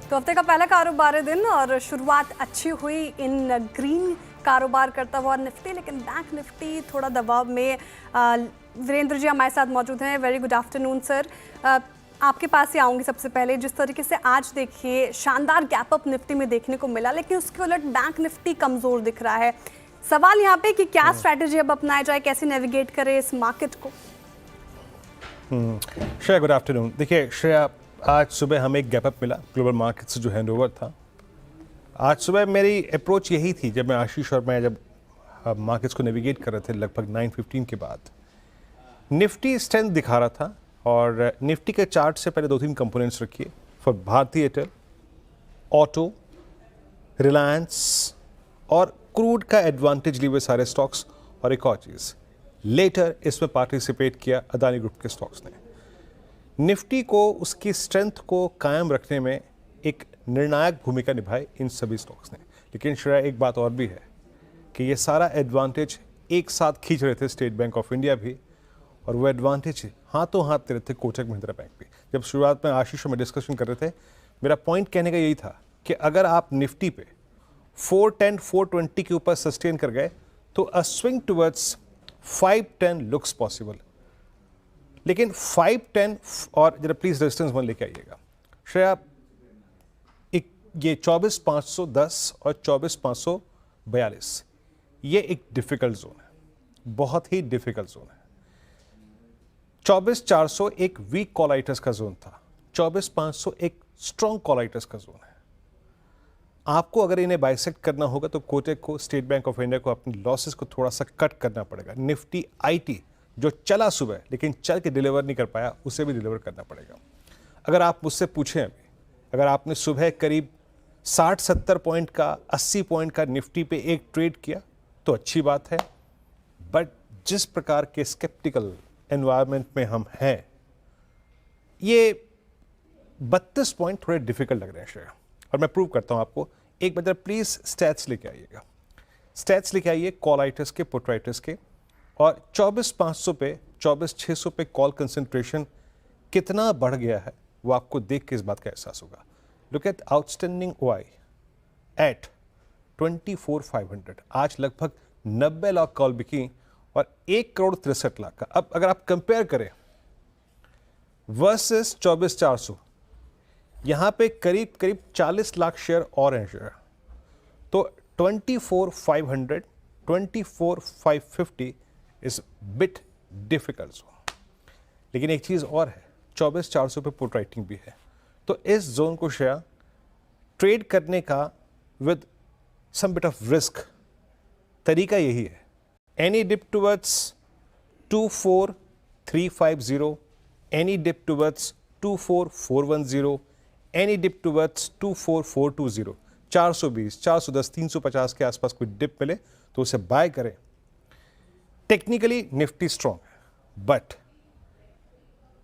तो हफ्ते का पहला कारोबारी दिन और शुरुआत अच्छी हुई इन ग्रीन कारोबार करता हुआ निफ्टी, लेकिन बैंक निफ्टी थोड़ा दबाव में। वीरेंद्र जी हमारे साथ मौजूद हैं। Very good afternoon sir. आपके पास ही आऊँगी सबसे पहले। जिस तरीके से आज देखिए शानदार गैप अप निफ्टी में देखने को मिला, लेकिन उसके उलट बैंक निफ्टी कमज़ोर दिख रहा है। सवाल यहाँ पे कि क्या स्ट्रैटेजी अब अपनाया जाए, कैसे नेविगेट करें इस मार्केट को? Shreya good afternoon. देखिए श्रेया, आज सुबह हमें एक गैप अप मिला ग्लोबल मार्केट से जो हैंडओवर था। आज सुबह मेरी अप्रोच यही थी, जब मैं आशीष और मैं जब मार्केट्स को नेविगेट कर रहे थे लगभग 9:15 के बाद, निफ्टी स्ट्रेंथ दिखा रहा था। और निफ्टी के चार्ट से पहले 2-3 कंपोनेंट्स रखिए फॉर भारतीय एयरटेल, ऑटो, रिलायंस और क्रूड का एडवांटेज लिए हुए सारे स्टॉक्स। और एक और चीज़, लेटर इसमें पार्टिसिपेट किया अदानी ग्रुप के स्टॉक्स ने। निफ्टी को उसकी स्ट्रेंथ को कायम रखने में एक निर्णायक भूमिका निभाई इन सभी स्टॉक्स ने। लेकिन श्रेया, एक बात और भी है कि ये सारा एडवांटेज एक साथ खींच रहे थे स्टेट बैंक ऑफ इंडिया भी, और वो एडवांटेज हाथों हाथ दे रहे थे कोटक महिंद्रा बैंक भी। जब शुरुआत में आशीष में डिस्कशन कर रहे थे, मेरा पॉइंट कहने का यही था कि अगर आप निफ्टी पे 410, 420 के ऊपर सस्टेन कर गए तो अ स्विंग टुवर्ड्स 510 लुक्स पॉसिबल। लेकिन 510 और जरा प्लीज रेजिस्टेंस वन लेके आइएगा श्रेया। एक ये 24,510 और 24,542 ये एक डिफिकल्ट जोन है, बहुत ही डिफिकल्ट जोन है। 24,400 एक वीक कॉलाइटस का जोन था, 24,500 एक स्ट्रॉन्ग कॉलाइटस का जोन है। आपको अगर इन्हें बाइसेक्ट करना होगा तो कोटक को, स्टेट बैंक ऑफ इंडिया को अपनी लॉसेस को थोड़ा सा कट करना पड़ेगा। निफ्टी आईटी जो चला सुबह लेकिन चल के डिलीवर नहीं कर पाया, उसे भी डिलीवर करना पड़ेगा। अगर आप मुझसे पूछें अभी, अगर आपने सुबह करीब 60-70 पॉइंट का, 80 पॉइंट का निफ्टी पे एक ट्रेड किया तो अच्छी बात है। बट जिस प्रकार के स्केप्टिकल एनवायरनमेंट में हम हैं, ये 32 पॉइंट थोड़े डिफिकल्ट लग रहे हैं श्रेया। और मैं प्रूव करता हूं आपको। एक बार प्लीज स्टैट्स लेके आइएगा, स्टैट्स लेके आइए कॉलाइटस के, पुटराइटस के। और 24,500 पे, 24,600 पे कॉल कंसंट्रेशन कितना बढ़ गया है वो आपको देख के इस बात का एहसास होगा। Look at outstanding OI at 24,500। आज लगभग 90 लाख कॉल बिकी और 1,63,00,000 का। अब अगर आप कंपेयर करें वर्सेस 24,400, यहां पे करीब करीब 40 लाख शेयर और हैं शेयर। तो 24,500, 24,550 इज बिट डिफिकल्ट जोन। लेकिन एक चीज और है, 24,400 पे पुट राइटिंग भी है। तो इस जोन को शेयर ट्रेड करने का with some bit of risk तरीका यही है। Any dip towards 24,350, any dip towards 24,410, any dip towards 24,420, 420, 410, 350 के आसपास कोई डिप मिले तो उसे बाय करें। टेक्निकली निफ्टी स्ट्रॉन्ग है, बट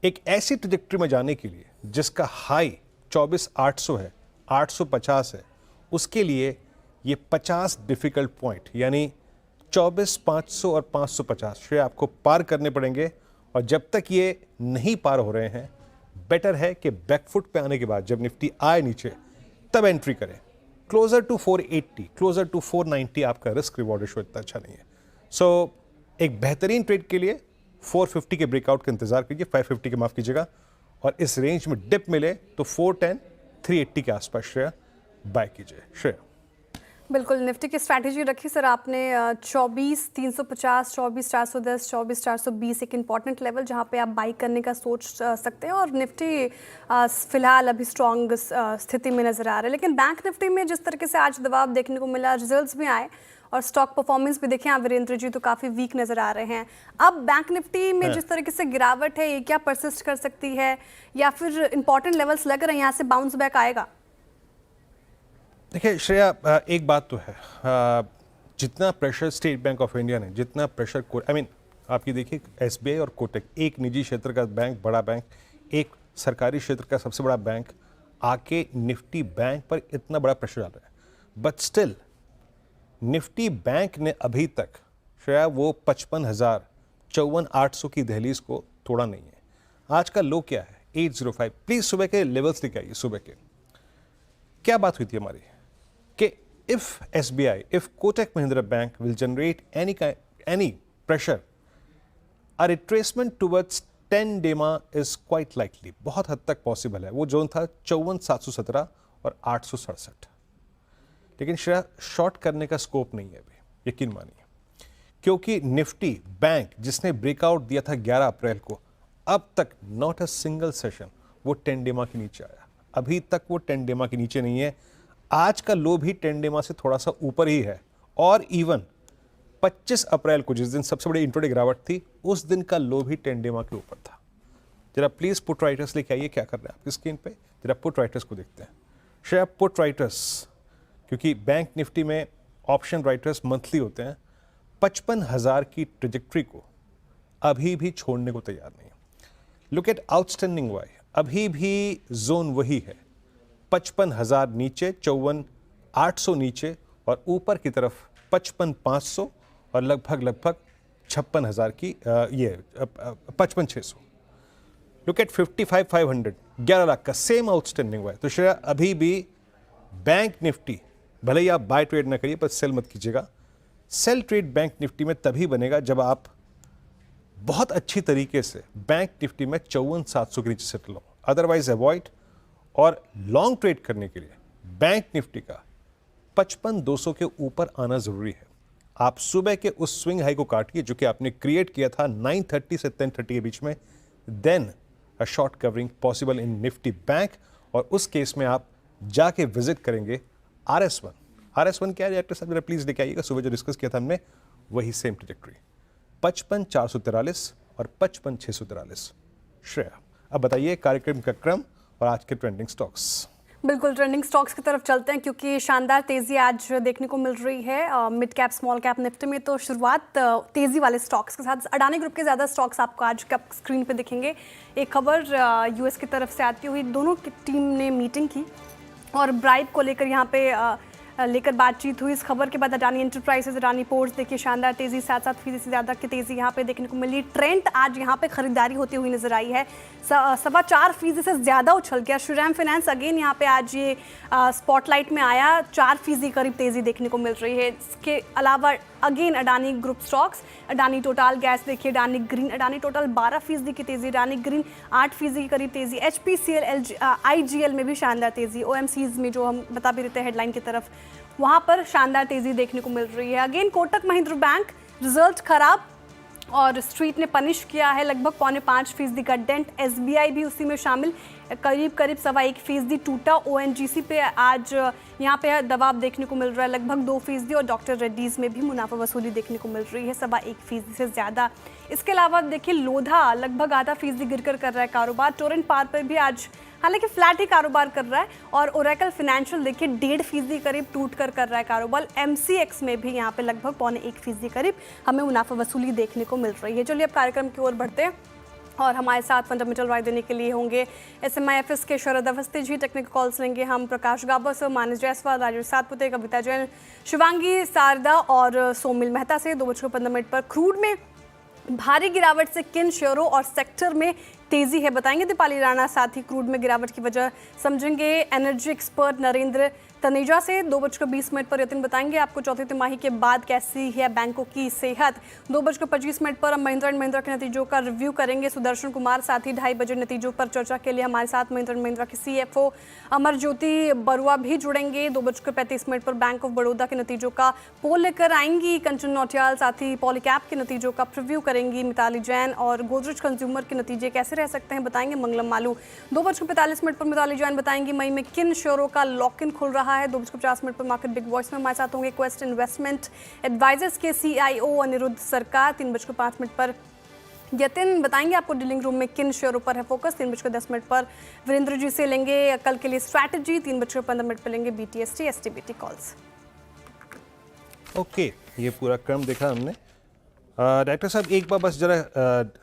एक ऐसी ट्रैजेक्टरी में जाने के लिए जिसका हाई 24,800 है, 850 है, उसके लिए ये 50 डिफिकल्ट पॉइंट यानी 24,500 और 550 शेयर आपको पार करने पड़ेंगे। और जब तक ये नहीं पार हो रहे हैं, बेटर है कि बैकफुट पे आने के बाद जब निफ्टी आए नीचे तब एंट्री करें। क्लोजर टू 480, क्लोजर टू 490 आपका रिस्क रिवॉर्ड रेशो इतना अच्छा नहीं है। सो एक बेहतरीन ट्रेड के लिए 450 के ब्रेकआउट का इंतजार कीजिए, 550 के माफ कीजिएगा। और इस रेंज में डिप मिले तो 410, 380 के आसपास शेयर बाय कीजिए शेयर। बिल्कुल, निफ्टी की स्ट्रैटेजी रखी सर आपने। 24,350, 24,410, 24,420 एक इंपॉर्टेंट लेवल जहां पे आप बाई करने का सोच सकते हैं। और निफ्टी फिलहाल अभी स्ट्रॉन्ग स्थिति में नजर आ रहा है। लेकिन बैंक निफ्टी में जिस तरीके से आज दबाव देखने को मिला, रिजल्ट्स भी आए और स्टॉक परफॉर्मेंस भी देखें आप वीरेंद्र जी, तो काफ़ी वीक नजर आ रहे हैं। अब बैंक निफ्टी में जिस तरीके से गिरावट है, ये क्या परसिस्ट कर सकती है या फिर इंपॉर्टेंट लेवल्स लग रहे हैं, यहाँ से बाउंस बैक आएगा? देखिए श्रेया, एक बात तो है, जितना pressure state bank of India ने, जितना प्रेशर आपकी देखिए एसबीआई और कोटक, एक निजी क्षेत्र का बैंक, बड़ा बैंक, एक सरकारी क्षेत्र का सबसे बड़ा बैंक, आके निफ्टी बैंक पर इतना बड़ा प्रेशर डाल रहा है। बट स्टिल निफ्टी बैंक ने अभी तक श्रेया वो 55,000, 54,800 की दहलीज को तोड़ा नहीं है। आज का लो क्या है? 805। प्लीज सुबह के लेवल्स लेके आइए, सुबह के क्या बात हुई थी हमारी कि if SBI, if Kotak Mahindra bank will generate any pressure, a retracement towards 10 डेमा इज क्वाइट लाइकली, बहुत हद तक पॉसिबल है। वो जोन था 54,717 और 867, लेकिन श्रेया शॉर्ट करने का स्कोप नहीं है अभी, यकीन मानिए, क्योंकि निफ्टी बैंक जिसने ब्रेकआउट दिया था 11 अप्रैल को, अब तक नॉट अ सिंगल सेशन वो 10 डेमा के नीचे आया। अभी तक वो 10 डेमा के नीचे नहीं है। आज का लो भी 10 डेमा से थोड़ा सा ऊपर ही है, और इवन 25 अप्रैल को जिस दिन सबसे बड़ी इंट्राडे गिरावट थी, उस दिन का लो भी 10 डेमा के ऊपर था। जरा प्लीज पुट राइटर्स लेके आइए, क्या कर रहे हैं आपकी स्क्रीन पे, जरा पुट राइटर्स को देखते हैं। श्रेया, पुट राइटर्स, क्योंकि बैंक निफ्टी में ऑप्शन राइटर्स मंथली होते हैं, 55,000 की ट्रेजेक्ट्री को अभी भी छोड़ने को तैयार नहीं। लुक एट आउटस्टैंडिंग वाई, अभी भी जोन वही है, 55,000 नीचे, 54,800 नीचे, और ऊपर की तरफ 55,500 और लगभग 56,000 की ये 55,600। लुक एट 55,500, 11 लाख का सेम आउटस्टैंडिंग हुआ है। तो श्रेया, अभी भी बैंक निफ्टी, भले ही आप बाय ट्रेड ना करिए पर सेल मत कीजिएगा। सेल ट्रेड बैंक निफ्टी में तभी बनेगा जब आप बहुत अच्छी तरीके से बैंक निफ्टी में 54,700 के नीचे सेटल हो, अदरवाइज अवॉइड। और लॉन्ग ट्रेड करने के लिए बैंक निफ्टी का 55,200 के ऊपर आना जरूरी है। आप सुबह के उस स्विंग हाई को काटिए जो कि आपने क्रिएट किया था 9:30 से 10:30 के बीच में, then a short covering possible in Nifty bank, और उस केस में आप जाके विजिट करेंगे RS1। RS1 क्या है डायरेक्टर साहब, जरा प्लीज लेके आइएगा। सुबह जो डिस्कस किया था हमने वही सेम ट्रेजेक्टरी, 55,443 और 55,643। श्रेया, अब बताइए कार्यक्रम का क्रम और आज के ट्रेंडिंग स्टॉक्स। बिल्कुल, ट्रेंडिंग स्टॉक्स की तरफ चलते हैं क्योंकि शानदार तेज़ी आज देखने को मिल रही है mid cap small cap Nifty में। तो शुरुआत तेज़ी वाले स्टॉक्स के साथ, अडानी ग्रुप के ज़्यादा स्टॉक्स आपको आज का स्क्रीन पे दिखेंगे। एक खबर यूएस की तरफ से आती हुई, दोनों की टीम ने मीटिंग की और ब्राइब को लेकर यहाँ पे लेकर बातचीत हुई। इस खबर के बाद अडानी एंटरप्राइजेज, अडानी पोर्ट्स देखिए शानदार तेज़ी, 7% से ज़्यादा की तेज़ी यहाँ पे देखने को मिली। ट्रेंड आज यहाँ पे खरीदारी होती हुई नजर आई है, 4.25% से ज़्यादा उछल गया। श्रीराम फाइनेंस अगेन यहाँ पे आज ये स्पॉटलाइट में आया, 4% करीब तेज़ी देखने को मिल रही है। इसके अलावा again Adani group stocks, Adani total gas देखिए, अडानी ग्रीन, अडानी टोटल 12% की तेज़ी, अडानी ग्रीन 8% की करीब तेज़ी, HPCL, IGL में भी शानदार तेज़ी, OMCs में जो हम बता भी रहते हैं हेडलाइन की तरफ, वहाँ पर शानदार तेज़ी देखने को मिल रही है। Again Kotak Mahindra bank result खराब और स्ट्रीट ने पनिश किया है, लगभग 4.25% का डेंट। SBI भी उसी में शामिल, करीब 1.25% टूटा। ONGC पे आज यहाँ पे दबाव देखने को मिल रहा है, लगभग 2%, और डॉक्टर रेड्डीज में भी मुनाफा वसूली देखने को मिल रही है, 1.25% से ज़्यादा। इसके अलावा देखिए लोधा लगभग 0.5% गिरकर कर रहा है कारोबार। टोरेंट पावर पर भी आज हालांकि फ्लैट ही कारोबार कर रहा है, और ओरेकल फाइनेंशियल देखिए 1.5% करीब टूट कर रहा है कारोबार। MCX में भी यहाँ पे लगभग 0.25% करीब हमें मुनाफा वसूली देखने को मिल रही है। चलिए अब कार्यक्रम की ओर बढ़ते हैं, और हमारे साथ फंडामेंटल राय देने के लिए होंगे SMIFS के शरद अवस्थी जी। टेक्निकल कॉल्स लेंगे हम प्रकाश गाबा से, मानस जायसवाल, राजेश सातपुते, कविता जैन, शिवांगी सारदा और सोमिल मेहता से। 2:15 पर क्रूड में भारी गिरावट से किन शेयरों और सेक्टर में तेजी है बताएंगे दीपाली राणा, साथ ही क्रूड में गिरावट की वजह समझेंगे एनर्जी एक्सपर्ट नरेंद्र तनेजा से। 2:20 पर यतिन बताएंगे आपको चौथी तिमाही के बाद कैसी है बैंकों की सेहत। 2:25 पर हम महिंद्रा एंड महिंद्रा के नतीजों का रिव्यू करेंगे सुदर्शन कुमार, साथ ही 2:30 बजे नतीजों पर चर्चा के लिए हमारे साथ महिंद्रा एंड महिंद्रा के CFO अमर ज्योति बरुआ भी जुड़ेंगे। 2:35 पर बैंक ऑफ बड़ौदा के नतीजों का पोल लेकर आएंगी कंचन नौटियाल, साथ ही पॉलीकैब के नतीजों का प्रिव्यू करेंगी मिताली जैन, और गोदरेज कंज्यूमर के नतीजे कैसे रह सकते हैं बताएंगे मंगलम मालू। 2:45 पर मिताली जैन बताएंगी मई में किन शेयरों का लॉक इन खुल रहा है। 2:50 पर मार्केट बिग वॉइस में हमारे साथ होंगे क्वेस्ट इन्वेस्टमेंट एडवाइजर्स के CIO अनिरुद्ध सरकार। 3:05 पर यतिन बताएंगे आपको डीलिंग रूम में किन शेयरों पर है फोकस। 3:10 पर वीरेंद्र जी से लेंगे कल के लिए स्ट्रैटेजी। 3:15 पर लेंगे BTST STBT कॉल्स। ओके, ये पूरा क्रम देखा हमने। डायरेक्टर साहब एक बार बस जरा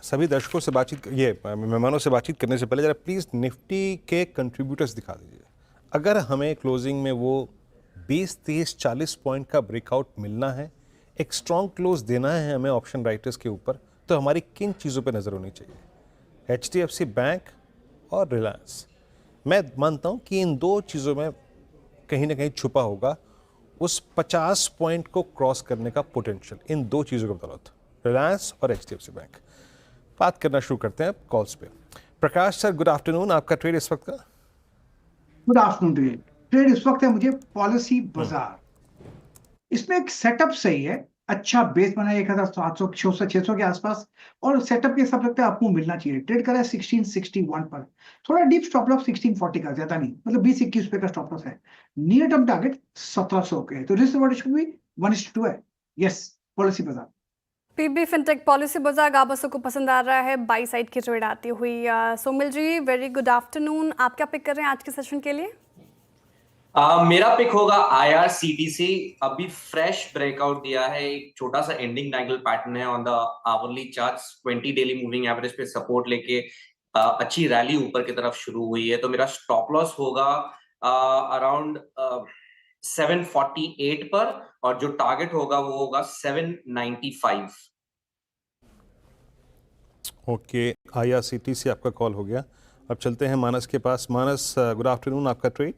सभी दर्शकों से बातचीत, ये मेहमानों से बातचीत करने से पहले जरा प्लीज़ निफ्टी के कंट्रीब्यूटर्स दिखा दीजिए। अगर हमें क्लोजिंग में वो 20, 30, 40 पॉइंट का ब्रेकआउट मिलना है, एक स्ट्रॉन्ग क्लोज देना है हमें ऑप्शन राइटर्स के ऊपर, तो हमारी किन चीज़ों पे नज़र होनी चाहिए? HDFC बैंक और रिलायंस। मैं मानता हूँ कि इन दो चीज़ों में कहीं ना कहीं छुपा होगा उस 50 पॉइंट को क्रॉस करने का पोटेंशियल, इन दो चीज़ों की बदौलत, रिलायंस और HDFC बैंक। बात करना शुरू करते हैं कॉल्स पे। Prakash sir, good afternoon. आपका ट्रेड इस वक्त का? Good afternoon to you. Trade इस वक्त है मुझे पॉलिसी बाजार। इसमें एक सेटअप सही है, अच्छा बेस बना है 1700 600 के आसपास, और सेटअप के हिसाब लगता है आपको मिलना चाहिए। ट्रेड करा है 1661 पर, थोड़ा डीप स्टॉप लॉस 1640 का, ज्यादा नहीं, मतलब 20-21 रुपए का स्टॉप लॉस है। नियर टर्म टारगेट 1700 के है, तो रिस्क रिवॉर्ड शुड बी 1:2 है। यस, पॉलिसी बाजार। पीबी फिनटेक पॉलिसी बाजार गाबसों को पसंद आ रहा है, बाई साइड की ट्रेड आती हुई। सोमिल जी, वेरी गुड आफ्टरनून। आप क्या पिक कर रहे हैं आज के सेशन के लिए? मेरा पिक होगा IRCTC। अभी फ्रेश ब्रेकआउट दिया है, एक छोटा सा एंडिंग डायगोनल पैटर्न है on the hourly charts, 20 daily moving average पे सपोर्ट लेके अच्छी रैली ऊपर की तरफ शुरू हुई है। तो मेरा स्टॉप लॉस होगा अराउंड 748 पर, और जो टारगेट होगा वो होगा 795। ओके, IRCTC आपका कॉल हो गया। अब चलते हैं मानस के पास। मानस, गुड आफ्टरनून। आपका ट्रेड?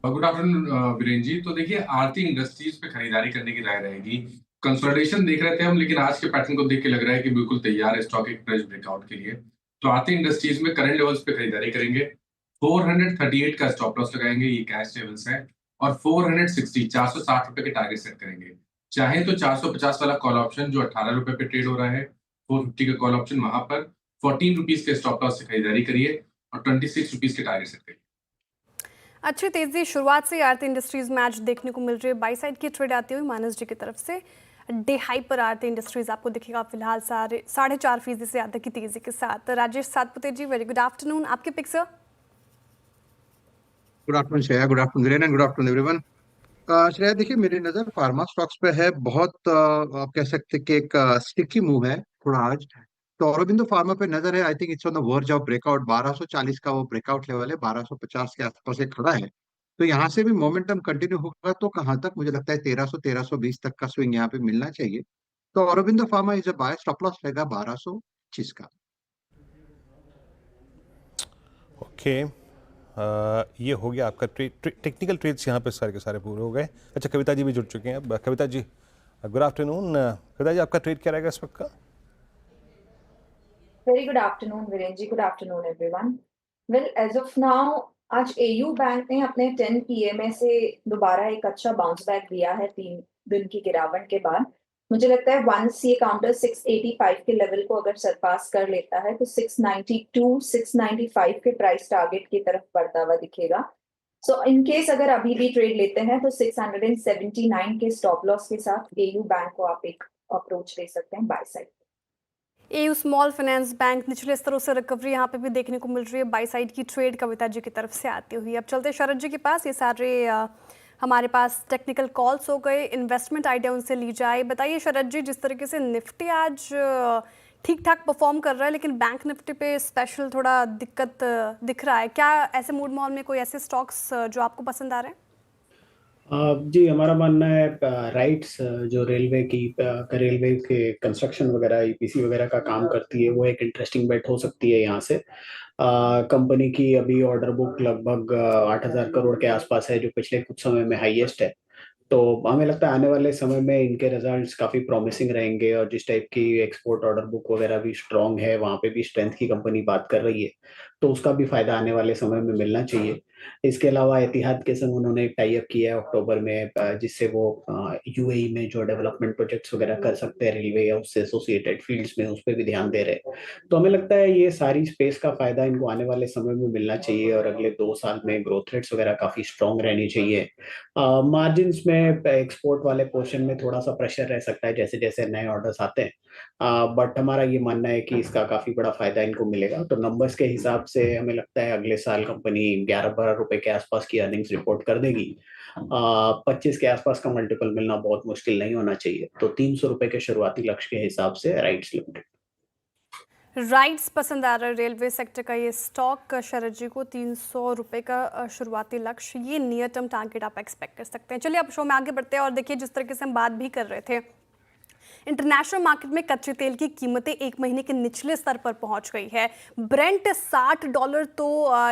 गुड आफ्टरनून वीरेन जी। तो देखिए, आरती इंडस्ट्रीज पे खरीदारी करने की राय रहेगी। कंसोलिडेशन देख रहे थे हम, लेकिन आज के पैटर्न को देख के लग रहा है कि बिल्कुल तैयार है स्टॉक एक फ्रेश ब्रेकआउट के लिए। तो आरती इंडस्ट्रीज में करंट लेवल्स पे खरीदारी करेंगे। 438 का स्टॉप लॉस लगाएंगे, ये कैश लेवल्स है। और 460 460 रुपए के टारगेट सेट करेंगे। चाहे तो 450 वाला कॉल ऑप्शन जो 18 रुपए पे ट्रेड हो रहा है, 450 का कॉल ऑप्शन, वहां पर 14 रुपीज के स्टॉप लॉस से खरीदारी करिए और 26 रुपीज के टारगेट सेट करिए। अच्छी तेजी शुरुआत से आरती इंडस्ट्रीज में आज देखने को मिल रही है, बाई साइड की ट्रेड आती हुई मानस जी की तरफ से। डे हाई पर आरती इंडस्ट्रीज आपको दिखेगा फिलहाल 4.5% से ज़्यादा की तेजी के साथ। Rajesh Satpute ji, very good afternoon. आपके pick sir? Good afternoon Shreya, good afternoon Viren and good afternoon everyone. Shreya, देखिए मेरी नजर फार्मा स्टॉक्स पे है बहुत। आप कह सकते हैं कि एक स्टिकी मूव है थोड़ा आज। तो औरोबिंदो फार्मा पे नजर है। I think it's on the verge of breakout. 1240 का वो ब्रेकआउट लेवल है, 1250 के आसपास एक खड़ा है। तो यहाँ से भी मोमेंटम कंटिन्यू होगा तो कहाँ तक, मुझे लगता है 1300 1320 तक का स्विंग यहाँ पे मिलना चाहिए। तो Aurobindo Pharma is a buy, stop loss रहेगा 1225 का। ओके, ये हो गया आपका ट्रेड। टेक्निकल ट्रेड्स यहाँ पे सारे के सारे पूरे हो गए। अच्छा, कविता जी भी जुड़ चुके हैं। अब कविता जी, गुड आफ्टरनून। कविता जी, आपका ट्रेड क्या रहेगा इस वक्त का? Very good afternoon, Viren ji. Good afternoon, everyone. Well, as of now, आज AU बैंक ने अपने 10 PMA से दोबारा एक अच्छा बाउंस बैक दिया है 3 दिन की गिरावट के बाद। मुझे लगता है वंस ये काउंटर 685 के लेवल को अगर सरपास कर लेता है तो 692 695 के प्राइस टारगेट की तरफ बढ़ता हुआ दिखेगा। सो इन केस अगर अभी भी ट्रेड लेते हैं तो 679 के स्टॉप लॉस के साथ AU बैंक को आप एक अप्रोच ले सकते हैं by side. AU small finance bank निचले स्तरों से रिकवरी यहाँ पे भी देखने को मिल रही है, बाई साइड की ट्रेड कविता जी की तरफ से आती हुई। अब चलते शरद जी के पास। ये सारे हमारे पास टेक्निकल कॉल्स हो गए, इन्वेस्टमेंट आइडिया उनसे ली जाए। बताइए शरद जी, जिस तरीके से निफ्टी आज ठीक ठाक परफॉर्म कर रहा है, लेकिन बैंक निफ्टी पे स्पेशल थोड़ा दिक्कत दिख रहा है, क्या ऐसे मूड माहौल में कोई ऐसे स्टॉक्स जो आपको पसंद आ रहे हैं? जी, हमारा मानना है राइट्स जो रेलवे के कंस्ट्रक्शन वगैरह EPC वगैरह का काम करती है, वो एक इंटरेस्टिंग बेट हो सकती है यहाँ से। कंपनी की अभी ऑर्डर बुक लगभग 8,000 करोड़ के आसपास है, जो पिछले कुछ समय में हाईएस्ट है। तो हमें लगता है आने वाले समय में इनके रिजल्ट्स काफ़ी प्रॉमिसिंग रहेंगे, और जिस टाइप की एक्सपोर्ट ऑर्डर बुक वगैरह भी स्ट्रांग है, वहाँ पे भी स्ट्रेंथ की कंपनी बात कर रही है, तो उसका भी फायदा आने वाले समय में मिलना चाहिए। इसके अलावा एतिहाद के संग उन्होंने एक टाई अप किया है अक्टूबर में, जिससे वो UAE में जो डेवलपमेंट प्रोजेक्ट्स वगैरह कर सकते हैं रेलवे या उससे एसोसिएटेड फील्ड्स में, उस पर भी ध्यान दे रहे हैं। तो हमें लगता है ये सारी स्पेस का फायदा इनको आने वाले समय में मिलना चाहिए, और अगले 2 साल में ग्रोथ रेट्स वगैरह काफी स्ट्रांग रहनी चाहिए। मार्जिन्स में एक्सपोर्ट वाले पोर्शन में थोड़ा सा प्रेशर रह सकता है जैसे जैसे नए ऑर्डर्स आते हैं, बट हमारा ये मानना है कि इसका काफी बड़ा फायदा इनको मिलेगा। तो नंबर्स के हिसाब से हमें लगता है अगले साल कंपनी 11-12 रुपए के आसपास की अर्निंग्स रिपोर्ट कर देगी। 25 के आसपास का मल्टीपल मिलना बहुत मुश्किल नहीं होना चाहिए। तो 300 रुपए के शुरुआती लक्ष्य के हिसाब से राइट्स लिमिटेड। राइट्स पसंद आ रहा है रेलवे सेक्टर का ये स्टॉक शरद जी को। 300 रुपये का शुरुआती लक्ष्य, ये नियर टर्म टारगेट आप एक्सपेक्ट कर सकते हैं। चलिए अब शो में आगे बढ़ते हैं और देखिए जिस तरीके से हम बात भी कर रहे थे इंटरनेशनल मार्केट में कच्चे तेल की कीमतें एक महीने के निचले स्तर पर पहुंच गई है। ब्रेंट $60 तो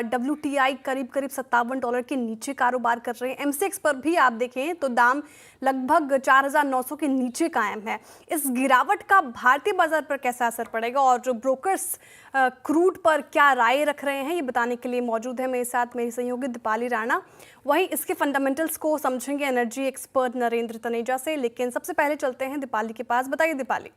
WTI करीब करीब $57 के नीचे कारोबार कर रहे हैं। MCX पर भी आप देखें तो दाम लगभग 4,900 के नीचे कायम है। इस गिरावट का भारतीय बाजार पर कैसा असर पड़ेगा और जो ब्रोकर्स क्रूड पर क्या राय रख रहे हैं, ये बताने के लिए मौजूद है मेरे साथ मेरी सहयोगी दीपाली राणा। वहीं इसके फंडामेंटल्स को समझेंगे एनर्जी एक्सपर्ट नरेंद्र तनेजा से, लेकिन सबसे पहले चलते हैं दीपाली के पास। बताइए दीपाली।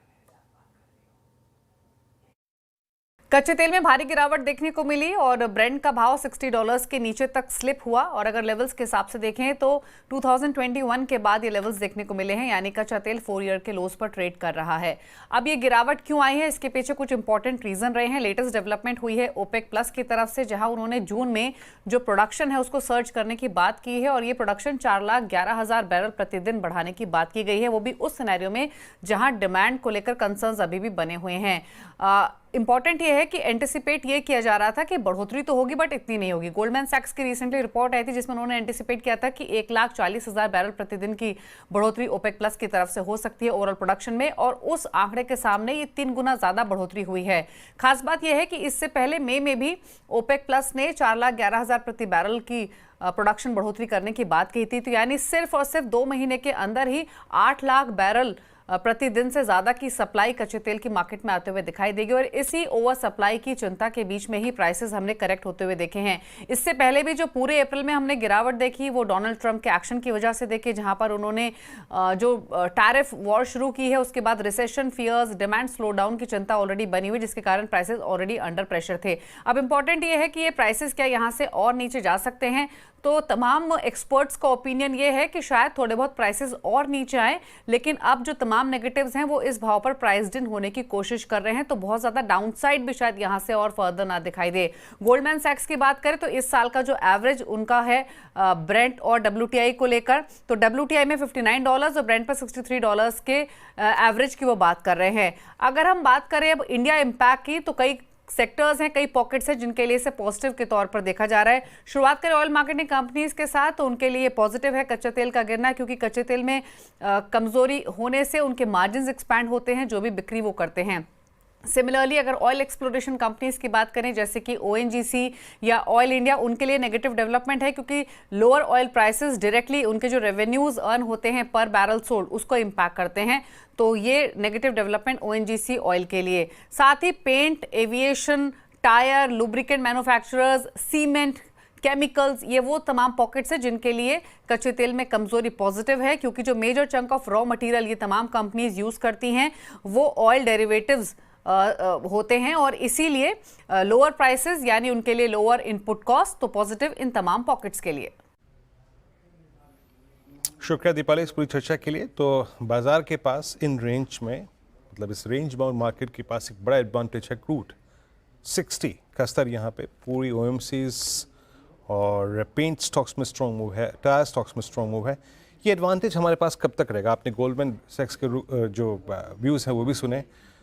कच्चे तेल में भारी गिरावट देखने को मिली और ब्रेंट का भाव $60 के नीचे तक स्लिप हुआ और अगर लेवल्स के हिसाब से देखें तो 2021 के बाद ये लेवल्स देखने को मिले हैं, यानी कच्चा तेल 4 ईयर के लोस पर ट्रेड कर रहा है। अब ये गिरावट क्यों आई है, इसके पीछे कुछ इंपॉर्टेंट रीजन रहे हैं। लेटेस्ट डेवलपमेंट हुई है ओपेक प्लस की तरफ से, जहां उन्होंने जून में जो प्रोडक्शन है उसको सर्च करने की बात की है और ये प्रोडक्शन 4,11,000 बैरल प्रतिदिन बढ़ाने की बात की गई है, वो भी उस सिनेरियो में जहां डिमांड को लेकर कंसर्न्स अभी भी बने हुए हैं। इंपॉर्टेंट ये है कि एंटिसिपेट ये किया जा रहा था कि बढ़ोतरी तो होगी बट इतनी नहीं होगी। गोल्डमैन सैक्स की रिसेंटली रिपोर्ट आई थी जिसमें उन्होंने एंटिसिपेट किया था कि 1,40,000 बैरल प्रतिदिन की बढ़ोतरी ओपेक प्लस की तरफ से हो सकती है ओवरऑल प्रोडक्शन में, और उस आंकड़े के सामने ये 3 गुना ज्यादा बढ़ोतरी हुई है। खास बात यह है कि इससे पहले मई में भी ओपेक प्लस ने 4,11,000 प्रति बैरल की प्रोडक्शन बढ़ोतरी करने की बात कही थी, तो यानी सिर्फ और सिर्फ 2 महीने के अंदर ही 8 लाख बैरल प्रतिदिन से ज्यादा की सप्लाई कच्चे तेल की मार्केट में आते हुए दिखाई देगी और इसी ओवर सप्लाई की चिंता के बीच में ही प्राइसेस हमने करेक्ट होते हुए देखे हैं। इससे पहले भी जो पूरे अप्रैल में हमने गिरावट देखी वो डोनाल्ड ट्रंप के एक्शन की वजह से देखी, जहां पर उन्होंने जो टैरिफ वॉर शुरू की है उसके बाद recession fears, demand slow down की चिंता ऑलरेडी बनी हुई, जिसके कारण प्राइसेस ऑलरेडी अंडर प्रेशर थे। अब इंपॉर्टेंट ये है कि ये प्राइसेस क्या यहाँ से और नीचे जा सकते हैं, तो तमाम एक्सपर्ट्स का ओपिनियन ये है कि शायद थोड़े बहुत प्राइसेस और नीचे आए, लेकिन अब जो तमाम नेगेटिव्स हैं वो इस भाव पर प्राइस्ड इन होने की कोशिश कर रहे हैं, तो बहुत ज्यादा डाउनसाइड भी शायद यहां से और फर्दर ना दिखाई दे। गोल्डमैन सैक्स की बात करें तो इस साल का जो एवरेज उनका है ब्रेंट और WTI को लेकर, तो WTI में $59 और ब्रेंट पर $63 के एवरेज की वो बात कर रहे हैं। अगर हम बात करें अब इंडिया इम्पैक्ट की, तो कई सेक्टर्स हैं, कई पॉकेट्स हैं जिनके लिए इसे पॉजिटिव के तौर पर देखा जा रहा है। शुरुआत करें ऑयल मार्केटिंग कंपनीज के साथ, तो उनके लिए पॉजिटिव है कच्चे तेल का गिरना, क्योंकि कच्चे तेल में कमजोरी होने से उनके मार्जिन्स एक्सपैंड होते हैं जो भी बिक्री वो करते हैं। सिमिलरली अगर ऑयल एक्सप्लोरेशन कंपनीज की बात करें जैसे कि ONGC या ऑयल इंडिया, उनके लिए नेगेटिव डेवलपमेंट है क्योंकि लोअर ऑयल प्राइसेस डायरेक्टली उनके जो रेवेन्यूज अर्न होते हैं पर बैरल सोल्ड उसको इम्पैक्ट करते हैं, तो ये नेगेटिव डेवलपमेंट ONGC ऑयल के लिए। साथ ही paint, aviation, tyre, lubricant manufacturers, cement, chemicals, ये वो तमाम पॉकेट्स हैं जिनके लिए कच्चे तेल में कमजोरी पॉजिटिव है, क्योंकि जो major chunk of raw material ये तमाम कंपनीज यूज करती हैं वो ऑयल डेरिवेटिव्स होते हैं और इसीलिए लोअर प्राइसेस यानी उनके लिए लोअर इनपुट कॉस्ट, तो पॉजिटिव इन तमाम पॉकेट्स के लिए। शुक्रिया दीपाली इस पूरी चर्चा के लिए। तो बाजार के पास इन रेंज में, मतलब इस रेंज बाउंड मार्केट के पास एक बड़ा एडवांटेज है क्रूड 60 का स्तर। यहाँ पे पूरी OMCs और पेंट स्टॉक्स में स्ट्रॉन्ग मूव है, टायर स्टॉक्स में स्ट्रॉन्ग मूव है। ये एडवांटेज हमारे पास कब तक रहेगा? आपने गोल्डमैन सैक्स के जो व्यूज़ हैं वो भी सुने।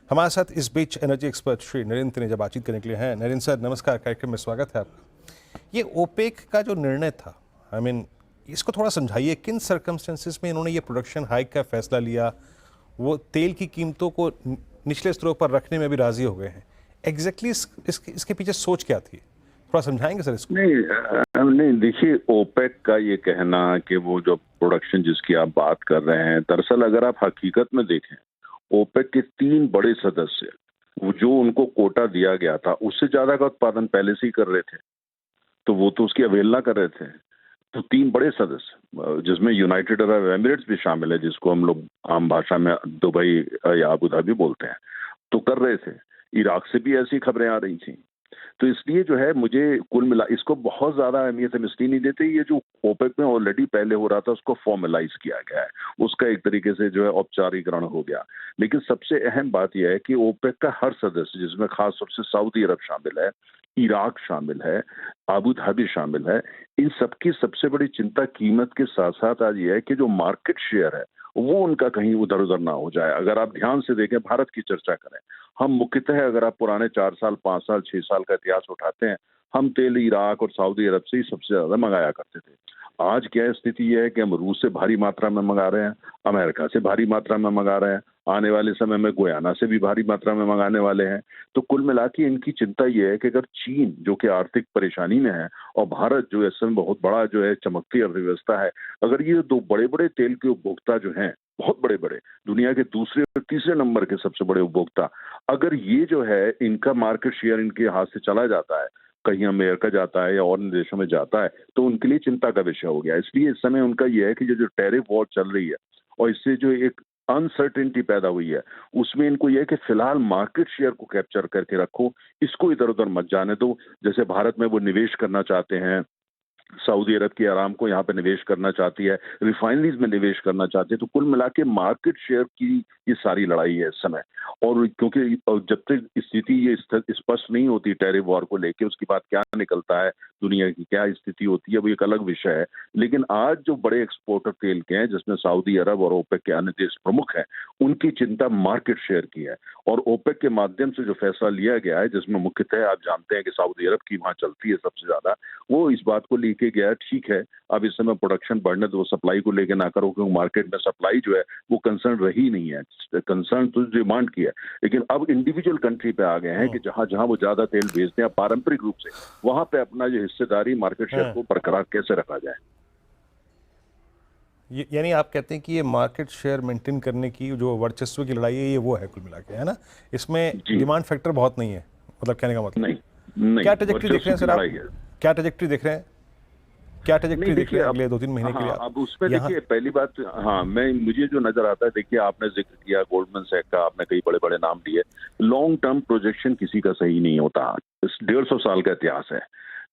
हमारे साथ इस बीच एनर्जी एक्सपर्ट श्री नरेंद्र तनेजा बातचीत करने के लिए हैं। नरेंद्र सर नमस्कार, कार्यक्रम में स्वागत है आपका। ये ओपेक का जो निर्णय था, इसको थोड़ा समझाइए, किन सर्कमस्टेंसेस में इन्होंने ये प्रोडक्शन हाइक का फैसला लिया? वो तेल की कीमतों को निचले स्तरों पर रखने में भी राजी हो गए हैं। एग्जैक्टली इसके पीछे सोच क्या थी, थोड़ा समझाएंगे सर इसको? नहीं देखिए, ओपेक का ये कहना कि वो जो प्रोडक्शन जिसकी आप बात कर रहे हैं, दरअसल अगर आप हकीकत में देखें ओपेक के 3 बड़े सदस्य जो उनको कोटा दिया गया था उससे ज्यादा का उत्पादन पहले से ही कर रहे थे, तो वो तो उसकी अवहेलना कर रहे थे। तो 3 बड़े सदस्य जिसमें यूनाइटेड अरब एमिरेट्स भी शामिल है, जिसको हम लोग आम भाषा में दुबई या अबू धाबी बोलते हैं, तो कर रहे थे। इराक से भी ऐसी खबरें आ रही थी। तो इसलिए जो है मुझे कुल मिला इसको बहुत ज्यादा अहमियत हम इसलिए नहीं देते। ये जो ओपेक में ऑलरेडी पहले हो रहा था उसको फॉर्मलाइज किया गया है, उसका एक तरीके से जो है औपचारिकरण हो गया। लेकिन सबसे अहम बात यह है कि ओपेक का हर सदस्य, जिसमें खास तौर से सऊदी अरब शामिल है, इराक शामिल है, अबू धाबी शामिल है, इन सबकी सबसे बड़ी चिंता कीमत के साथ साथ आज ये है कि जो मार्केट शेयर है वो उनका कहीं उधर उधर ना हो जाए। अगर आप ध्यान से देखें, भारत की चर्चा करें, हम मुख्यतः अगर आप पुराने 4 साल, 5 साल, 6 साल का इतिहास उठाते हैं, हम तेल इराक और सऊदी अरब से ही सबसे ज्यादा मंगाया करते थे। आज क्या स्थिति ये है कि हम रूस से भारी मात्रा में मंगा रहे हैं, अमेरिका से भारी मात्रा में मंगा रहे हैं, आने वाले समय में गुयाना से भी भारी मात्रा में मंगाने वाले हैं। तो कुल मिला के इनकी चिंता ये है कि अगर चीन जो कि आर्थिक परेशानी में है और भारत जो इस समय बहुत बड़ा जो है चमकती अर्थव्यवस्था है, अगर ये दो बड़े बड़े तेल के उपभोक्ता जो हैं, बहुत बड़े बड़े, दुनिया के दूसरे और तीसरे नंबर के सबसे बड़े उपभोक्ता, अगर ये जो है इनका मार्केट शेयर इनके हाथ से चला जाता है, कहीं अमेरिका जाता है या और देशों में जाता है, तो उनके लिए चिंता का विषय हो गया। इसलिए इस समय उनका यह है कि जो टैरिफ वॉर चल रही है और इससे जो एक अनसर्टेनिटी पैदा हुई है, उसमें इनको यह है कि फिलहाल मार्केट शेयर को कैप्चर करके रखो, इसको इधर उधर मत जाने दो। जैसे भारत में वो निवेश करना चाहते हैं, सऊदी अरब की आरामको यहाँ पे निवेश करना चाहती है, रिफाइनरीज में निवेश करना चाहती है। तो कुल मिला के मार्केट शेयर की ये सारी लड़ाई है इस समय। और क्योंकि जब तक स्थिति ये स्पष्ट नहीं होती टैरिफ वॉर को लेके, उसके बाद क्या निकलता है, दुनिया की क्या स्थिति होती है, वो एक अलग विषय है। लेकिन आज जो बड़े एक्सपोर्टर तेल के हैं, जिसमें सऊदी अरब और ओपेक के अन्य देश प्रमुख हैं, उनकी चिंता मार्केट शेयर की है। और ओपेक के माध्यम से जो फैसला लिया गया है, जिसमें मुख्यतः आप जानते हैं कि सऊदी अरब की वहां चलती है सबसे ज्यादा, वो इस बात को लेके गया है, ठीक है अब इस समय प्रोडक्शन बढ़ने दो, सप्लाई को लेके ना करो, क्योंकि मार्केट में सप्लाई जो है वो कंसर्न रही नहीं है, कंसर्न तो डिमांड की है। लेकिन अब इंडिविजुअल कंट्री पे आ गए हैं कि जहां जहां वो ज्यादा तेल बेचते हैं पारंपरिक रूप से, वहां पे अपना जो हिस्सेदारी मार्केट शेयर को बरकरार कैसे रखा जाए। यानी आप कहते हैं कि ये मार्केट शेयर मेंटेन करने की जो वर्चस्व की लड़ाई है, ये वो है कुल मिला के, है ना? इसमें डिमांड फैक्टर बहुत नहीं है, मतलब कहने का मतलब नहीं। क्या ट्रैजेक्टरी देख रहे हैं सर आप? क्या ट्रैजेक्टरी देख रहे हैं? क्या ट्रैजेक्टरी देख रहे हैं अगले 2-3 महीने के लिए? अब उसमें देखिए पहली बात, मुझे जो नजर आता है, देखिए आपने जिक्र किया गोल्डमैन सैक का, आपने कई बड़े बड़े नाम लिए। लॉन्ग टर्म प्रोजेक्शन किसी का सही नहीं होता, 150 साल का इतिहास है,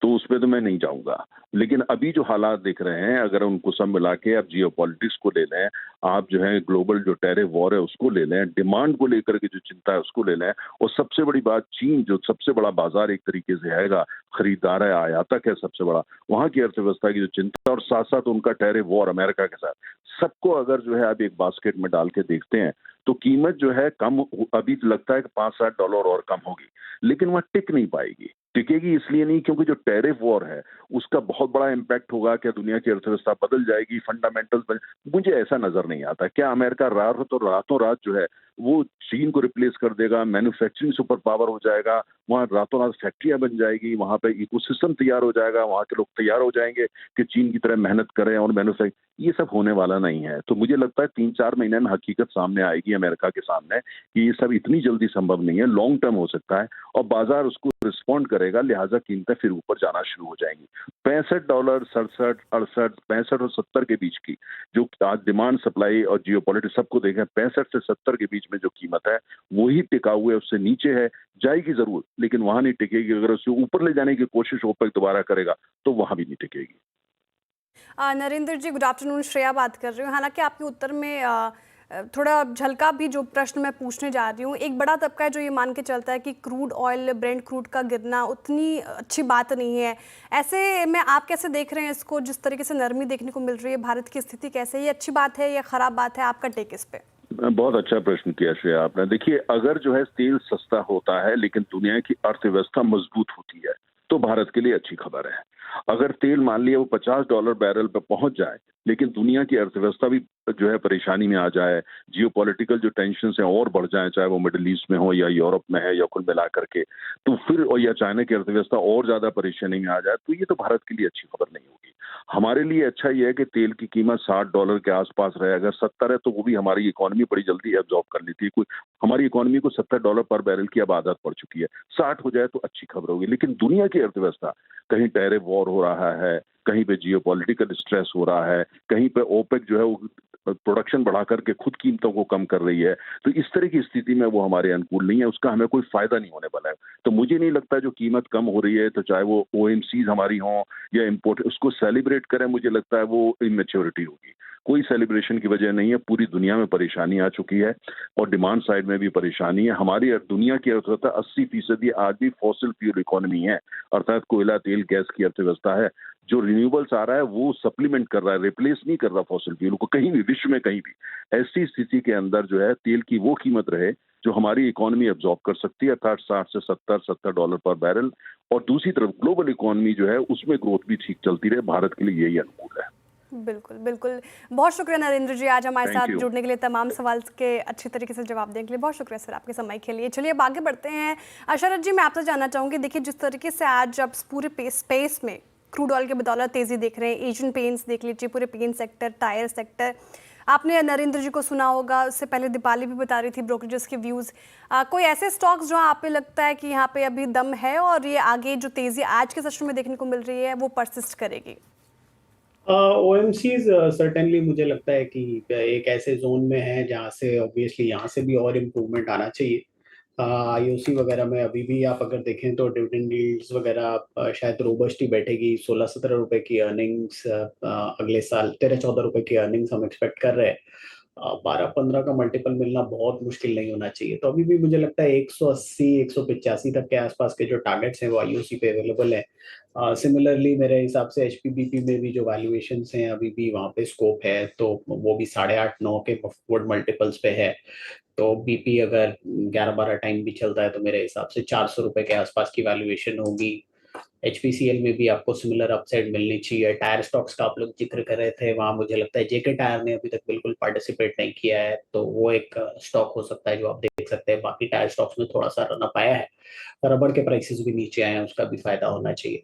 तो उसमें तो मैं नहीं जाऊंगा। लेकिन अभी जो हालात दिख रहे हैं, अगर उनको सब मिला के आप जियोपॉलिटिक्स को ले लें, आप जो है ग्लोबल जो टैरिफ वॉर है उसको ले लें, डिमांड को लेकर के जो चिंता है उसको ले लें, और सबसे बड़ी बात चीन जो सबसे बड़ा बाजार एक तरीके से हैगा, खरीदार है, आयातक है सबसे बड़ा, वहां की अर्थव्यवस्था की जो चिंता, और साथ साथ उनका टैरिफ वॉर अमेरिका के साथ, सबको अगर जो है आप एक बास्केट में डाल के देखते हैं, तो कीमत जो है कम, अभी तो लगता है कि $5-7 और कम होगी, लेकिन वह टिक नहीं पाएगी। टिकेगी इसलिए नहीं क्योंकि जो टैरिफ वॉर है उसका बहुत बड़ा इम्पैक्ट होगा। क्या दुनिया की अर्थव्यवस्था बदल जाएगी, फंडामेंटल्स मुझे ऐसा नजर नहीं आता। क्या अमेरिका रातों रात जो है वो चीन को रिप्लेस कर देगा, मैन्युफैक्चरिंग सुपर पावर हो जाएगा, वहाँ रातों रात फैक्ट्रियां बन जाएगी, वहाँ पे इकोसिस्टम तैयार हो जाएगा, वहाँ के लोग तैयार हो जाएंगे कि चीन की तरह मेहनत करें और मैन्युफैक्चर, ये सब होने वाला नहीं है। तो मुझे लगता है 3-4 महीने में हकीकत सामने आएगी अमेरिका के सामने कि ये सब इतनी जल्दी संभव नहीं है, लॉन्ग टर्म हो सकता है और बाजार उसको रिस्पॉन्ड करेगा, लिहाजा कीमतें फिर ऊपर जाना शुरू हो जाएंगी। $65, 67, 68, 65 और 70 के बीच की जो आज डिमांड सप्लाई और जियोपॉलिटिक्स सबको देखें, 65 से 70 के बीच में जो कीमत है वही टिकाऊ है, उससे नीचे है, जाएगी जरूर लेकिन वहां नहीं टिकेगी। अगर उसे ऊपर ले जाने की कोशिश ओपेक दोबारा करेगा तो वहां भी नहीं टिकेगी। नरेंद्र जी, गुड आफ्टरनून, श्रेया बात कर रही हूँ। हालांकि आपके उत्तर में थोड़ा झलका भी जो प्रश्न मैं पूछने जा रही हूँ। एक बड़ा तबका है जो ये मान के चलता है कि क्रूड ऑयल, ब्रेंट क्रूड का गिरना उतनी अच्छी बात नहीं है। ऐसे में आप कैसे देख रहे हैं इसको, जिस तरीके से नरमी देखने को मिल रही है, भारत की स्थिति कैसे है, ये अच्छी बात है या खराब बात है? आपका टेक इस पे। बहुत अच्छा प्रश्न किया श्रेया आपने। देखिए, अगर जो है तेल सस्ता होता है लेकिन दुनिया की अर्थव्यवस्था मजबूत होती है तो भारत के लिए अच्छी खबर है। अगर तेल मान लिया वो $50 बैरल पे पहुंच जाए लेकिन दुनिया की अर्थव्यवस्था भी जो है परेशानी में आ जाए, जियोपॉलिटिकल जो टेंशन है और बढ़ जाए, चाहे वो मिडिल ईस्ट में हो या यूरोप में है या कुल मिला करके, तो फिर और या चाइना की अर्थव्यवस्था और ज्यादा परेशानी में आ जाए, तो ये तो भारत के लिए अच्छी खबर नहीं होगी। हमारे लिए अच्छा ये है कि तेल की कीमत $60 के आसपास रहे। अगर 70 है तो वो भी हमारी इकोनॉमी बड़ी जल्दी एब्जॉर्ब कर लेती है। कोई हमारी इकोनॉमी को $70 पर बैरल की अब आदत पड़ चुकी है। 60 हो जाए तो अच्छी खबर होगी। लेकिन दुनिया की अर्थव्यवस्था, कहीं टैरिफ वॉर हो रहा है, कहीं पे जियोपॉलिटिकल स्ट्रेस हो रहा है, कहीं पे ओपेक जो है वो प्रोडक्शन बढ़ा करके खुद कीमतों को कम कर रही है, तो इस तरह की स्थिति में वो हमारे अनुकूल नहीं है, उसका हमें कोई फायदा नहीं होने वाला है। तो मुझे नहीं लगता जो कीमत कम हो रही है तो चाहे वो OMCs हमारी हों या इम्पोर्ट, उसको सेलिब्रेट करें, मुझे लगता है वो इमेच्योरिटी होगी। कोई सेलिब्रेशन की वजह नहीं है। पूरी दुनिया में परेशानी आ चुकी है और डिमांड साइड में भी परेशानी है। हमारी दुनिया की अर्थव्यवस्था 80% आज भी फॉसिल फ्यूल इकोनॉमी है, अर्थात कोयला, तेल, गैस की अर्थव्यवस्था है। जो रिन्यूएबल्स आ रहा है वो सप्लीमेंट कर रहा है, रिप्लेस नहीं कर रहा फॉसिल फ्यूल को कहीं भी, विश्व में कहीं भी। ऐसी स्थिति के अंदर जो है तेल की वो कीमत रहे जो हमारी इकोनॉमी एब्जॉर्ब कर सकती है, अर्थात 60 से 70 पर बैरल। और दूसरी तरफ ग्लोबल इकोनॉमी जो है उसमें ग्रोथ भी ठीक चलती रहे, भारत के लिए यही अनुकूल है। बिल्कुल, बिल्कुल। बहुत शुक्रिया नरेंद्र जी, आज हमारे Thank साथ you. जुड़ने के लिए, तमाम सवाल के अच्छे तरीके से जवाब देने के लिए बहुत शुक्रिया सर आपके समय के लिए। चलिए अब आगे बढ़ते हैं। शरद जी, मैं आपसे जानना चाहूँगी, देखिए जिस तरीके से आज अब पूरे स्पेस में क्रूड ऑयल की बदौलत तेज़ी देख रहे हैं, एशियन पेंट्स देख लीजिए, पूरे पेंट सेक्टर, टायर सेक्टर, आपने नरेंद्र जी को सुना होगा, उससे पहले दीपाली भी बता रही थी ब्रोकरेजेस के व्यूज़। कोई ऐसे स्टॉक्स जो आप पे लगता है कि यहाँ पे अभी दम है और ये आगे जो तेज़ी आज के सेशन में देखने को मिल रही है वो परसिस्ट करेगी? OMCs सर्टेनली मुझे लगता है कि एक ऐसे जोन में है जहाँ से ऑब्वियसली यहाँ से भी और इम्प्रूवमेंट आना चाहिए। IOC वगैरह में अभी भी आप अगर देखें तो डिविडेंड यील्ड्स वगैरह शायद रोबस्ट ही बैठेगी। 16-17 रुपए की अर्निंग्स अगले साल, 13-14 रुपए की अर्निंग्स हम एक्सपेक्ट कर रहे हैं। 12-15 का मल्टीपल मिलना बहुत मुश्किल नहीं होना चाहिए। तो अभी भी मुझे लगता है 180-185 तक के आसपास के जो टारगेट्स हैं वो IOC पे अवेलेबल है। सिमिलरली मेरे हिसाब से HPBP में भी जो वैल्यूएशंस हैं अभी भी वहाँ पे स्कोप है, तो वो भी 8.5-9 के फॉरवर्ड मल्टीपल्स पे है। तो BP अगर 11-12 टाइम भी चलता है तो मेरे हिसाब से 400 रुपए के आसपास की वैल्यूएशन होगी। HPCL में भी आपको सिमिलर अपसाइड मिलनी चाहिए। टायर स्टॉक्स का आप लोग जिक्र कर रहे थे, वहाँ मुझे लगता है JK टायर ने अभी तक बिल्कुल पार्टिसिपेट नहीं किया है, तो वो एक स्टॉक हो सकता है जो आप देख सकते हैं। बाकी टायर स्टॉक्स में थोड़ा सा रन अप आया है, रबड़ के प्राइसेस भी नीचे आए हैं, उसका भी फायदा होना चाहिए।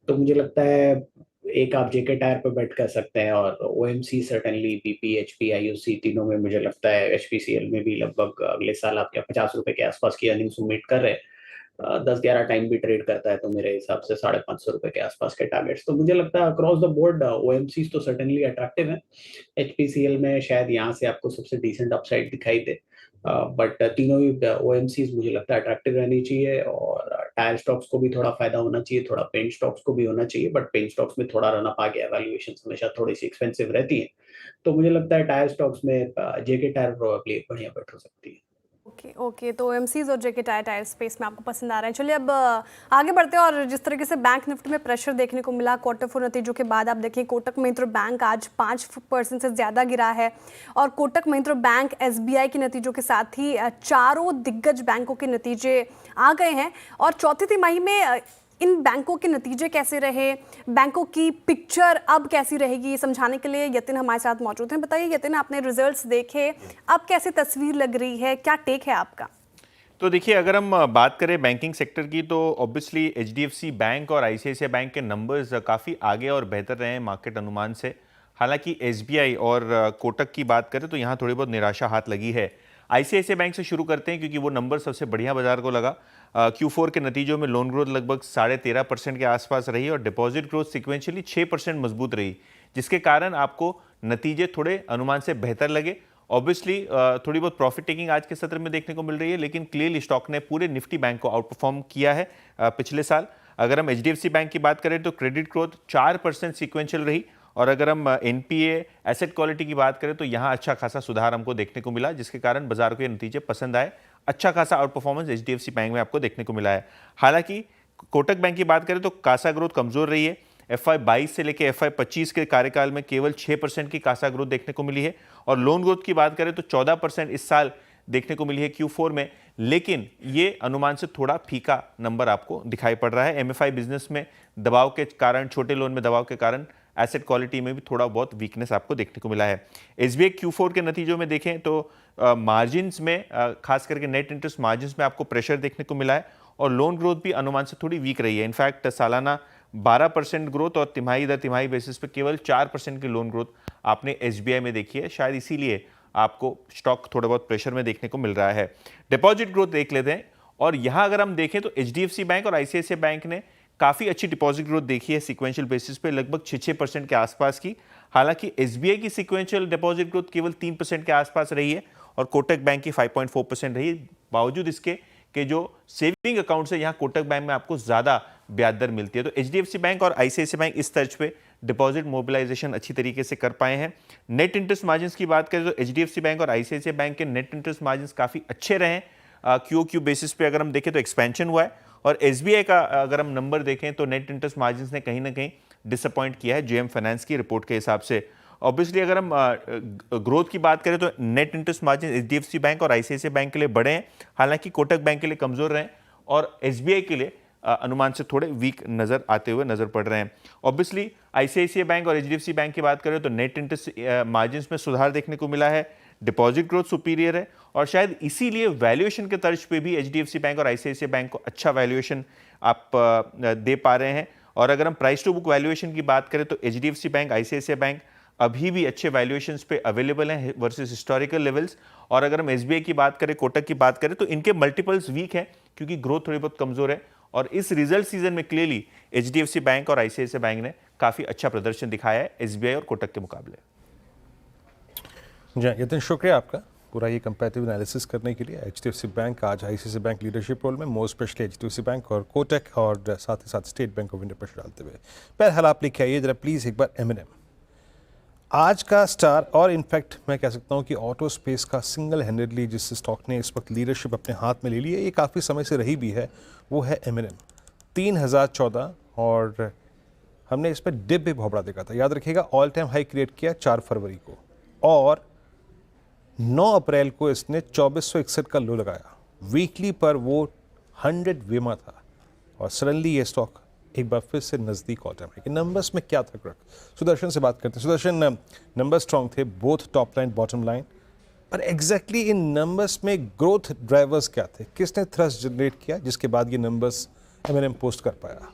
तो मुझे लगता है एक आप JK टायर पर बेट कर सकते हैं, और OMC certainly, BP, HP, IOC तीनों में मुझे लगता है, HPCL में भी लगभग अगले साल आप क्या 50 रुपए के आसपास की अर्निंग्स उम्मीद कर रहे हैं। 10-11 टाइम भी ट्रेड करता है तो मेरे हिसाब से 550 रुपए के आसपास के टारगेट्स। तो मुझे लगता है अक्रॉस द बोर्ड OMCs तो सर्टेनली अट्रैक्टिव है। HPCL में शायद यहाँ से आपको सबसे डिसेंट अपसाइड दिखाई दे, बट तीनों ही OMCs मुझे लगता है अट्रैक्टिव रहनी चाहिए। और टायर स्टॉक्स को भी थोड़ा फायदा होना चाहिए, थोड़ा पेंट स्टॉक्स को भी होना चाहिए, बट पेंट स्टॉक्स में थोड़ा रन अप आ गया, वैल्यूएशन हमेशा थोड़ी सी एक्सपेंसिव रहती है। तो मुझे लगता है टायर स्टॉक्स में JK टायर प्रोबेबली एक बढ़िया बेट हो सकती है। ओके, तो OMCs और JK टायर स्पेस में आपको पसंद आ रहा है। चलिए अब आगे बढ़ते हैं। और जिस तरीके से बैंक निफ्टी में प्रेशर देखने को मिला क्वार्टर 4 नतीजों के बाद, आप देखिए कोटक महिंद्रा बैंक आज 5% से ज़्यादा गिरा है, और कोटक महिंद्रा बैंक SBI के नतीजों के साथ ही चारों दिग्गज बैंकों के नतीजे आ गए हैं। और चौथी तिमाही में इन बैंकों के नतीजे कैसे रहे, बैंकों की पिक्चर अब कैसी रहेगी, ये समझाने के लिए यतिन हमारे साथ मौजूद हैं। बताइए यतिन, आपने रिजल्ट्स देखे, अब कैसी तस्वीर लग रही है, क्या टेक है आपका? तो देखिए, अगर हम बात करें बैंकिंग सेक्टर की, तो ऑब्वियसली HDFC बैंक और ICICI बैंक के नंबर्स काफ़ी आगे और बेहतर रहे हैं मार्केट अनुमान से। हालांकि SBI और कोटक की बात करें तो यहाँ थोड़ी बहुत निराशा हाथ लगी है। ICICI बैंक से शुरू करते हैं क्योंकि वो नंबर सबसे बढ़िया बाजार को लगा। Q4 के नतीजों में लोन ग्रोथ लगभग 13.5% के आसपास रही और डिपॉजिट ग्रोथ सिक्वेंशियली 6% मजबूत रही, जिसके कारण आपको नतीजे थोड़े अनुमान से बेहतर लगे। ऑब्वियसली थोड़ी बहुत प्रॉफिट टेकिंग आज के सत्र में देखने को मिल रही है, लेकिन क्लियरली स्टॉक ने पूरे निफ्टी बैंक को आउट परफॉर्म किया है पिछले साल। अगर हम HDFC बैंक की बात करें तो क्रेडिट ग्रोथ 4% सिक्वेंशियल रही, और अगर हम NPA एसेट क्वालिटी की बात करें तो यहाँ अच्छा खासा सुधार हमको देखने को मिला, जिसके कारण बाजार को ये नतीजे पसंद आए। अच्छा खासा आउट परफॉर्मेंस HDFC बैंक में आपको देखने को मिला है। हालांकि कोटक बैंक की बात करें तो कासा ग्रोथ कमजोर रही है। FY22 से लेकर FY25 के कार्यकाल में केवल 6% की कासा ग्रोथ देखने को मिली है, और लोन ग्रोथ की बात करें तो 14% इस साल देखने को मिली है Q4 में, लेकिन ये अनुमान से थोड़ा फीका नंबर आपको दिखाई पड़ रहा है। MFI बिजनेस में दबाव के कारण, छोटे लोन में दबाव के कारण एसेट क्वालिटी में भी थोड़ा बहुत वीकनेस आपको देखने को मिला है। SBI Q4 के नतीजों में देखें तो मार्जिन्स में, खास करके नेट इंटरेस्ट मार्जिन्स में आपको प्रेशर देखने को मिला है, और लोन ग्रोथ भी अनुमान से थोड़ी वीक रही है। इनफैक्ट सालाना 12% ग्रोथ और तिमाही दर तिमाही बेसिस पे केवल 4% की लोन ग्रोथ आपने SBI में देखी है। शायद इसीलिए आपको स्टॉक थोड़ा बहुत प्रेशर में देखने को मिल रहा है। डिपॉजिट ग्रोथ देख लेते हैं, और यहाँ अगर हम देखें तो HDFC बैंक और ICICI बैंक ने काफ़ी अच्छी डिपॉजिट ग्रोथ देखी है सिक्वेंशियल बेसिस पे, लगभग 6% के आसपास की। हालांकि SBI की सिक्वेंशियल डिपॉजिट ग्रोथ केवल 3% के आसपास रही है, और कोटक बैंक की 5.4% रही, बावजूद इसके कि जो सेविंग अकाउंट है यहाँ कोटक बैंक में आपको ज़्यादा ब्याज दर मिलती है। तो HDFC बैंक और ICICI बैंक इस तर्ज पे डिपॉजिट मोबिलाइजेशन अच्छी तरीके से कर पाए हैं। नेट इंटरेस्ट मार्जिन्स की बात करें तो HDFC बैंक और ICICI बैंक के नेट इंटरेस्ट मार्जिन्स काफ़ी अच्छे रहे हैं। QOQ बेसिस पे अगर हम देखें तो एक्सपेंशन हुआ है, और SBI का अगर हम नंबर देखें तो नेट इंटरेस्ट मार्जिन्स ने कहीं ना कहीं डिसअपॉइंट किया है JM फाइनेंस की रिपोर्ट के हिसाब से। ऑब्वियसली अगर हम ग्रोथ की बात करें तो net interest margin HDFC bank और ICICI बैंक के लिए बड़े हैं, हालांकि कोटक बैंक के लिए कमजोर रहे, और SBI के लिए अनुमान से थोड़े वीक नज़र आते हुए नज़र पड़ रहे हैं। ऑब्वियसली आईसीआईसीआई बैंक और एचडीएफसी बैंक की बात करें तो नेट इंटरेस्ट मार्जिन्स में सुधार देखने को मिला है, डिपॉजिट ग्रोथ सुपीरियर है और शायद इसीलिए वैल्यूएशन के तर्ज पे भी एचडीएफसी बैंक और आईसीआईसीआई बैंक को अच्छा वैल्यूएशन आप दे पा रहे हैं। और अगर हम प्राइस टू बुक वैल्यूएशन की बात करें तो एचडीएफसी बैंक, आईसीआईसीआई बैंक अभी भी अच्छे वैल्यूएशंस पे अवेलेबल हैं वर्सेस हिस्टोरिकल लेवल्स। और अगर हम एसबीआई की बात करें, कोटक की बात करें तो इनके मल्टीपल्स वीक हैं क्योंकि ग्रोथ थोड़ी बहुत कमजोर है। और इस रिजल्ट सीजन में क्लियरली एचडीएफसी बैंक और आईसीआईसीआई बैंक ने काफी अच्छा प्रदर्शन दिखाया है एसबीआई और कोटक के मुकाबले। जी यतिन, शुक्रिया आपका पूरा ये कंपैरेटिव एनालिसिस करने के लिए। एचडीएफसी बैंक आज आईसीआईसीआई बैंक लीडरशिप रोल में, मोस्ट स्पेशली एचडीएफसी बैंक और कोटक और साथ ही साथ स्टेट बैंक ऑफ इंडिया पर डालते हुए। बहरहाल आप लिखे आइए जरा प्लीज़ एक बार एमएनएम आज का स्टार, और इनफैक्ट मैं कह सकता हूँ कि ऑटो स्पेस का सिंगल हैंडेडली जिस स्टॉक ने इस वक्त लीडरशिप अपने हाथ में ले ली है, ये काफ़ी समय से रही भी है, वो है एमएनएम 3014। और हमने इस पर डिप भी बहुत बड़ा देखा था, याद रखिएगा ऑल टाइम हाई क्रिएट किया 4 फरवरी को और 9 अप्रैल को इसने 2461 का लो लगाया। वीकली पर वो 100 वेमा था और सडनली ये स्टॉक एक बार फिर से नज़दीक ऑल टाइम हाई के। नंबर्स में क्या था क्रक? सुदर्शन से बात करते हैं। सुदर्शन, नंबर स्ट्रॉन्ग थे both top line bottom line, पर एग्जैक्टली इन नंबर्स में ग्रोथ ड्राइवर्स क्या थे? किसने थ्रस्ट जनरेट किया जिसके बाद ये नंबर्स एमएनएम पोस्ट कर पाया?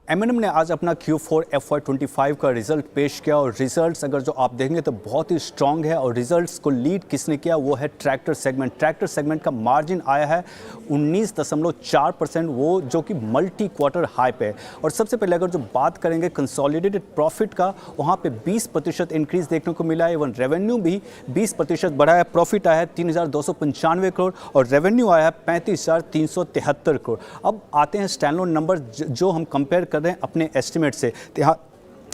एमएनएम ने आज अपना Q4 FY25 का रिजल्ट पेश किया और रिजल्ट्स अगर जो आप देखेंगे तो बहुत ही स्ट्रांग है। और रिजल्ट्स को लीड किसने किया? वो है ट्रैक्टर सेगमेंट। ट्रैक्टर सेगमेंट का मार्जिन आया है 19.4%, वो जो कि मल्टी क्वार्टर हाई पे है। और सबसे पहले अगर जो बात करेंगे कंसोलिडेटेड प्रॉफिट का, वहाँ पे 20% इंक्रीज देखने को मिला है। इवन रेवेन्यू भी 20% बढ़ा है। प्रॉफिट आया है 3295 करोड़ और रेवेन्यू आया है 35,373 करोड़। अब आते हैं स्टैंडअलोन नंबर जो हम कंपेयर कर रहे हैं अपने एस्टिमेट से।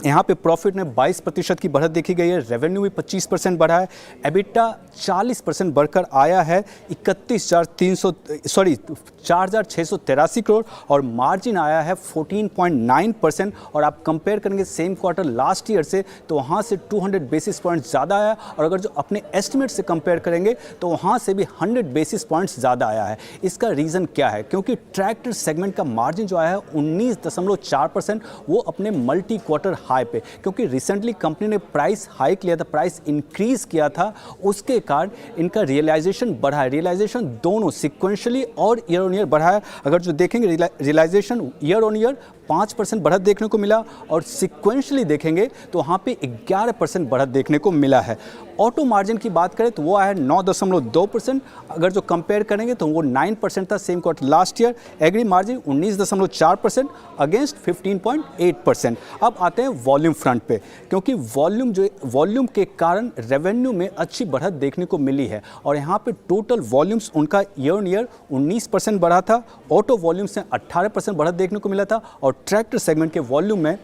यहाँ पे प्रॉफिट में 22% की बढ़त देखी गई है, रेवेन्यू भी 25% बढ़ा है, एबिटा 40% बढ़कर आया है 4,683 करोड़ और मार्जिन आया है 14.9%। और आप कंपेयर करेंगे सेम क्वार्टर लास्ट ईयर से तो वहाँ से 200 बेसिस पॉइंट्स ज़्यादा आया और अगर जो अपने एस्टिमेट से कंपेयर करेंगे तो वहाँ से भी 100 बेसिस पॉइंट्स ज़्यादा आया है। इसका रीज़न क्या है? क्योंकि ट्रैक्टर सेगमेंट का मार्जिन जो आया है 19.4%, वो अपने मल्टी क्वार्टर हाई पे, क्योंकि रिसेंटली कंपनी ने प्राइस हाइक लिया था, प्राइस इंक्रीज किया था, उसके कारण इनका रियलाइजेशन बढ़ा है। रियलाइजेशन दोनों सिक्वेंशियली और ईयर ऑन ईयर बढ़ा है। अगर जो देखेंगे रियलाइजेशन ईयर ऑन ईयर 5% बढ़त देखने को मिला और सिक्वेंशली देखेंगे तो वहाँ पे 11% बढ़त देखने को मिला है। ऑटो मार्जिन की बात करें तो वो आया 9.2%, अगर जो कंपेयर करेंगे तो वो 9% था same quarter last year. Agri margin 19.4% against 15.8%। अब आते हैं वॉल्यूम फ्रंट पे, क्योंकि वॉल्यूम के कारण रेवेन्यू में अच्छी बढ़त देखने को मिली है और यहाँ पे टोटल वॉल्यूम्स उनका ईयर ऑन ईयर 19% बढ़ा था। ऑटो वॉल्यूम्स में 18% बढ़त देखने को मिला था और ट्रैक्टर सेगमेंट के वॉल्यूम में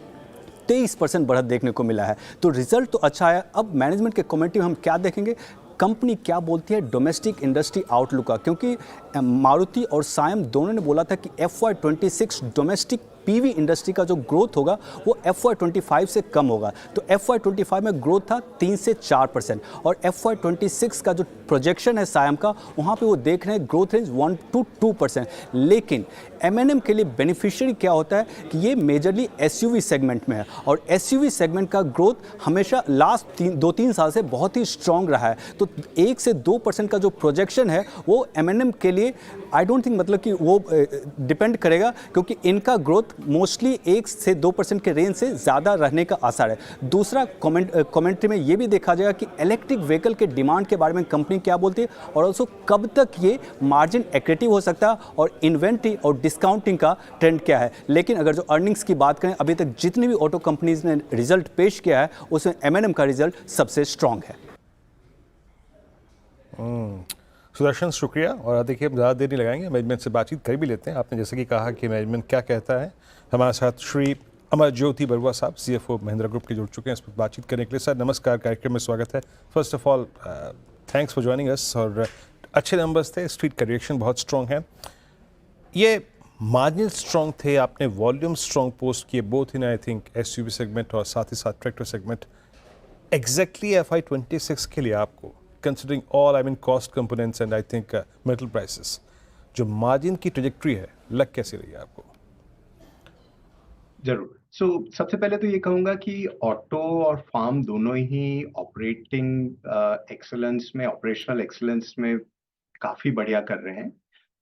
23% बढ़त देखने को मिला है। तो रिजल्ट तो अच्छा है। अब मैनेजमेंट के कमेंट्री में हम क्या देखेंगे, कंपनी क्या बोलती है डोमेस्टिक इंडस्ट्री आउटलुक का, क्योंकि मारुति और सायम दोनों ने बोला था कि FY26 डोमेस्टिक पीवी इंडस्ट्री का जो ग्रोथ होगा वो FY25 से कम होगा। तो FY25 में ग्रोथ था 3 से 4% और FY26 का जो प्रोजेक्शन है सायम का, वहाँ पे वो देख रहे हैं ग्रोथ रेंज 1 to 2%। लेकिन M&M के लिए बेनिफिशियरी क्या होता है कि ये मेजरली SUV सेगमेंट में है और SUV सेगमेंट का ग्रोथ हमेशा लास्ट 2-3 साल से बहुत ही स्ट्रॉन्ग रहा है। तो 1 से 2% का जो प्रोजेक्शन है वो M&M के लिए आई डोंट थिंक मतलब कि वो डिपेंड करेगा, क्योंकि इनका ग्रोथ मोस्टली 1 से 2% के रेंज से ज़्यादा रहने का आसार है। दूसरा कमेंट्री में ये भी देखा जाएगा कि इलेक्ट्रिक व्हीकल के डिमांड के बारे में कंपनी क्या बोलती है और ऑल्सो कब तक ये मार्जिन एक्रेटिव हो सकता है और इन्वेंट्री और डिस्काउंटिंग का ट्रेंड क्या है। लेकिन अगर जो अर्निंग्स की बात करें, अभी तक जितनी भी ऑटो कंपनीज ने रिजल्ट पेश किया है उसमें M&M का रिजल्ट सबसे स्ट्रॉन्ग है। सुदर्शन, शुक्रिया। और देखिए हम ज़्यादा देर नहीं लगाएंगे, मैनेजमेंट से बातचीत कर भी लेते हैं। आपने जैसे कि कहा कि मैनेजमेंट क्या कहता है, हमारे साथ श्री अमर ज्योति बरुआ साहब CFO महिंद्रा ग्रुप के जुड़ चुके हैं इस पर बातचीत करने के लिए। सर नमस्कार, कार्यक्रम में स्वागत है। First of all thanks for joining us. और अच्छे नंबर्स थे, स्ट्रीट का रिएक्शन बहुत स्ट्रॉन्ग है, ये मार्जिन स्ट्रॉन्ग थे, आपने वॉल्यूम स्ट्रॉन्ग पोस्ट किए both in I think SUV segment और साथ ही साथ ट्रैक्टर सेगमेंट। एग्जैक्टली FY26 के लिए आपको considering all cost components and I think metal prices, जो मार्जिन की ट्रेजेक्ट्री है लग कैसी रही है आपको? जरूर। सबसे पहले तो ये कहूंगा कि ऑटो और फार्म दोनों ही ऑपरेटिंग एक्सेलेंस में, ऑपरेशनल एक्सेलेंस में काफी बढ़िया कर रहे हैं।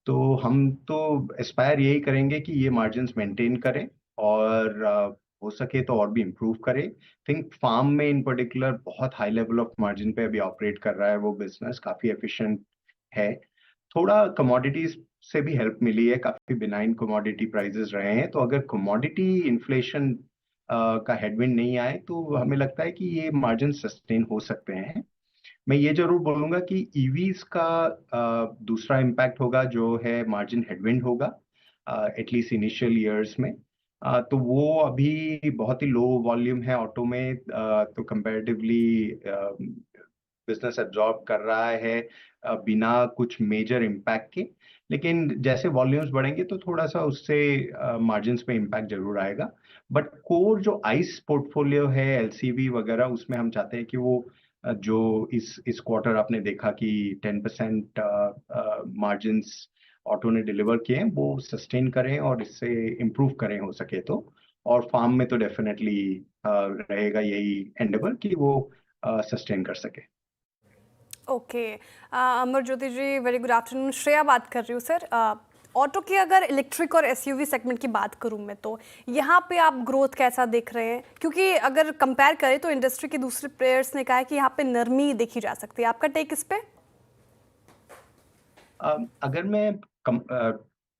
तो हम तो एस्पायर यही करेंगे कि ये मार्जिन्स मेंटेन करें और हो सके तो और भी इम्प्रूव करें। थिंक फार्म में इन पर्टिकुलर बहुत हाई लेवल ऑफ मार्जिन पे अभी ऑपरेट कर रहा है वो बिजनेस, काफी एफिशिएंट है। थोड़ा कमोडिटीज से भी हेल्प मिली है, काफी बिनाइन कमोडिटी प्राइसेस रहे हैं। तो अगर कमोडिटी इन्फ्लेशन का हेडविंड नहीं आए तो हमें लगता है कि ये मार्जिन सस्टेन हो सकते हैं। मैं ये जरूर बोलूंगा कि ईवीज का दूसरा इम्पैक्ट होगा जो है मार्जिन हेडविंड होगा, एटलीस्ट इनिशियल ईयर्स में। तो वो अभी बहुत ही लो वॉल्यूम है ऑटो में, तो कंपैरेटिवली बिजनेस एब्जॉर्ब कर रहा है बिना कुछ मेजर इम्पैक्ट के। लेकिन जैसे वॉल्यूम्स बढ़ेंगे तो थोड़ा सा उससे मार्जिन्स पे इम्पैक्ट जरूर आएगा। बट कोर जो आइस पोर्टफोलियो है, एलसीवी वगैरह, उसमें हम चाहते हैं कि वो जो इस क्वार्टर आपने देखा कि 10% मार्जिन्स ऑटो ने डिलीवर किए हैं, वो सस्टेन करें और इससे इम्प्रूव करें हो सके तो। और फार्म में तो डेफिनेटली रहेगा यही एंडेवर कि वो सस्टेन कर सके। ओके, अमर ज्योति जी, वेरी गुड आफ्टरनून। श्रेया बात कर रही हूँ सर। ऑटो की अगर इलेक्ट्रिक और एसयूवी सेगमेंट की बात करूं मैं, तो यहाँ पे आप ग्रोथ कैसा देख रहे हैं? क्योंकि अगर कंपेयर करें तो इंडस्ट्री के दूसरे प्लेयर्स ने कहा है कि यहाँ पे नरमी देखी जा सकती है। आपका टेक इस पे? अगर मैं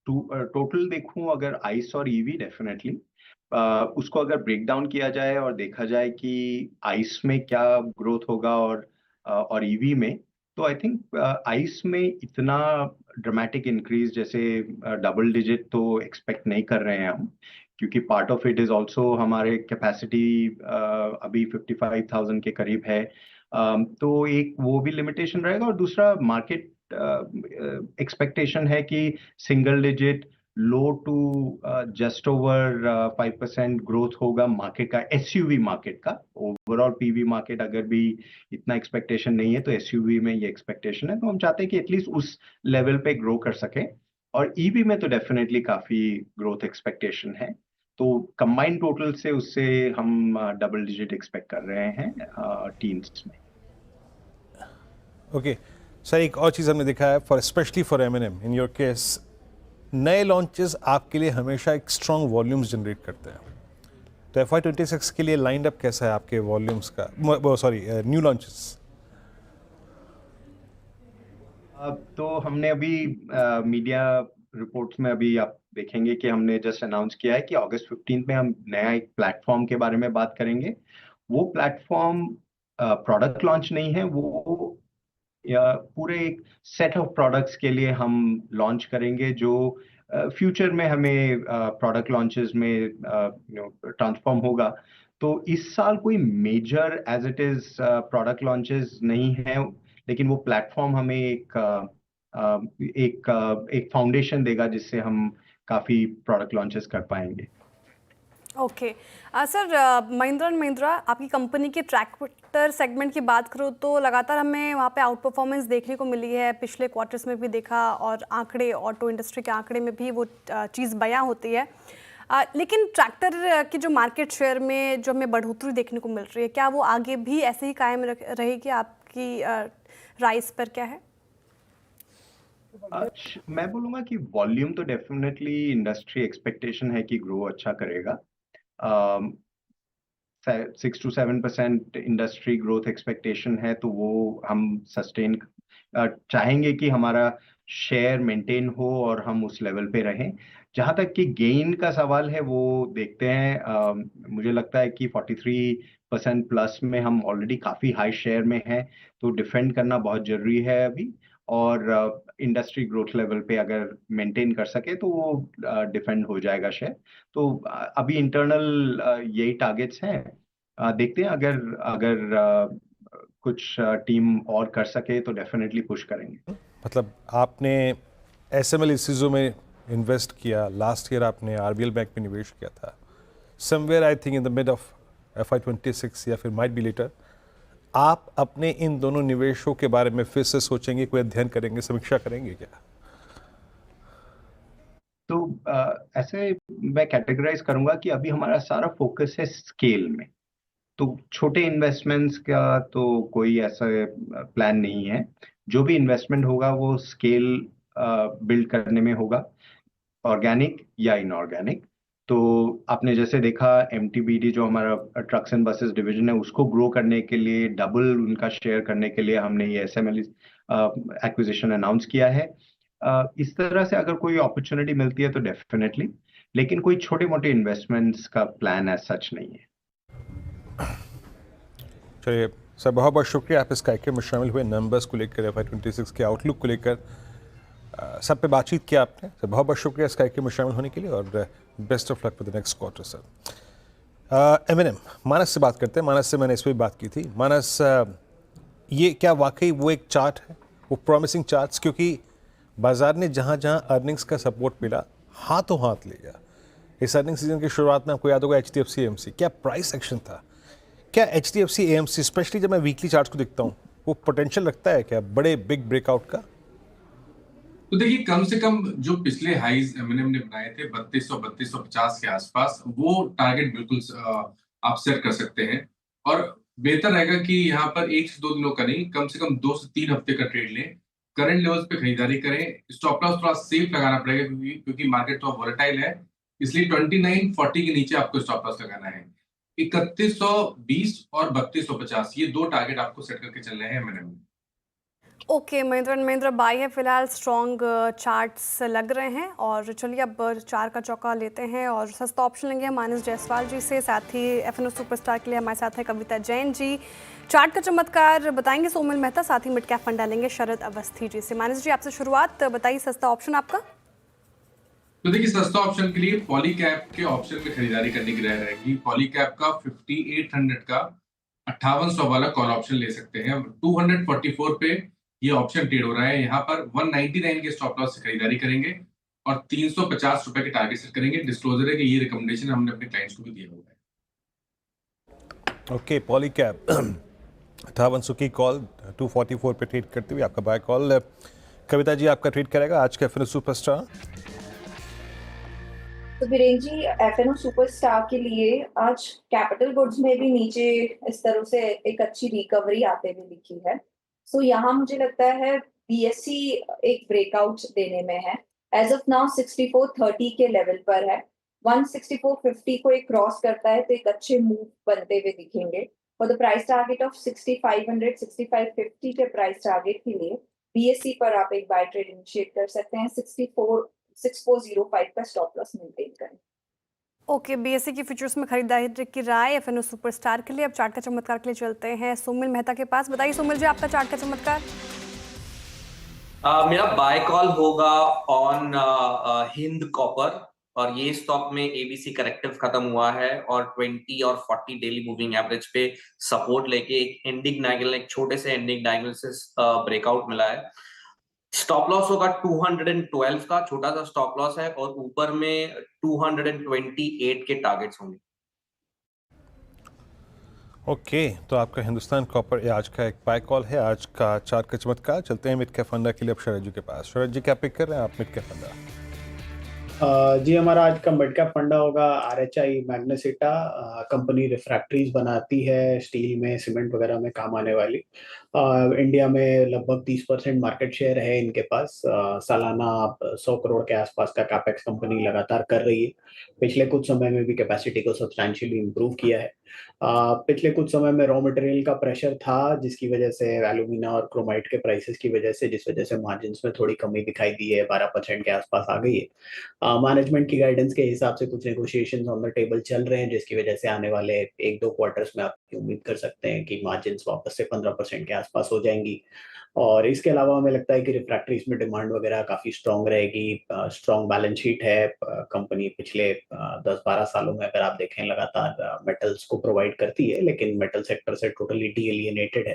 टोटल देखूं, अगर आइस और ईवी, डेफिनेटली उसको अगर ब्रेक डाउन किया जाए और देखा जाए कि आइस में क्या ग्रोथ होगा और ईवी में, तो आई थिंक आइस में इतना ड्रामेटिक इंक्रीज जैसे डबल डिजिट तो एक्सपेक्ट नहीं कर रहे हैं हम, क्योंकि part of it is also हमारे कैपेसिटी अभी 55,000 के करीब है। तो एक वो भी लिमिटेशन रहेगा, और दूसरा मार्केट एक्सपेक्टेशन है कि single digit low to just over 5% growth होगा मार्केट का, एसयूवी मार्केट का। ओवरऑल पीवी मार्केट अगर भी इतना एक्सपेक्टेशन नहीं है तो एसयूवी में ये एक्सपेक्टेशन है। तो हम चाहते हैं कि एटलीस्ट उस लेवल पे ग्रो कर सके, और ईवी में तो डेफिनेटली काफी ग्रोथ एक्सपेक्टेशन है। तो कंबाइंड टोटल से उससे हम डबल डिजिट एक्सपेक्ट कर रहे हैं टीम्स में। ओके सर, एक और चीज़ हमने देखा है, specially for M&M in your case, नए लॉन्चेस आपके लिए हमेशा एक स्ट्रॉन्ग वॉल्यूम्स जनरेट करते हैं। तो FY26 के लिए लाइंड अप कैसा है आपके वॉल्यूम्स का, न्यू लॉन्चेस? तो हमने अभी मीडिया रिपोर्ट्स में अभी आप देखेंगे कि हमने जस्ट अनाउंस किया है कि अगस्त 15 में हम नया एक प्लेटफॉर्म के बारे में बात करेंगे। वो प्लेटफॉर्म प्रोडक्ट लॉन्च नहीं है, वो या पूरे एक सेट ऑफ प्रोडक्ट्स के लिए हम लॉन्च करेंगे जो फ्यूचर में हमें प्रोडक्ट लॉन्चेस में ट्रांसफॉर्म होगा। तो इस साल कोई major as it is product launches नहीं है, लेकिन वो प्लेटफॉर्म हमें एक फाउंडेशन देगा जिससे हम काफी प्रोडक्ट लॉन्चेस कर पाएंगे। Okay sir, Mahindra and Mahindra, आपकी कंपनी के ट्रैक्टर सेगमेंट की बात करूँ तो लगातार हमें वहाँ पे आउट परफॉर्मेंस देखने को मिली है। पिछले क्वार्टर्स में भी देखा, और आंकड़े, ऑटो इंडस्ट्री के आंकड़े में भी वो चीज़ बयां होती है। लेकिन ट्रैक्टर की जो मार्केट शेयर में जो हमें बढ़ोतरी देखने को मिल रही है, क्या वो आगे भी ऐसे ही कायम रहेगी? आपकी राय इस पर क्या है? मैं बोलूँगा कि वॉल्यूम तो डेफिनेटली इंडस्ट्री एक्सपेक्टेशन है कि ग्रो अच्छा करेगा। 6 to 7% इंडस्ट्री ग्रोथ एक्सपेक्टेशन है, तो वो हम सस्टेन चाहेंगे कि हमारा शेयर मेंटेन हो और हम उस लेवल पे रहें। जहाँ तक कि गेन का सवाल है वो देखते हैं। मुझे लगता है कि 43% प्लस में हम ऑलरेडी काफ़ी हाई शेयर में हैं, तो डिफेंड करना बहुत ज़रूरी है अभी। और इंडस्ट्री ग्रोथ लेवल पे अगर मेंटेन कर सके तो वो डिफेंड हो जाएगा शेयर। तो अभी इंटरनल यही टारगेट्स हैं। देखते हैं, अगर कुछ टीम और कर सके तो डेफिनेटली पुश करेंगे। मतलब आपने SML चीज़ों में इन्वेस्ट किया, लास्ट ईयर आपने RBL बैंक में निवेश किया था, somewhere I think in the mid of FY26 या फिर माइट बी लेटर। आप अपने इन दोनों निवेशों के बारे में फिर से सोचेंगे, कोई अध्ययन करेंगे, समीक्षा करेंगे क्या? तो ऐसे मैं कैटेगराइज करूंगा कि अभी हमारा सारा फोकस है स्केल में। तो छोटे इन्वेस्टमेंट्स का तो कोई ऐसा प्लान नहीं है। जो भी इन्वेस्टमेंट होगा वो स्केल बिल्ड करने में होगा, ऑर्गेनिक या इनऑर्गेनिक। तो आपने जैसे देखा एमटीबीडी जो हमारा ट्रक्स एंड बसेस डिवीजन है, उसको ग्रो करने के लिए, डबल उनका शेयर करने के लिए हमने ये एसएमएल एक्विजिशन अनाउंस किया है। इस तरह से अगर कोई अपॉर्चुनिटी मिलती है तो डेफिनेटली, लेकिन कोई छोटे मोटे इन्वेस्टमेंट्स का प्लान एज सच नहीं है। चलिए सर, बहुत बहुत शुक्रिया आप इस कार्यक्रम में शामिल हुए, नंबर्स को लेकर, FY26 के आउटलुक को लेकर सब पे बातचीत किया आपने। सर बहुत बहुत शुक्रिया इस कार्यक्रम में शामिल होने के लिए और best of luck for the next quarter sir. M&M Manas से बात करते हैं। मानस से मैंने इस पर बात की थी। मानस, ये क्या वाकई वो एक चार्ट है, वो प्रॉमिसिंग चार्ट्स, क्योंकि बाजार ने जहाँ जहाँ अर्निंग्स का सपोर्ट मिला हाथों हाथ ले गया। इस अर्निंग सीजन की शुरुआत में आपको याद होगा HDFC AMC, क्या प्राइस एक्शन था। क्या HDFC AMC, स्पेशली जब मैं वीकली चार्ट्स को देखता हूँ, वो पोटेंशियल रखता है क्या बड़े बिग ब्रेकआउट का? तो देखिए, कम से कम जो पिछले हाईज एमएनएम ने बनाए थे 3200-3250 के आसपास, वो टारगेट बिल्कुल आप सेट कर सकते हैं। और बेहतर रहेगा कि यहाँ पर 1 से 2 दिनों का नहीं, कम से कम 2 से 3 हफ्ते का ट्रेड लें, करंट लेवल्स पे खरीदारी करें। स्टॉप लॉस थोड़ा सेफ लगाना पड़ेगा क्योंकि मार्केट थोड़ा वोलेटाइल है, इसलिए 2940 के नीचे आपको स्टॉप लॉस लगाना है। 3120 और 3250 ये 2 टारगेट आपको सेट करके चलने हैं एमएनएम में। ओके, महिंद्रा बाई है फिलहाल, स्ट्रॉन्ग चार्ट्स लग रहे हैं। और चलिए अब 4 का चौका लेते हैं और सस्ता ऑप्शन लेंगे मानस जायसवाल जी से। साथ ही एफएनओ सुपरस्टार के लिए हमारे साथ है कविता जैन जी। चार्ट का चमत्कार बताएंगे सोमिल मेहता, साथ ही मिड कैप फंड डालेंगे शरद अवस्थी जी से। मानस जी आपसे शुरुआत, बताइए सस्ता ऑप्शन आपका। तो देखिए, सस्ता ऑप्शन के लिए पॉलीकैप के ऑप्शन में खरीदारी करने की राय रहेगी। पॉलीकैप का 5800 का 5800 वाला कॉल ऑप्शन ले सकते हैं। 244 पे ये ऑप्शन ट्रेड हो रहा है। यहाँ पर 199 के स्टॉप लॉस से खरीदारी करेंगे और 350 रुपए के टारगेट सेट करेंगे। डिस्क्लोजर है कि ये रिकमेंडेशन हमने अपने क्लाइंट्स को भी दिया हुआ है। ओके, पॉलीकैप 5800 की कॉल 244 पे ट्रेड करते हुए आपका बाय कॉल। कविता जी आपका ट्रेड करेगा आज का एफएनओ सुपरस्टार। तो वीरेन जी, एफएनओ सुपरस्टार के लिए आज कैपिटल गुड्स में भी नीचे इस तरह से एक अच्छी रिकवरी आते हुए दिखी है। सो यहाँ मुझे लगता है बीएससी एक ब्रेकआउट देने में है। एज ऑफ नाउ 6430 के लेवल पर है। 16450 को एक क्रॉस करता है तो एक अच्छे मूव बनते हुए दिखेंगे। और द प्राइस टारगेट ऑफ 6500 6550 के प्राइस टारगेट के लिए बीएससी पर आप एक बाय ट्रेड इनिशिएट कर सकते हैं। 6405 का स्टॉप लॉस मेंटेन करें। ओके, बीएससी की फ्यूचर्स में खरीदारी की राय एफएनओ सुपरस्टार के लिए। अब चार्ट का चमत्कार के लिए चलते हैं सोमिल मेहता के पास। बताइए सोमिल जी आपका चार्ट का चमत्कार। मेरा बाय कॉल होगा ऑन हिंद कॉपर, और ये स्टॉक में एबीसी करेक्टिव खत्म हुआ है और 20 और 40 डेली मूविंग एवरेज पे सपोर्ट लेके एक एंडिंग डायगोनल, एक छोटे से एंडिंग डायगोनल से ब्रेकआउट मिला है। स्टॉप लॉस होगा 212 का, छोटा सा स्टॉप लॉस है, और ऊपर में 228 के टारगेट्स होंगे। ओके, तो आपका हिंदुस्तान कॉपर आज का एक बाय कॉल है। आज का चार्ट का चमत्कार। चलते हैं मिड कैप फंडा के लिए अब शरद जी के पास। शरद जी क्या पिक कर रहे हैं आप मिड कैप फंडा? जी, हमारा आज का मिड कैप फंडा होगा आरएचआई मैग्नेसिटा। कंपनी रिफ्रैक्टरीज बनाती है, स्टील में, सीमेंट वगैरह में काम आने वाली। इंडिया में लगभग 30% मार्केट शेयर है इनके पास। सालाना 100 करोड़ के आसपास का कैपेक्स कंपनी लगातार कर रही है। पिछले कुछ समय में भी कैपेसिटी को सब्सटैंशियली इम्प्रूव किया है। पिछले कुछ समय में रॉ मटेरियल का प्रेशर था, जिसकी वजह से एल्यूमिना और क्रोमाइट के प्राइसेस की वजह से, जिस वजह से मार्जिन्स में थोड़ी कमी दिखाई दी है, 12% के आसपास आ गई है। मैनेजमेंट की गाइडेंस के हिसाब से कुछ नेगोशिएशंस ऑन द टेबल चल रहे हैं, जिसकी वजह से आने वाले 1-2 क्वार्टर्स में आप उम्मीद कर सकते हैं कि मार्जिन्स वापस से 15% के आसपास हो जाएंगी। और इसके अलावा हमें लगता है कि रिफ्रैक्टरीज में डिमांड वगैरह काफी स्ट्रांग रहेगी। स्ट्रांग बैलेंस शीट है। कंपनी पिछले 10-12 सालों में अगर आप देखें लगातार मेटल्स को प्रोवाइड करती है, लेकिन मेटल सेक्टर से टोटली डीएलिएनेटेड है।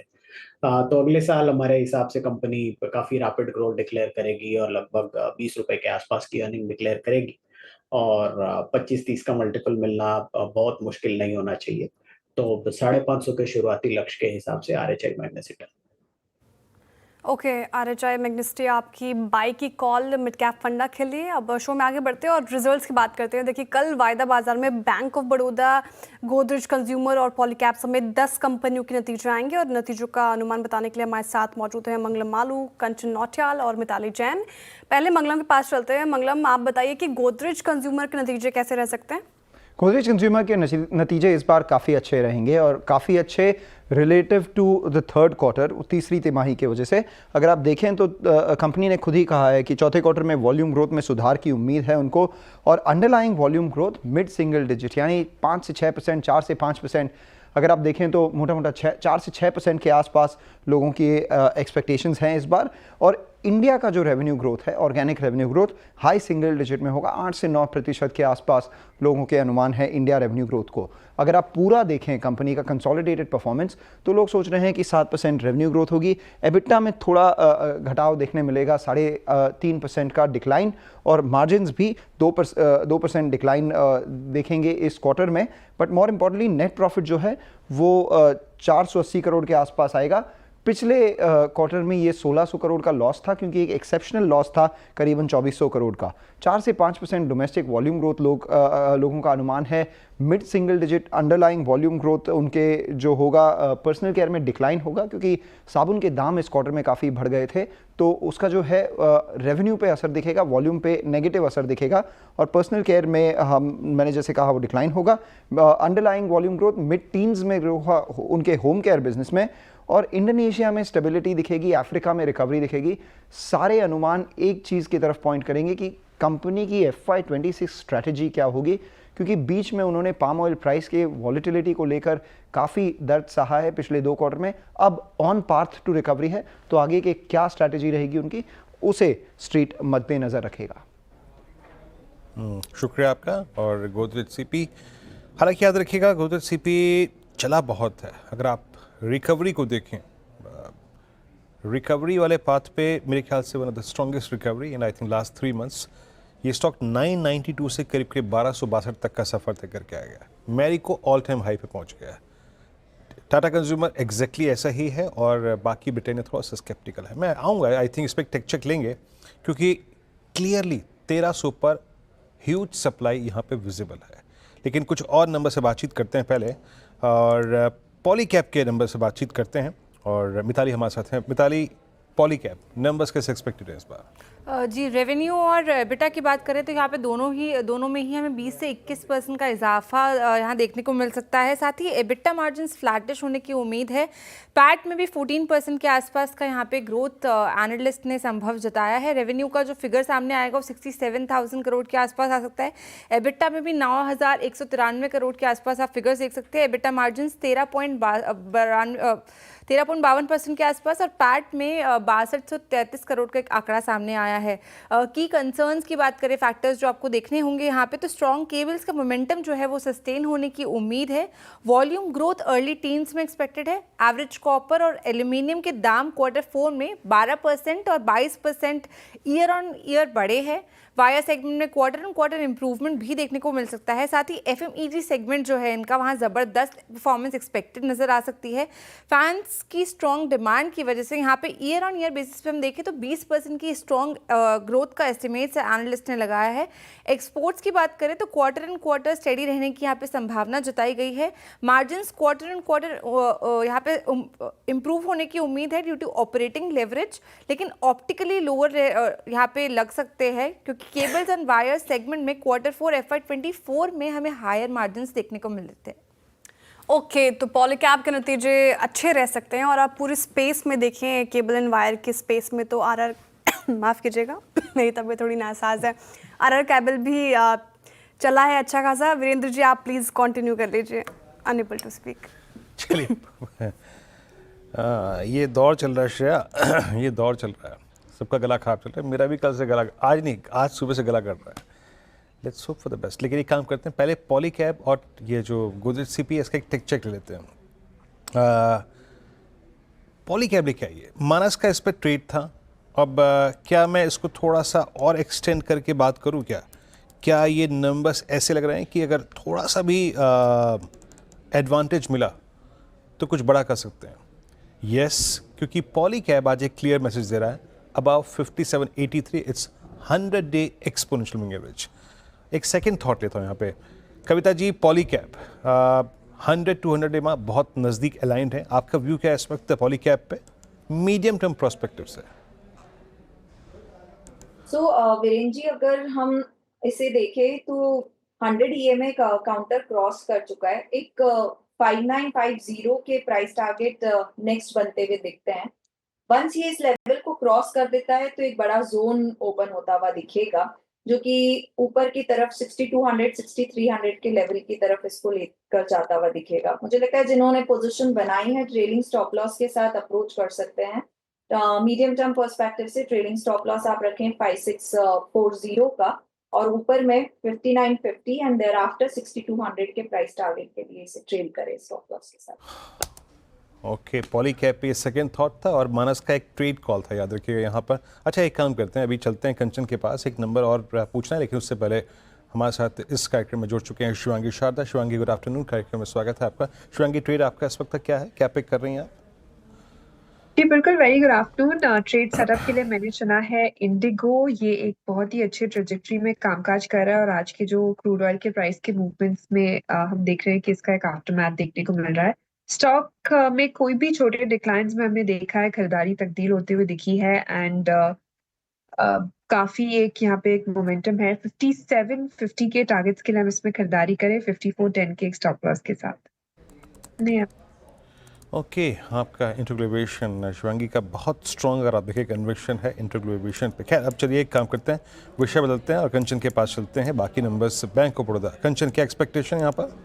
तो अगले साल हमारे हिसाब से कंपनी काफी रैपिड ग्रोथ डिक्लेयर करेगी और लगभग 20 रुपए के आसपास की अर्निंग डिक्लेयर करेगी। और 25-30 का मल्टीपल मिलना बहुत मुश्किल नहीं होना चाहिए। तो 550 के शुरुआती लक्ष्य के हिसाब से आरएचआई मैग्नेसिटा। ओके RHI मैग्नेस्टी आपकी बाई की कॉल मिड कैप फंडा के लिए। अब शो में आगे बढ़ते हैं और रिजल्ट्स की बात करते हैं। देखिए कल वायदा बाजार में bank of Baroda, Godrej consumer और पॉलीकैब समेत 10 कंपनियों के नतीजे आएंगे और नतीजों का अनुमान बताने के लिए हमारे साथ मौजूद हैं मंगलम मालू, कंचन नौटियाल और मिताली जैन। पहले मंगलम के पास चलते हैं। मंगलम, आप बताइए कि गोदरेज कंज्यूमर के नतीजे कैसे रह सकते हैं? गोदरेज कंज्यूमर के नतीजे इस बार काफ़ी अच्छे रहेंगे और काफ़ी अच्छे relative to the third quarter, तीसरी तिमाही की वजह से। अगर आप देखें तो कंपनी ने खुद ही कहा है कि चौथे क्वार्टर में वॉल्यूम ग्रोथ में सुधार की उम्मीद है उनको, और underlying volume growth mid single digit यानी 5 से 6%, 4 से 5%। अगर आप देखें तो मोटा मोटा 4 से 6% के आसपास लोगों की एक्सपेक्टेशंस हैं इस बार। और इंडिया का जो रेवेन्यू ग्रोथ है, organic revenue growth high single digit में होगा, 8 से 9% के आसपास लोगों के अनुमान है इंडिया रेवेन्यू ग्रोथ को। अगर आप पूरा देखें कंपनी का कंसोलिडेटेड परफॉर्मेंस तो लोग सोच रहे हैं कि 7% रेवेन्यू ग्रोथ होगी। एबिटा में थोड़ा घटाव देखने मिलेगा, 3.5% का डिक्लाइन, और मार्जिन्स भी 2% डिक्लाइन देखेंगे इस क्वार्टर में। But more importantly net profit जो है वो 480 करोड़ के आसपास आएगा। पिछले क्वार्टर में ये 1600 करोड़ का लॉस था क्योंकि एक एक्सेप्शनल लॉस था करीबन 2400 करोड़ का। 4 से 5% डोमेस्टिक वॉल्यूम ग्रोथ लोगों का अनुमान है। Mid single digit underlying volume growth उनके जो होगा। पर्सनल केयर में डिक्लाइन होगा क्योंकि साबुन के दाम इस क्वार्टर में काफ़ी बढ़ गए थे, तो उसका जो है रेवेन्यू पे असर दिखेगा, वॉल्यूम पे नेगेटिव असर दिखेगा। और पर्सनल केयर में मैंने जैसे कहा वो डिक्लाइन होगा। Underlying volume growth mid teens में होगा उनके होम केयर बिजनेस में, और इंडोनेशिया में स्टेबिलिटी दिखेगी, अफ्रीका में रिकवरी दिखेगी। सारे अनुमान एक चीज़ की तरफ पॉइंट करेंगे कि कंपनी की FY26 स्ट्रैटेजी क्या होगी, क्योंकि बीच में उन्होंने पाम ऑयल प्राइस के वॉलिटिलिटी को लेकर काफ़ी दर्द सहा है पिछले 2 क्वार्टर में। अब ऑन पाथ टू रिकवरी है, तो आगे के क्या स्ट्रैटेजी रहेगी उनकी, उसे स्ट्रीट मद्देनज़र रखेगा। शुक्रिया आपका। और गोदरेज CP, हालांकि याद रखिएगा गोदरेज CP चला बहुत है। अगर आप रिकवरी को देखें, रिकवरी वाले पाथ पे मेरे ख्याल से one of the strongest recovery in I think last 3 months। ये स्टॉक 992 से करीब 1262 तक का सफ़र तय करके आ गया। मैरिको ऑल टाइम हाई पे पहुंच गया। टाटा कंज्यूमर एग्जैक्टली ऐसा ही है, और बाकी ब्रिटेन थोड़ा सा स्केप्टिकल है। मैं आऊँगा, आई थिंक इस पर टेक चेक लेंगे, क्योंकि क्लियरली 1300 पर ह्यूज सप्लाई यहाँ पे विजिबल है। लेकिन कुछ और नंबर से बातचीत करते हैं पहले, और पॉलीकैब के नंबर से बातचीत करते हैं। और मिताली हमारे साथ हैं। मिताली, पॉलीकैब नंबर्स कैसे एक्सपेक्टेड है इस बार? जी, रेवेन्यू और एबिटा की बात करें तो यहाँ पे दोनों में ही हमें 20 से 21% का इजाफा यहाँ देखने को मिल सकता है। साथ ही एबिटा मार्जिन्स फ्लैटिश होने की उम्मीद है। पैट में भी 14% के आसपास का यहाँ पे ग्रोथ एनालिस्ट ने संभव जताया है। रेवेन्यू का जो फिगर सामने आएगा वो 67,000 करोड़ के आसपास आ सकता है। एबिटा में भी 9,193 करोड़ के आसपास आप फिगर्स देख सकते हैं। एबिटा मार्जिन्स 13.52% के आसपास, और पैट में 6233 करोड़ का एक आंकड़ा सामने आया है। की कंसर्न्स की बात करें, फैक्टर्स जो आपको देखने होंगे यहाँ पे, तो स्ट्रॉन्ग केबल्स का मोमेंटम जो है वो सस्टेन होने की उम्मीद है। वॉल्यूम ग्रोथ अर्ली टीन्स में एक्सपेक्टेड है। एवरेज कॉपर और एल्यूमिनियम के दाम Q4 में 12% और 22% ईयर ऑन ईयर बढ़े हैं। वाया सेगमेंट में क्वार्टर इंप्रूवमेंट भी देखने को मिल सकता है। साथ ही FMEG सेगमेंट जो है इनका वहाँ ज़बरदस्त परफॉर्मेंस एक्सपेक्टेड नज़र आ सकती है। फैंस की स्ट्रॉन्ग डिमांड की वजह से यहाँ पे ईयर ऑन ईयर बेसिस पे हम देखें तो 20% की स्ट्रॉन्ग ग्रोथ का एस्टिमेट एनालिस्ट ने लगाया है। एक्सपोर्ट्स की बात करें तो क्वार्टर स्टडी रहने की यहाँ पे संभावना जताई गई है। मार्जिन्स क्वार्टर यहाँ पे इम्प्रूव होने की उम्मीद है ड्यू टू ऑपरेटिंग लेवरेज, लेकिन ऑप्टिकली लोअर यहाँ पे लग सकते हैं क्योंकि केबल्स एंड वायर्स सेगमेंट में Q4 FY24 में हमें हायर मार्जिन्स देखने को मिलते हैं। ओके, तो पॉलीकैब के नतीजे अच्छे रह सकते हैं। और आप पूरी स्पेस में देखें, केबल एंड वायर की स्पेस में तो RR माफ़ कीजिएगा मेरी तबीयत थोड़ी नासाज है, RR केबल भी चला है अच्छा खासा। वीरेंद्र जी आप प्लीज़ कंटिन्यू कर लीजिए, अनएबल टू स्पीक। चलिए ये दौर चल रहा है श्रेया, ये दौर चल रहा है, सबका गला खराब चल रहा है। मेरा भी कल से गला, आज नहीं आज सुबह से गला कर रहा है। Let's hope for the best. लेकिन एक काम करते हैं, पहले पॉलीकैब और ये जो गोदरेज CP इसका एक टेक चेक ले लेते हैं। पॉलीकैब लेके आइए, मानस का इस पर ट्रेड था। अब क्या मैं इसको थोड़ा सा और एक्सटेंड करके बात करूं? क्या ये नंबर्स ऐसे लग रहे हैं कि अगर थोड़ा सा भी एडवांटेज मिला तो कुछ बड़ा कर सकते हैं? यस, क्योंकि पॉली कैब आज एक क्लियर मैसेज दे रहा है, above 5783 it's 100-day exponential moving average. एक सेकंड थॉट लेता हूँ यहाँ पे कविता जी, पॉली कैब 100-200 डे में बहुत नज़दीक अलाइंड है, आपका व्यू क्या है इस वक्त पॉली कैब पे मीडियम टर्म प्रोस्पेक्टिव से? वीरेन जी, अगर हम इसे देखें तो 100 EMA का काउंटर क्रॉस कर चुका है। एक 5950 के प्राइस टारगेट नेक्स्ट बनते हुए दिखते हैं। वंस ये इस लेवल को क्रॉस कर देता है तो एक बड़ा जोन ओपन होता हुआ दिखेगा, जो कि ऊपर की तरफ 6200 6300 के लेवल की तरफ इसको लेकर जाता हुआ दिखेगा। मुझे लगता है जिन्होंने पोजीशन बनाई है ट्रेलिंग स्टॉप लॉस के साथ अप्रोच कर सकते हैं। मीडियम टर्म पर्सपेक्टिव से ट्रेलिंग स्टॉप लॉस आप रखें 5640 का, और ऊपर में 5950 एंड देयर आफ्टर 6200 के प्राइस टारगेट के लिए इसे ट्रेल करें स्टॉप लॉस के साथ। ओके, पॉली कैप पे सेकंड थॉट था और मानस का एक ट्रेड कॉल था, याद रखिएगा यहाँ पर। अच्छा, एक काम करते हैं, अभी चलते हैं कंचन के पास, एक नंबर और पूछना है, लेकिन उससे पहले हमारे साथ इस कार्यक्रम में जुड़ चुके हैं शिवांगी शारदा। शिवांगी, गुड आफ्टरनून, कार्यक्रम में स्वागत है आपका। शिवांगी, ट्रेड आपका इस वक्त क्या है, क्या पिक कर रही हैं आप? जी बिल्कुल, very good afternoon. Trade setup के लिए मैंने चुना है इंडिगो। ये एक बहुत ही अच्छे ट्रेजेक्ट्री में कामकाज कर रहा है और आज के जो क्रूड ऑयल के प्राइस के मूवमेंट्स में हम देख रहे हैं कि इसका एक आफ्टरमैथ देखने को मिल रहा है। स्टॉक में कोई भी छोटे डिक्लाइंस में हमने देखा है, खरीदारी तब्दील होते हुए दिखी है एंड काफ़ी एक यहाँ पे एक मोमेंटम है। 5750 के टारगेट्स के लिए हम इसमें खरीदारी करें 5410 के एक स्टॉप लॉस के साथ। नहीं ओके, आपका इंटरग्लोवेशन शिवांगी का बहुत स्ट्रॉन्ग, अगर आप देखें, कन्विक्शन है इंटरग्लोवेशन पे। खैर, अब चलिए एक काम करते हैं, विषय बदलते हैं और कंचन के पास चलते हैं। बाकी नंबर्स बैंक ऑफ बड़ौदा। कंचन, क्या एक्सपेक्टेशन यहाँ पर?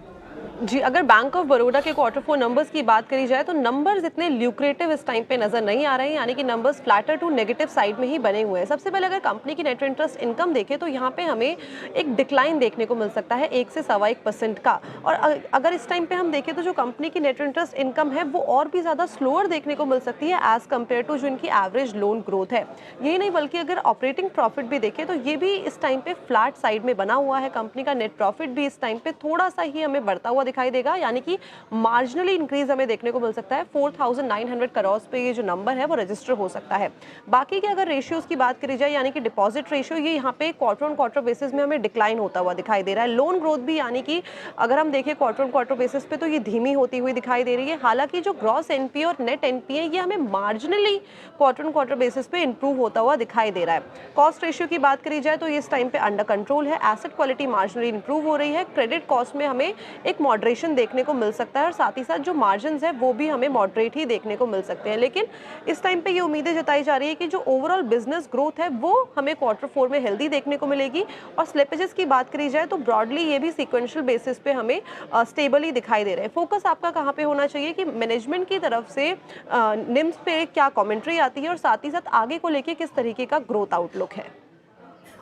जी, अगर बैंक ऑफ बड़ौदा के क्वार्टर 4 नंबर्स की बात करी जाए तो नंबर्स इतने ल्यूक्रेटिव इस टाइम पे नजर नहीं आ रहे हैं, यानी कि numbers flatter to negative side में ही बने हुए हैं। सबसे पहले अगर कंपनी की नेट इंटरेस्ट इनकम देखें तो यहाँ पे हमें एक डिक्लाइन देखने को मिल सकता है 1 से 1.25% का। और अगर इस टाइम पे हम देखें तो जो कंपनी की नेट इंटरेस्ट इनकम है वो और भी ज़्यादा स्लोअर देखने को मिल सकती है एज कम्पेयर टू जो इनकी एवरेज लोन ग्रोथ है। यही नहीं बल्कि अगर ऑपरेटिंग प्रॉफिट भी देखें तो ये भी इस टाइम पे फ्लैट साइड में बना हुआ है। कंपनी का नेट प्रॉफिट भी इस टाइम पे थोड़ा सा ही हमें बढ़ता हुआ दिखाई देगा, यानी मार्जिनली इंक्रीज हमें देखने को मिल सकता है। 4900 करोड़ पे ये जो नंबर है वो रजिस्टर हो सकता है। बाकी के अगर रेशियोज की बात करी जाए, यानी कि डिपॉजिट रेशियो, ये यहाँ पे क्वार्टर ऑन क्वार्टर बेसिस में हमें डिक्लाइन होता हुआ दिखाई दे रहा है। लोन ग्रोथ भी, यानी कि अगर हम देखें क्वार्टर ऑन क्वार्टर बेसिस पे तो ये धीमी होती हुई दिखाई दे रही है। हालांकि जो ग्रॉस एनपीए और नेट एनपीए ये हमें marginally quarter on quarter basis पे इंप्रूव होता हुआ दिखाई दे रहा है। कॉस्ट रेशियो की बात करी जाए तो ये इस टाइम पे अंडर कंट्रोल है। एसेट क्वालिटी मार्जिनली इंप्रूव हो रही है। क्रेडिट कॉस्ट में हमें एक मॉडरेशन देखने को मिल सकता है और साथ ही साथ जो मार्जिन्स है वो भी हमें मॉडरेट ही देखने को मिल सकते हैं। लेकिन इस टाइम पे ये उम्मीदें जताई जा रही है कि जो ओवरऑल बिजनेस ग्रोथ है वो हमें क्वार्टर 4 में हेल्दी देखने को मिलेगी। और स्लिपेजेस की बात करी जाए तो ब्रॉडली ये भी सीक्वेंशियल बेसिस पे हमें स्टेबल ही दिखाई दे रहे हैं। फोकस आपका कहाँ पे होना चाहिए कि मैनेजमेंट की तरफ से निम्स पे क्या कमेंट्री आती है और साथ ही साथ आगे को लेके किस तरीके का ग्रोथ आउटलुक है।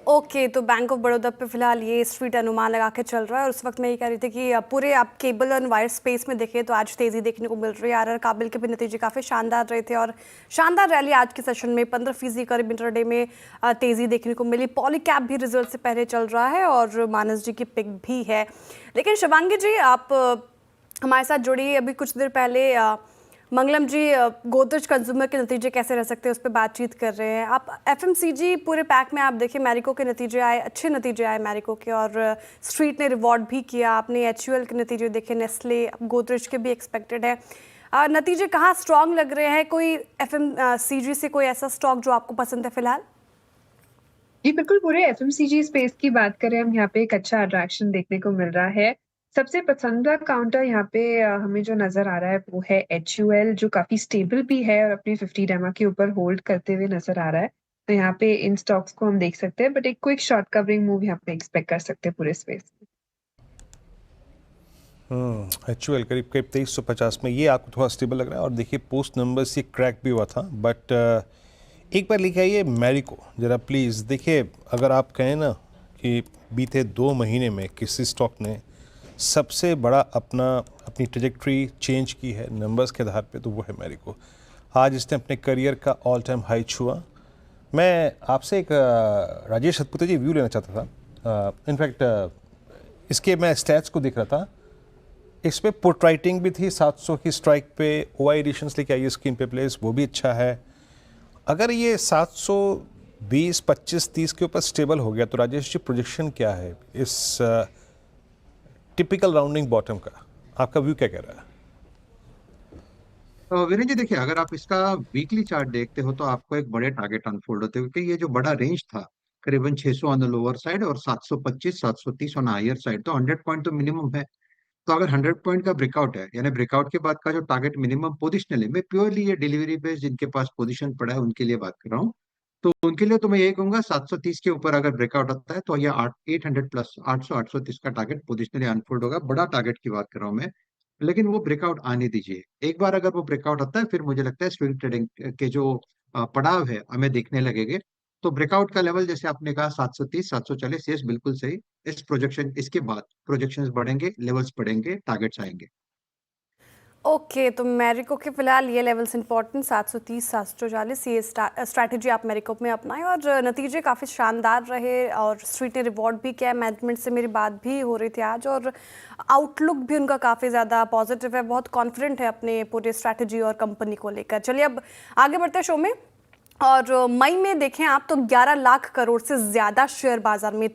ओके, तो बैंक ऑफ बड़ौदा पे फिलहाल ये स्ट्रीट अनुमान लगा के चल रहा है और उस वक्त मैं ये कह रही थी कि पूरे आप केबल और वायर स्पेस में देखें तो आज तेज़ी देखने को मिल रही है। आरआर काबिल के भी नतीजे काफ़ी शानदार रहे थे और शानदार रैली आज के सेशन में 15% करीब इंटरडे में तेज़ी देखने को मिली। पॉलीकैब भी रिजल्ट से पहले चल रहा है और मानस जी की पिक भी है। लेकिन शिवांगी जी, आप हमारे साथ जुड़ी, अभी कुछ देर पहले मंगलम जी गोदरेज कंज्यूमर के नतीजे कैसे रह सकते हैं उस पर बातचीत कर रहे हैं। आप एफएमसीजी पूरे पैक में आप देखिए, मैरिको के नतीजे आए, अच्छे नतीजे आए मैरिको के और स्ट्रीट ने रिवॉर्ड भी किया। आपने एचयूएल के नतीजे देखे, नेस्ले, गोदरेज के भी एक्सपेक्टेड है। नतीजे कहाँ स्ट्रॉन्ग लग रहे हैं? कोई एफएमसीजी से कोई ऐसा स्टॉक जो आपको पसंद है फिलहाल? जी बिल्कुल, पूरे एफएमसीजी स्पेस की बात करें हम, यहाँ पे एक अच्छा अट्रैक्शन देखने को मिल रहा है। सबसे पसंदीदा काउंटर यहाँ पे हमें जो नजर आ रहा है वो है एचयूएल, जो काफी स्टेबल भी है और अपनी 50 डेमा के ऊपर होल्ड करते हुए नजर आ रहा है। तो यहाँ पे इन स्टॉक्स को हम देख सकते हैं, बट एक क्विक शॉर्ट कवरिंग मूव यहाँ पे एक्सपेक्ट कर सकते हैं पूरे स्पेस में। एचयूएल करीब 2350 में, ये आपको थोड़ा स्टेबल लग रहा है और देखिए पोस्ट नंबर्स ये क्रैक भी हुआ था। बट एक बार लिखा है ये मैरिको, जरा प्लीज़ देखिए, अगर आप कहें ना कि बीते 2 महीने में किसी स्टॉक ने सबसे बड़ा अपनी ट्रेजेक्ट्री चेंज की है नंबर्स के आधार पे, तो वो है मैरिको। आज इसने अपने करियर का ऑल टाइम हाई छुआ। मैं आपसे एक राजेश सतपुते जी व्यू लेना चाहता था। इनफैक्ट इसके मैं स्टैट्स को देख रहा था, इसमें पुट राइटिंग भी थी 700 की स्ट्राइक पे, OI एडिशंस लेके आई स्क्रीन पे प्लेस, वो भी अच्छा है। अगर ये 720, 25, 30 के ऊपर स्टेबल हो गया तो राजेश जी प्रोजेक्शन क्या है इस टिपिकल राउंडिंग बॉटम का? आपका व्यू क्या कह रहा है? तो वीरेंद्र जी देखिए, अगर आप इसका वीकली चार्ट देखते हो तो आपको एक बड़े टारगेट अनफोल्ड होते हैं, क्योंकि ये जो बड़ा रेंज था करीबन 600 ऑन द लोअर साइड और 725 730 ऑन हायर साइड, तो 100 पॉइंट तो मिनिमम है। तो अगर 100 पॉइंट का ब्रेकआउट है, यानी ब्रेकआउट के बाद का जो टारगेट मिनिमम पोजिशनल है, मैं प्योरली ये डिलीवरी बेस्ड जिनके पास पोजीशन पड़ा है उनके लिए बात कर रहा हूँ, तो उनके लिए तो मैं यही कहूंगा 730 के ऊपर अगर ब्रेकआउट आता है तो ये 800 प्लस 800 830 का टारगेट पोजिशनली अनफोल्ड होगा। बड़ा टारगेट की बात कर रहा हूँ मैं, लेकिन वो ब्रेकआउट आने दीजिए। एक बार अगर वो ब्रेकआउट आता है फिर मुझे लगता है स्विंग ट्रेडिंग के जो पड़ाव है हमें देखने लगेंगे। तो ब्रेकआउट का लेवल जैसे आपने कहा 730 740, यस बिल्कुल सही। इस प्रोजेक्शन इसके बाद प्रोजेक्शंस बढ़ेंगे, लेवल्स बढ़ेंगे, टारगेट्स आएंगे। ओके, तो मैरिको के फिलहाल ये लेवल्स इंपॉर्टेंट 730 740, ये स्ट्रैटेजी आप मैरिको में अपनाएं। और नतीजे काफ़ी शानदार रहे और स्ट्रीट ने रिवॉर्ड भी किया। मैनेजमेंट से मेरी बात भी हो रही थी आज और आउटलुक भी उनका काफ़ी ज़्यादा पॉजिटिव है, बहुत कॉन्फिडेंट है अपने पूरे स्ट्रैटेजी और कंपनी को लेकर। चलिए अब आगे बढ़ते हैं शो में। और मई में देखें आप तो 11 लाख करोड़ से ज़्यादा शेयर बाजार में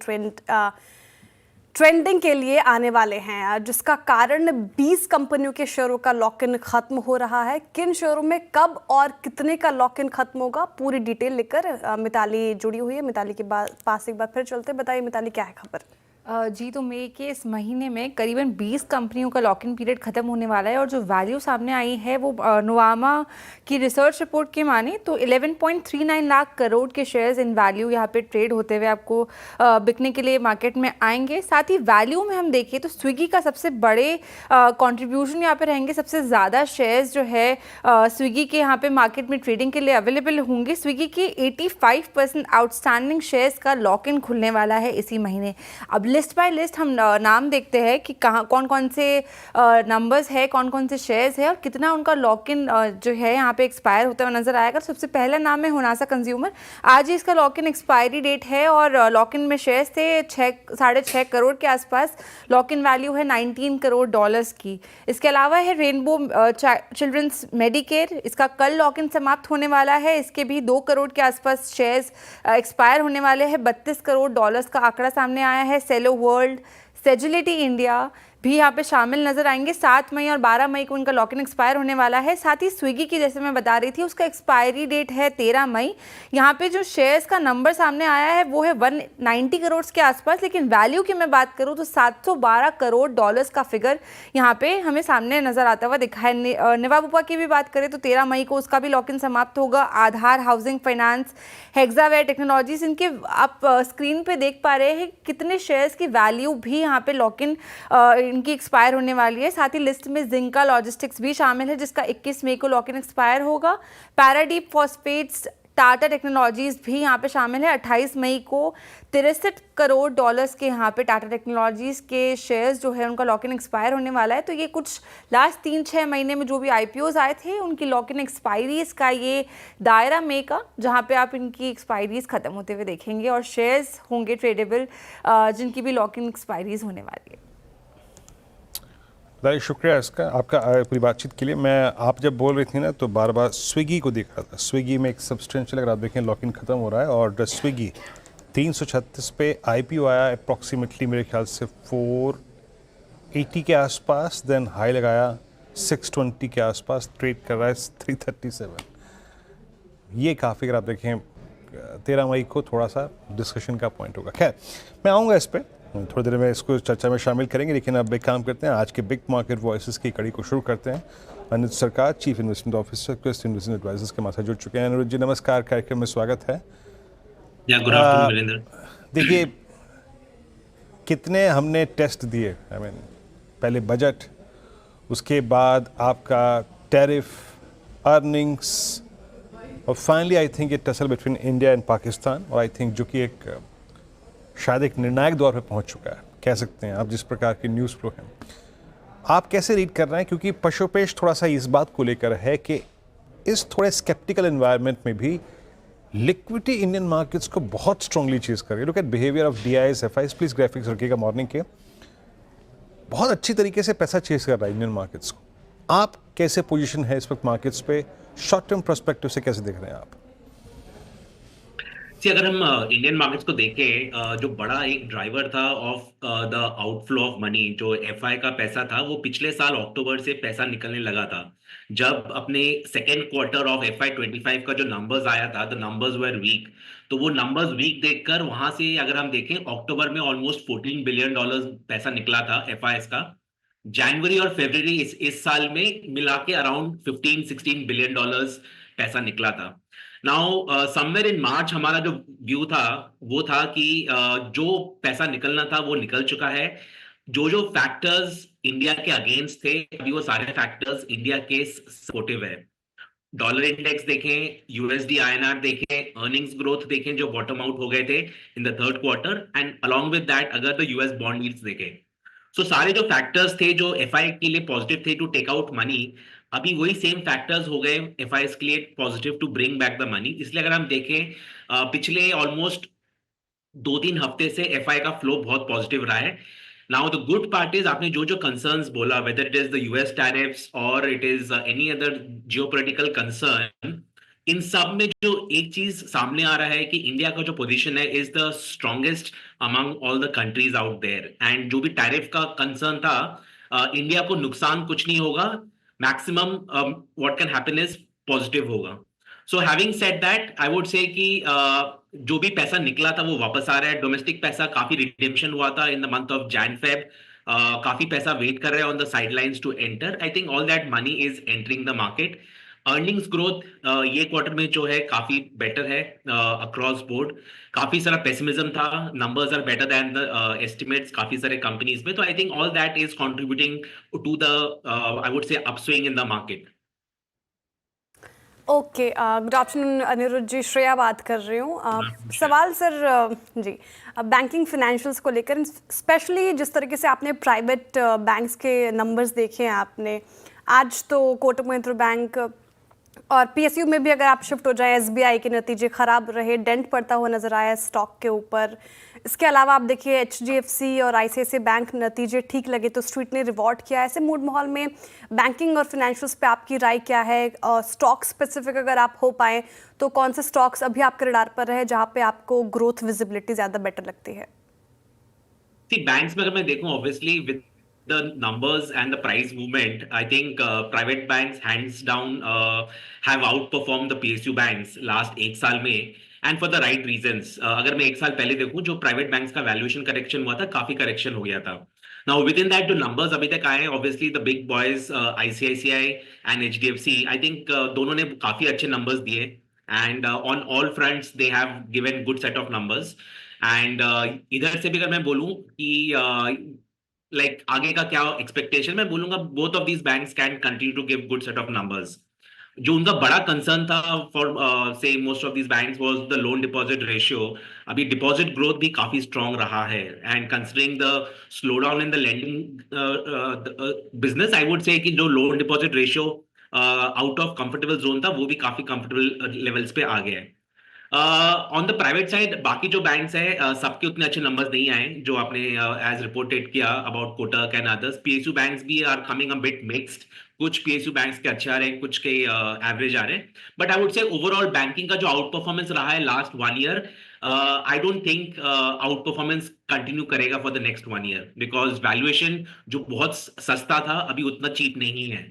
ट्रेंडिंग के लिए आने वाले हैं, जिसका कारण 20 कंपनियों के शेयरों का लॉक इन खत्म हो रहा है। किन शेयरों में कब और कितने का लॉक इन खत्म होगा, पूरी डिटेल लेकर मिताली जुड़ी हुई है। मिताली के पास एक बार फिर चलते, बताइए मिताली क्या है खबर? जी, तो मई के इस महीने में करीबन 20 कंपनियों का लॉक इन पीरियड खत्म होने वाला है और जो वैल्यू सामने आई है वो नोवामा की रिसर्च रिपोर्ट के माने तो 11.39 लाख करोड़ के शेयर्स इन वैल्यू यहाँ पे ट्रेड होते हुए आपको बिकने के लिए मार्केट में आएंगे। साथ ही वैल्यू में हम देखें तो स्विगी का सबसे बड़े कंट्रीब्यूशन यहाँ पे रहेंगे। सबसे ज़्यादा शेयर्स जो है स्विगी के यहाँ पे मार्केट में ट्रेडिंग के लिए अवेलेबल होंगे। स्विगी के 85% आउटस्टैंडिंग शेयर्स का लॉक इन खुलने वाला है इसी महीने। अब लिस्ट बाय लिस्ट हम नाम देखते हैं कि कहाँ कौन कौन से नंबर्स है, कौन कौन से शेयर्स है और कितना उनका लॉक इन जो है यहाँ पे एक्सपायर होता हुआ नजर आएगा। सबसे पहला नाम है होनासा कंज्यूमर। आज ही इसका लॉक इन एक्सपायरी डेट है और लॉक इन में शेयर्स थे 6.5 करोड़ के आसपास। लॉक इन वैल्यू है $19 करोड़ की। इसके अलावा है रेनबो चिल्ड्रंस मेडिकेयर, इसका कल लॉक इन समाप्त होने वाला है। इसके भी 2 करोड़ के आसपास शेयर्स एक्सपायर होने वाले हैं। $32 करोड़ का आंकड़ा सामने आया है। सेलो वर्ल्ड, सेजिलिटी इंडिया भी यहाँ पे शामिल नजर आएंगे। 7 मई और 12 मई को इनका लॉक इन एक्सपायर होने वाला है। साथ ही स्विगी की जैसे मैं बता रही थी उसका एक्सपायरी डेट है 13 मई। यहाँ पे जो शेयर्स का नंबर सामने आया है वो है 190 करोड़ के आसपास, लेकिन वैल्यू की मैं बात करूँ तो $712 करोड़ का फिगर यहाँ पे हमें सामने नजर आता हुआ दिखा है। निवाबुपा की भी बात करें तो 13 मई को उसका भी लॉक इन समाप्त होगा। आधार हाउसिंग फाइनेंस, हेक्सावेयर टेक्नोलॉजीज, इनके आप स्क्रीन पे देख पा रहे हैं कितने शेयर्स की वैल्यू भी यहाँ पे लॉक इन इनकी एक्सपायर होने वाली है। साथ ही लिस्ट में जिंका लॉजिस्टिक्स भी शामिल है जिसका 21 मई को लॉक इन एक्सपायर होगा। पैराडीप फॉस्फेट्स, टाटा टेक्नोलॉजीज भी यहाँ पे शामिल है। 28 मई को $63 करोड़ के यहाँ पे टाटा टेक्नोलॉजीज के शेयर्स जो है उनका लॉक इन एक्सपायर होने वाला है। तो ये कुछ लास्ट 3-6 महीने में जो भी IPOs आए थे उनकी लॉक इन एक्सपायरीज का ये दायरा मई का, जहाँ पे आप इनकी एक्सपायरीज खत्म होते हुए देखेंगे और शेयर्स होंगे ट्रेडेबल जिनकी भी लॉक इन एक्सपायरीज होने वाली है। बहुत शुक्रिया इसका आपका पूरी बातचीत के लिए। मैं आप जब बोल रही थी ना तो बार बार स्विगी को देख रहा था। स्विगी में एक सब्सटेंशियल, अगर आप देखें, लॉक इन खत्म हो रहा है और स्विगी 336 पे IPO आया, अप्रॉक्सीमेटली मेरे ख्याल से 480 के आसपास, देन हाई लगाया 620 के आसपास, ट्रेड कर रहा है 337। ये काफ़ी, अगर आप देखें 13 मई को थोड़ा सा डिस्कशन का पॉइंट होगा। खैर मैं आऊँगा इस पर थोड़ी देर में, इसको चर्चा में शामिल करेंगे, लेकिन अब एक काम करते हैं, आज के बिग मार्केट वॉइसेस की कड़ी को शुरू करते हैं। Anuj Sarkar, chief investment officer, Quest Investment Advisors के माथे जुड़ चुके हैं। अनुज जी नमस्कार, कार्यक्रम में स्वागत है। Good afternoon Virendra. देखिए कितने हमने टेस्ट दिए, पहले बजट, उसके बाद आपका टैरिफ, अर्निंग्स और फाइनली आई थिंक ये tussle between India and Pakistan, और आई थिंक जो कि एक शायद एक निर्णायक दौर पे पहुंच चुका है, कह सकते हैं आप, जिस प्रकार की न्यूज़ फ्लो है। आप कैसे रीड कर रहे हैं? क्योंकि पशोपेश थोड़ा सा इस बात को लेकर है कि इस थोड़े स्केप्टिकल एनवायरनमेंट में भी लिक्विडिटी इंडियन मार्केट्स को बहुत स्ट्रांगली चेज कर रही है। Look at behaviour of DIs, FIs, please graphics रखिएगा मॉर्निंग के। बहुत अच्छी तरीके से पैसा चेस कर रहा है इंडियन मार्केट्स को। आप कैसे पोजीशन है इस वक्त मार्केट्स पे, शॉर्ट टर्म पर्सपेक्टिव से कैसे देख रहे हैं आप? अगर हम इंडियन मार्केट्स को देखें, जो बड़ा एक ड्राइवर था of the outflow of money, जो एफआई का पैसा था, वो पिछले साल अक्टूबर से पैसा निकलने लगा था। जब अपने सेकेंड क्वार्टर ऑफ एफआई 25 का जो नंबर्स आया था, द नंबर्स वर वीक, तो वो नंबर्स वीक देखकर वहां से अगर हम देखें अक्टूबर में ऑलमोस्ट $14 बिलियन पैसा निकला था एफआईएस का। जनवरी और फरवरी इस साल में मिला के अराउंड $15-16 बिलियन पैसा निकला था। नाउ समवेयर इन मार्च हमारा जो व्यू था वो था कि जो पैसा निकलना था वो निकल चुका है। जो फैक्टर्स इंडिया के अगेंस्ट थे, अभी वो सारे फैक्टर्स इंडिया के सपोर्टिव है। डॉलर इंडेक्स देखें, यूएसडी आईएनआर देखें, अर्निंग्स ग्रोथ देखें जो बॉटम आउट हो गए थे in the third quarter, and along with that अगर तो यूएस बॉन्ड यील्ड्स देखें, सो सारे जो फैक्टर्स थे जो एफआई के लिए पॉजिटिव थे टू टेक आउट मनी, अभी वही सेम फैक्टर्स हो गए एफआई के लिए positive to bring back the money. इसलिए अगर हम देखें पिछले ऑलमोस्ट 2-3 हफ्ते से एफआई का फ्लो बहुत पॉजिटिव रहा है। Now the good part is, आपने जो कंसर्न्स बोला, whether it is the US tariffs और it is any other geopolitical concern, इन सब में जो एक चीज सामने आ रहा है कि इंडिया का जो पोजीशन है is the strongest among all the countries out there. And जो भी टैरिफ का कंसर्न था, इंडिया को नुकसान कुछ नहीं होगा, maximum what can happen is positive होगा। So having said that, I would say कि जो भी पैसा निकला था वो वापस आ रहा है। डोमेस्टिक पैसा काफी रिडेम्पशन हुआ था in the month of Jan Feb, काफी पैसा वेट कर रहे हैं on the sidelines to enter. I think all that money is entering the market. Earnings growth ये क्वार्टर में जो है काफी बेटर है अक्रॉस बोर्ड। काफी सारा पेसिमिज्म था, numbers are better than the estimates काफी सारे कंपनीज में। तो I think all that is contributing to the I would say upswing in the market. Okay, good afternoon Anirudh ji, Shreya बात कर रही हूँ। सवाल सर जी बैंकिंग फाइनेंशियल्स को लेकर, स्पेशली जिस तरीके से आपने प्राइवेट बैंक्स के नंबर्स देखे हैं आपने, आज तो कोटक महिंद्रा बैंक और पीएसयू में भी अगर आप शिफ्ट हो जाए, एसबीआई के नतीजे खराब रहे, डेंट पड़ता हुआ नजर आया स्टॉक के ऊपर। इसके अलावा आप देखिए एचडीएफसी और आईसीआईसीआई बैंक नतीजे ठीक लगे तो स्ट्रीट ने रिवॉर्ड किया। ऐसे मूड माहौल में बैंकिंग और फाइनेंशियल्स पे आपकी राय क्या है? स्टॉक स्पेसिफिक अगर आप हो पाए तो कौन से स्टॉक्स अभी आपके रडार पर रहे जहाँ पे आपको ग्रोथ विजिबिलिटी ज़्यादा बेटर लगती है? बैंक्स में अगर मैं देखूं, obviously with the numbers and the price movement, I think private banks hands down have outperformed the PSU banks last 1 साल में, and for the right reasons. अगर मैं 1 साल पहले देखूं, जो प्राइवेट बैंक्स का वैल्यूएशन करेक्शन हुआ था, काफी करेक्शन हो गया था। Now within that जो numbers अभी तक आए, obviously the big boys ICICI and HDFC, I think दोनों ने काफी अच्छे numbers दिए, and on all fronts they have given good set of numbers. And इधर से भी अगर मैं बोलूं कि like आगे का क्या एक्सपेक्टेशन, मैं बोलूंगा both of these banks can continue to give good set of numbers. जो उनका बड़ा कंसर्न था for say most of these banks was the loan deposit ratio. अभी डिपॉजिट ग्रोथ भी काफी स्ट्रांग रहा है, and considering the slow down in the lending business, I would say कि जो loan deposit ratio out of comfortable zone था वो भी काफी कंफर्टेबल लेवल्स पे आ गया है। ऑन द प्राइवेट साइड बाकी जो बैंक्स है सबके उतने अच्छे नंबर्स नहीं आए जो आपने एज रिपोर्टेड किया about Kotak and others. PSU banks भी are coming a bit mixed, कुछ पीएसयू बैंक्स के अच्छे आ रहे हैं, कुछ के एवरेज आ रहे हैं। But I would say overall banking का जो आउट परफॉर्मेंस रहा है last 1 year, I don't think outperformance continue करेगा for the next 1 year, because valuation जो बहुत सस्ता था अभी उतना चीप नहीं है।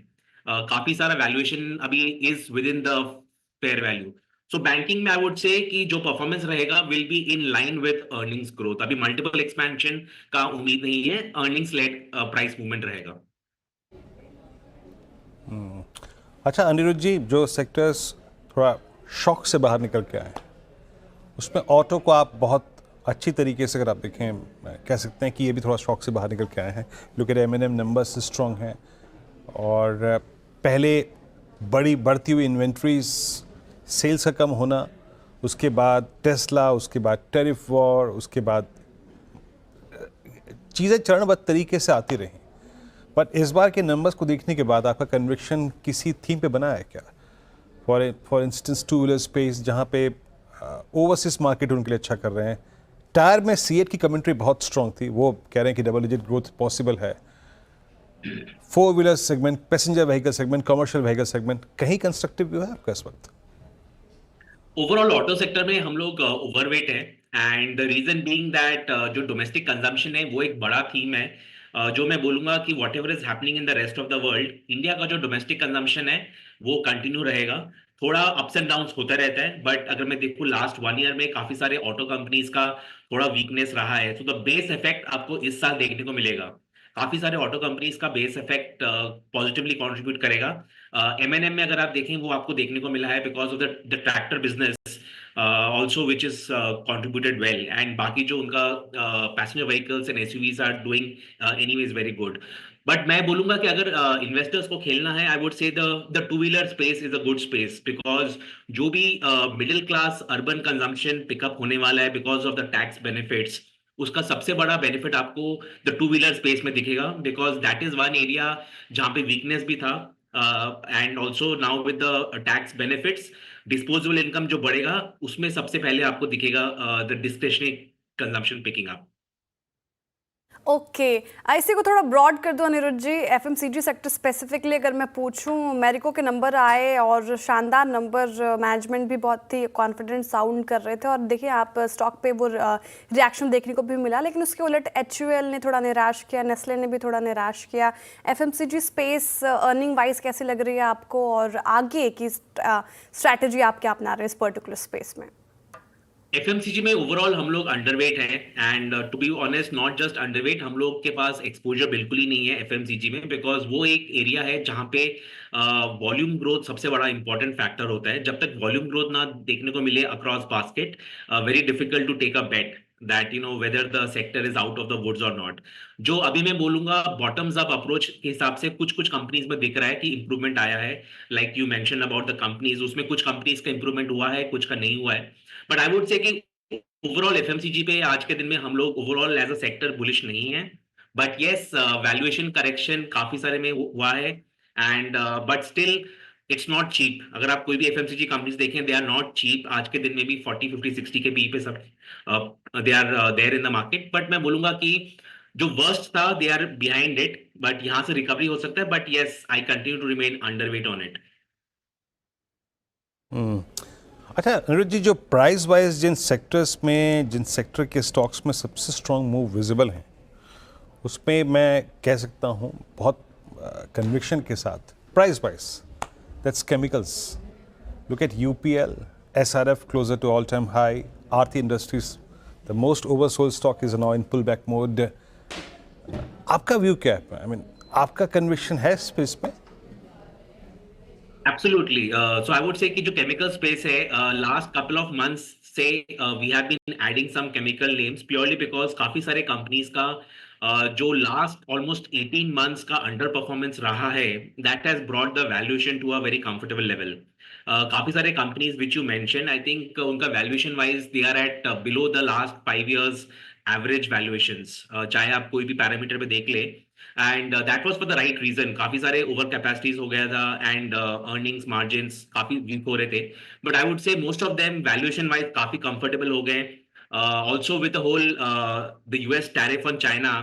काफी सारा वैल्यूएशन अभी is with in the fair value. So banking में आई वुड से कि जो परफॉर्मेंस रहेगा will be in line with earnings growth. अभी मल्टीपल एक्सपेंशन का उम्मीद नहीं है, अर्निंग्स लेड प्राइस मूवमेंट रहेगा। अच्छा अनिरुद्ध जी, जो सेक्टर्स थोड़ा शॉक से बाहर निकल के आए उसमें ऑटो को आप बहुत अच्छी तरीके से अगर आप देखें कह सकते हैं कि ये भी थोड़ा शॉक से बाहर निकल के आए हैं। Look at M&M numbers strong हैं, और पहले बड़ी बढ़ती हुई इन्वेंट्रीज, सेल्स का कम होना, उसके बाद टेस्ला, उसके बाद टैरिफ वॉर, उसके बाद चीज़ें चरणबद्ध तरीके से आती रहीं। बट इस बार के नंबर्स को देखने के बाद आपका कन्विक्शन किसी थीम पे बना है क्या? For instance to wheeler space, जहाँ पे ओवरसीज मार्केट उनके लिए अच्छा कर रहे हैं। टायर में सीएट की कमेंट्री बहुत स्ट्रॉन्ग थी, वो कह रहे हैं कि डबल डिजिट ग्रोथ पॉसिबल है। Four wheeler segment, passenger vehicle segment, commercial vehicle segment, कहीं कंस्ट्रक्टिव व्यू है आपका इस वक्त? ओवरऑल ऑटो सेक्टर में हम लोग ओवरवेट है and the reason being that जो डोमेस्टिक कंजम्पशन है वो एक बड़ा थीम है। जो मैं बोलूंगा कि what ever is happening in the rest of the world, India का जो डोमेस्टिक कंजम्पशन है वो कंटिन्यू रहेगा। थोड़ा अप्स एंड डाउन्स होता रहता है, बट अगर मैं देखूं लास्ट 1 ईयर में काफी सारे ऑटो कंपनीज का थोड़ा वीकनेस रहा है, तो द बेस इफेक्ट आपको इस साल देखने को मिलेगा। काफी सारे ऑटो कंपनीज का बेस इफेक्ट पॉजिटिवली कंट्रीब्यूट करेगा। M&M में अगर आप देखें वो आपको देखने को मिला है because of the tractor business also which is contributed well, and बाकी जो उनका passenger vehicles and SUVs are doing anyways very good. But मैं बोलूंगा कि अगर इन्वेस्टर्स को खेलना है, I would say the two wheeler space is a good space, because जो भी middle class urban consumption pickup होने वाला है because of the tax benefits, उसका सबसे बड़ा बेनिफिट आपको द टू व्हीलर स्पेस में दिखेगा, because that is one area जहां पे वीकनेस भी था, and also now with the tax benefits disposable income जो बढ़ेगा उसमें सबसे पहले आपको दिखेगा the discretionary consumption picking up. Okay, इसी को थोड़ा ब्रॉड कर दो अनिरुद्ध जी। एफएमसीजी सेक्टर स्पेसिफिकली अगर मैं पूछूं, मैरिको के नंबर आए और शानदार नंबर, मैनेजमेंट भी बहुत ही कॉन्फिडेंट साउंड कर रहे थे और देखिए आप स्टॉक पे वो रिएक्शन देखने को भी मिला, लेकिन उसके उलट HUL ने थोड़ा निराश किया, नेस्ले ने भी थोड़ा निराश किया। एफएमसीजी स्पेस अर्निंग वाइज कैसी लग रही है आपको और आगे की स्ट्रैटेजी आप क्या अपना रहे हैं इस पर्टिकुलर स्पेस में? एफएमसीजी में ओवरऑल हम लोग अंडरवेट हैं, and to be honest not just underweight, हम लोग के पास एक्सपोजर बिल्कुल ही नहीं है एफएमसीजी में, बिकॉज वो एक एरिया है जहां पे वॉल्यूम ग्रोथ सबसे बड़ा इंपॉर्टेंट फैक्टर होता है। जब तक वॉल्यूम ग्रोथ ना देखने को मिले across basket, very difficult to take a bet that whether the sector is out of the woods और नॉट। जो अभी मैं बोलूंगा बॉटम्स अप अप्रोच के हिसाब से कुछ कंपनीज में दिख रहा है कि इंप्रूवमेंट आया है, like you mention about the companies, उसमें कुछ कंपनीज का इंप्रूवमेंट हुआ है, कुछ का नहीं हुआ है। बट आई वुड से कि ओवरऑल एफएमसीजी पे आज के दिन में हम लोग overall as a sector bullish नहीं है, बट येस वैल्यूएशन करेक्शन काफी सारे में हुआ है, and but still it's not cheap. अगर आप कोई भी एफएमसीजी कंपनीज देखें, दे आर नॉट चीप। आज के दिन में भी 40, 50, 60 के पी पे सब they are there in the market. But मैं बोलूंगा कि जो वर्स्ट था they are behind it, but यहाँ से रिकवरी हो सकता है, but yes I continue to remain underweight on it. अच्छा अनिरुद्ध जी, जो प्राइस वाइज जिन सेक्टर के स्टॉक्स में सबसे स्ट्रॉन्ग मूव विजिबल हैं, उसमें मैं कह सकता हूँ बहुत कन्विक्शन के साथ price wise, that's chemicals. Look at UPL, SRF closer to all time high, Aarti Industries the most oversold stock is now in pull back mode. आपका व्यू क्या है? आई मीन आपका कन्विक्शन है इस स्पेस में? Absolutely. So I would say कि जो chemical space है, last couple of months से we have been adding some chemical names purely because काफी सारे companies का जो last almost 18 months का under performance रहा है, that has brought the valuation to a very comfortable level. काफी सारे companies which you mentioned, I think उनका valuation wise they are at below the last 5 years average valuations. चाहे आप कोई भी पैरामीटर पे देख ले, and that was for the right reason. काफी सारे ओवर कैपेसिटीज हो गया था एंड अर्निंग्स मार्जिन्स काफी वीक हो रहे थे, but I would say most of them valuation wise काफी कंफर्टेबल हो गए। Also with the whole the US tariff on China,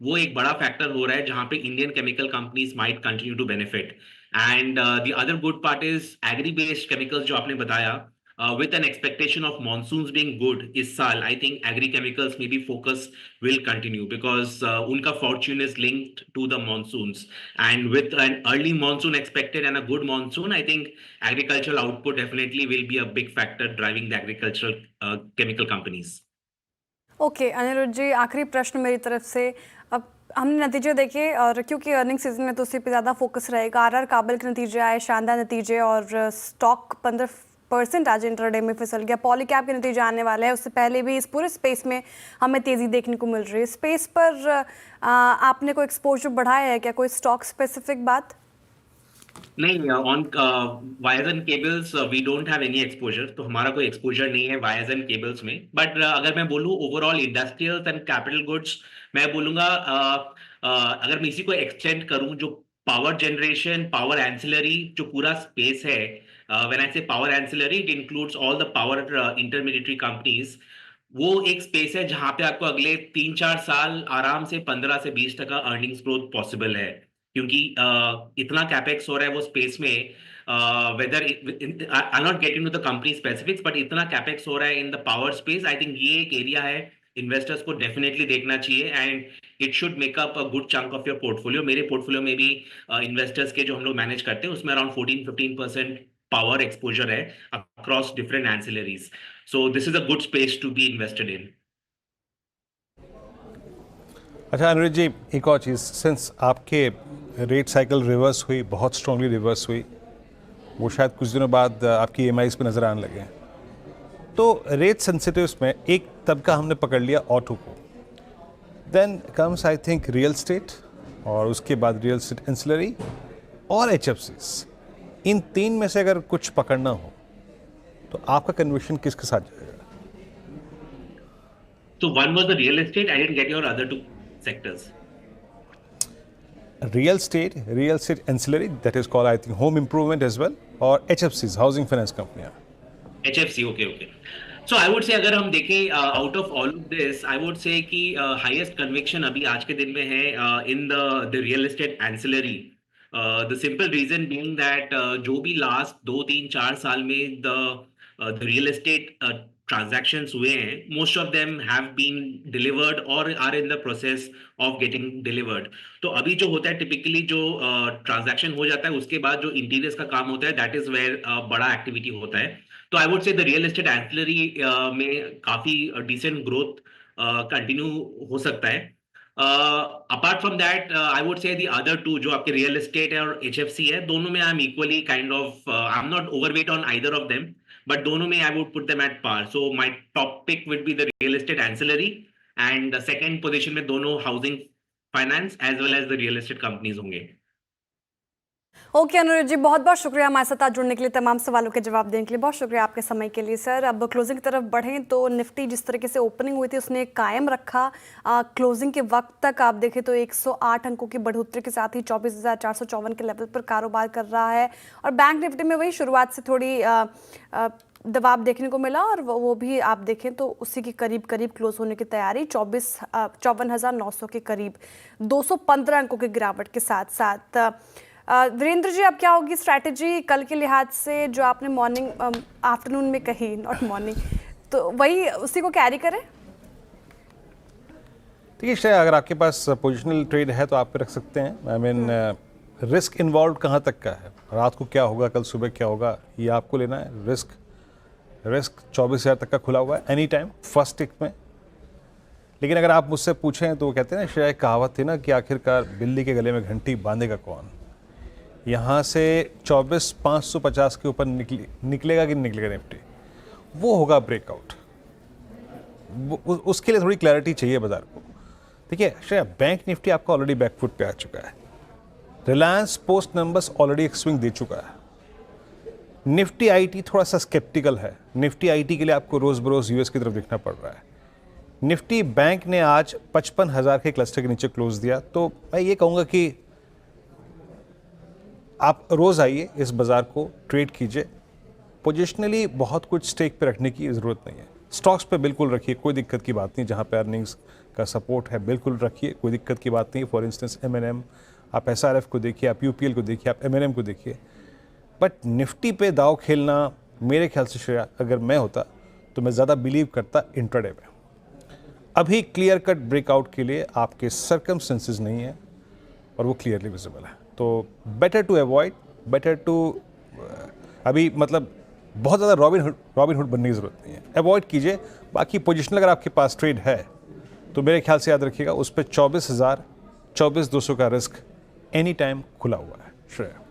वो एक बड़ा फैक्टर हो रहा है जहां पे Indian chemical companies might continue to benefit. And the other good part is agree based chemicals जो आपने बताया, with an expectation of monsoons being good इस साल, I think agri-chemicals maybe focus will continue because उनका fortune is linked to the monsoons, and with an early monsoon expected and a good monsoon, I think agricultural output definitely will be a big factor driving the agricultural chemical companies. Okay Anirudh ji, आखिरी प्रश्न मेरी तरफ से। अब हमने नतीजे देखे और क्योंकि अर्निंग सीजन में तो उसी पे ज़्यादा फोकस रहेगा। RR काबिल के नतीजे आए, शानदार नतीजे, और स्टॉक 15% आज इंट्राडे में फिसल गया। पॉलीकैब के नतीजे आने वाले हैं, उससे पहले भी इस पूरे स्पेस में हमें तेज़ी देखने को मिल रही है। स्पेस पर आपने कोई एक्सपोजर बढ़ाया है क्या, कोई स्टॉक स्पेसिफिक बात? नहीं, on wires and cables we don't have any exposure, तो हमारा कोई एक्सपोजर नहीं है वायर्स एंड केबल्स में। बट अगर मैं बोलूँ overall industrials and capital goods, मैं बोलूँगा अगर मैं इसी को एक्सटेंड करूँ, जो पावर जनरेशन, पावर एंसिलरी जो पूरा स्पेस है, व्हेन आई से power ancillary it includes all the power intermediary companies, वो एक स्पेस है जहां पे आपको अगले 3-4 साल आराम से 15 से 20% अर्निंग्स ग्रोथ पॉसिबल है। क्योंकि इतना कैपेक्स हो रहा है वो स्पेस में, whether I not get into the company specifics, but इतना कैपेक्स हो रहा है in the power space, I think ये एक एरिया है इन्वेस्टर्स को डेफिनेटली देखना चाहिए and it should make up a good chunk of your portfolio. मेरे पोर्टफोलियो में भी इन्वेस्टर्स के जो हम लोग मैनेज करते हैं उसमें अराउंड 14-15% पावर एक्सपोजर है across different ancillaries, so this is a good space to be invested in. अच्छा अनुराग जी, एक और चीज़, सिंस आपके रेट साइकिल रिवर्स हुई, बहुत स्ट्रांगली रिवर्स हुई, वो शायद कुछ दिनों बाद आपकी EMIs पे नज़र आने लगे हैं, तो रेट सेंसिटिव्स में एक तबका हमने पकड़ लिया ऑटो को, then comes I think real estate, और उसके बाद रियल स्टेट एंसिलरी और HFCs। इन तीन में से अगर कुछ पकड़ना हो तो आपका कन्विक्शन किसके साथ जाएगा? So one was the real estate. I didn't get your other two sectors. Real estate ancillary, that is called I think home improvement as well, or HFCs, housing finance company. HFC, okay. So I would say अगर हम देखें out of all of this, I would say कि highest conviction अभी आज के दिन में है in the real estate ancillary. The simple reason being that जो भी last 2-3-4 साल में the real estate transactions हुए हैं, most of them have been delivered or are in the process of getting delivered. तो अभी जो होता है typically जो transaction हो जाता है उसके बाद जो interiors का काम होता है, that is where बड़ा activity होता है। तो I would say the real estate ancillary में काफी decent growth continue हो सकता है। Apart from that, I would say the other two जो आपके real estate है और HFC है, दोनों में I'm equally kind of I'm not overweight on either of them, but दोनों में I would put them at par. So my top pick would be the real estate ancillary, and the second position में दोनों housing finance as well as the real estate companies होंगे। Okay Anurag ji, बहुत बहुत शुक्रिया हमारे साथ आज जुड़ने के लिए, तमाम सवालों के जवाब देने के लिए बहुत शुक्रिया आपके समय के लिए सर। अब क्लोजिंग की तरफ बढ़ें तो निफ्टी जिस तरीके से ओपनिंग हुई थी उसने कायम रखा, क्लोजिंग के वक्त तक आप देखें तो 108 अंकों की बढ़ोतरी के साथ ही 24,454 के लेवल पर कारोबार कर रहा है। और बैंक निफ्टी में वही शुरुआत से थोड़ी दबाव देखने को मिला और वो भी आप देखें तो उसी के करीब क्लोज होने की तैयारी, 54,900 के करीब 215 अंकों की गिरावट के साथ साथ। वीरेंद्र जी, अब क्या होगी स्ट्रैटेजी कल के लिहाज से, जो आपने आफ्टरनून में कही, नॉट मॉर्निंग, तो वही उसी को कैरी करें? ठीक है श्रेया, अगर आपके पास पोजिशनल ट्रेड है तो आप रख सकते हैं। आई मीन रिस्क इन्वॉल्व कहाँ तक का है, रात को क्या होगा, कल सुबह क्या होगा, ये आपको लेना है। रिस्क 24,000 तक का खुला हुआ है एनी टाइम फर्स्ट टिक में। लेकिन अगर आप मुझसे पूछें तो वो कहते हैं ना, श्रेया कहावत थी ना कि आखिरकार बिल्ली के गले में घंटी बांधेगा कौन। यहाँ से 24,550 के ऊपर निकलेगा कि निकलेगा निफ्टी, वो होगा ब्रेकआउट। उसके लिए थोड़ी क्लैरिटी चाहिए बाजार को। देखिए श्रेया, बैंक निफ्टी आपका ऑलरेडी बैकफुट पे आ चुका है, रिलायंस पोस्ट नंबर्स ऑलरेडी एक स्विंग दे चुका है, निफ्टी आईटी थोड़ा सा स्केप्टिकल है। निफ्टी आईटी के लिए आपको रोज बरोज यूएस की तरफ देखना पड़ रहा है। निफ्टी बैंक ने आज 55,000 के क्लस्टर के नीचे क्लोज दिया, तो मैं ये कहूँगा कि आप रोज़ आइए इस बाज़ार को ट्रेड कीजिए। पोजिशनली बहुत कुछ स्टेक पे रखने की ज़रूरत नहीं है। स्टॉक्स पे बिल्कुल रखिए, कोई दिक्कत की बात नहीं। जहाँ पे अर्निंग्स का सपोर्ट है बिल्कुल रखिए, कोई दिक्कत की बात नहीं। फॉर इंस्टेंस M&M, आप SRF को देखिए, आप UPL को देखिए, आप M&M को देखिए। बट निफ्टी पे दाव खेलना मेरे ख्याल से श्रेया, अगर मैं होता तो मैं ज़्यादा बिलीव करता इंट्राडे में। अभी क्लियर कट ब्रेकआउट के लिए आपके सर्कमस्टेंसेस नहीं है और वो क्लियरली विजिबल है, तो better to avoid, better to अभी मतलब बहुत ज़्यादा रॉबिन हुड बनने की ज़रूरत नहीं है, अवॉइड कीजिए। बाकी पोजिशनल अगर आपके पास ट्रेड है तो मेरे ख्याल से याद रखिएगा उस पर 24,200 का रिस्क एनी टाइम खुला हुआ है श्रेया।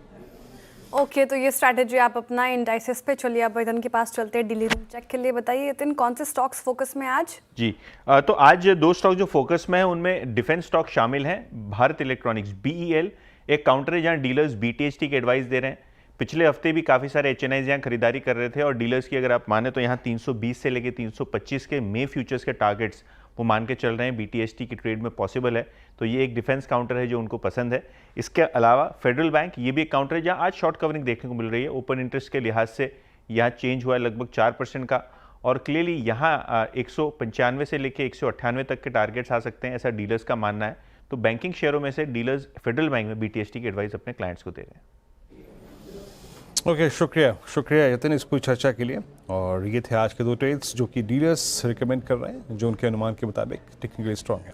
ओके, तो ये स्ट्रैटेजी आप अपना इंडाइसेस पे चलिए। अब इतन के पास चलते हैं डेली रूम चेक के लिए। बताइए इतन, कौन से स्टॉक्स फोकस में आज? जी तो आज दो स्टॉक जो फोकस में है उनमें डिफेंस स्टॉक शामिल हैं। भारत इलेक्ट्रॉनिक्स BEL एक काउंटर है जहां डीलर्स BTHT के एडवाइस दे रहे हैं। पिछले हफ्ते भी काफ़ी सारे HNIs यहाँ खरीदारी कर रहे थे और डीलर्स की अगर आप माने तो यहाँ 320 से लेकर 325 के मे फ्यूचर्स के टारगेट्स वो मान के चल रहे हैं। BTHT की ट्रेड में पॉसिबल है, तो ये एक डिफेंस काउंटर है जो उनको पसंद है। इसके अलावा फेडरल बैंक ये भी एक काउंटर है जहाँ आज शॉर्ट कवरिंग देखने को मिल रही है। ओपन इंटरेस्ट के लिहाज से यहाँ चेंज हुआ है लगभग 4% का, और क्लियरली यहाँ 195 से लेकर 198 तक के टारगेट्स आ सकते हैं, ऐसा डीलर्स का मानना है। तो बैंकिंग शेयरों में से डीलर्स फेडरल बैंक में BTST की एडवाइस अपने क्लाइंट्स को दे रहे हैं। ओके, शुक्रिया यतिन इस पूरी चर्चा के लिए। और ये थे आज के 2 ट्रेड्स जो कि डीलर्स रिकमेंड कर रहे हैं, जो उनके अनुमान के मुताबिक टेक्निकली स्ट्रॉन्ग है।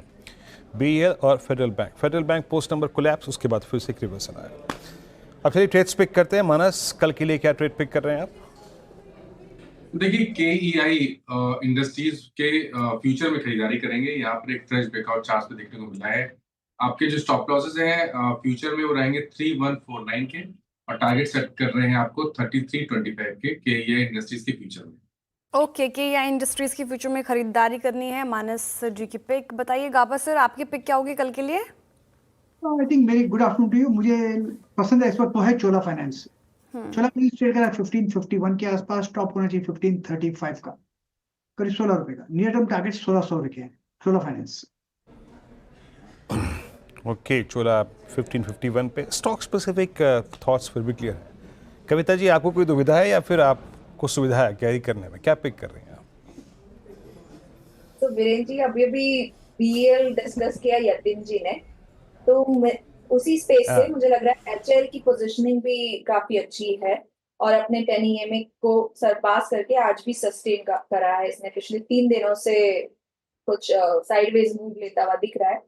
BEL और federal bank post number collapse, उसके बाद फिर से एक रिवर्सल आया। अब चलिए ट्रेड्स पिक करते हैं। मानस, कल के लिए क्या ट्रेड पिक कर रहे हैं आप? देखिए KEI इंडस्ट्रीज के फ्यूचर में खरीदारी करेंगे। यहाँ पर एक फ्रेश ब्रेकआउट चार्ट पे देखने को मिला है। आपके जो स्टॉप लॉसेस हैं फ्यूचर में वो रहेंगे 3149 के, और टारगेट सेट कर रहे हैं आपको 3325 के KEI इंडस्ट्रीज के फ्यूचर में। ओके, KEI इंडस्ट्रीज की फ्यूचर में खरीदारी करनी है। मानस जी की पिक बताइए। गाबा सर, आपकी पिक क्या होगी कल के लिए? आई थिंक मेरी गुड आफ्टरनून टू यू। मुझे पसंद है इस वक्त तो है चोला फाइनेंस। चोला फाइनेंस ट्रेड करा 1551 के आसपास, टॉप होना चाहिए 1535 का, करीब 16 रुपए का। नियर टर्म टारगेट 1600 रखे हैं चोला फाइनेंस। ओके, चोला 1551 पे। स्टॉक स्पेसिफिक थॉट्स फिर भी क्लियर है। कविता जी, आपको कोई दुविधा है या फिर आपको सुविधा है कैरी करने में? क्या पिक कर रही हैं आप? तो वीरेंद्र जी, अभी BEL डिस्कस किया यतिन जी ने, तो उसी स्पेस से मुझे लग रहा है HL की पोजीशनिंग भी काफी अच्छी है और अपने 10 EMA को सरपास करके आज भी सस्टेन करा है इसने। पिछले 3 दिनों से कुछ साइडवेज मूव लेता हुआ दिख रहा है।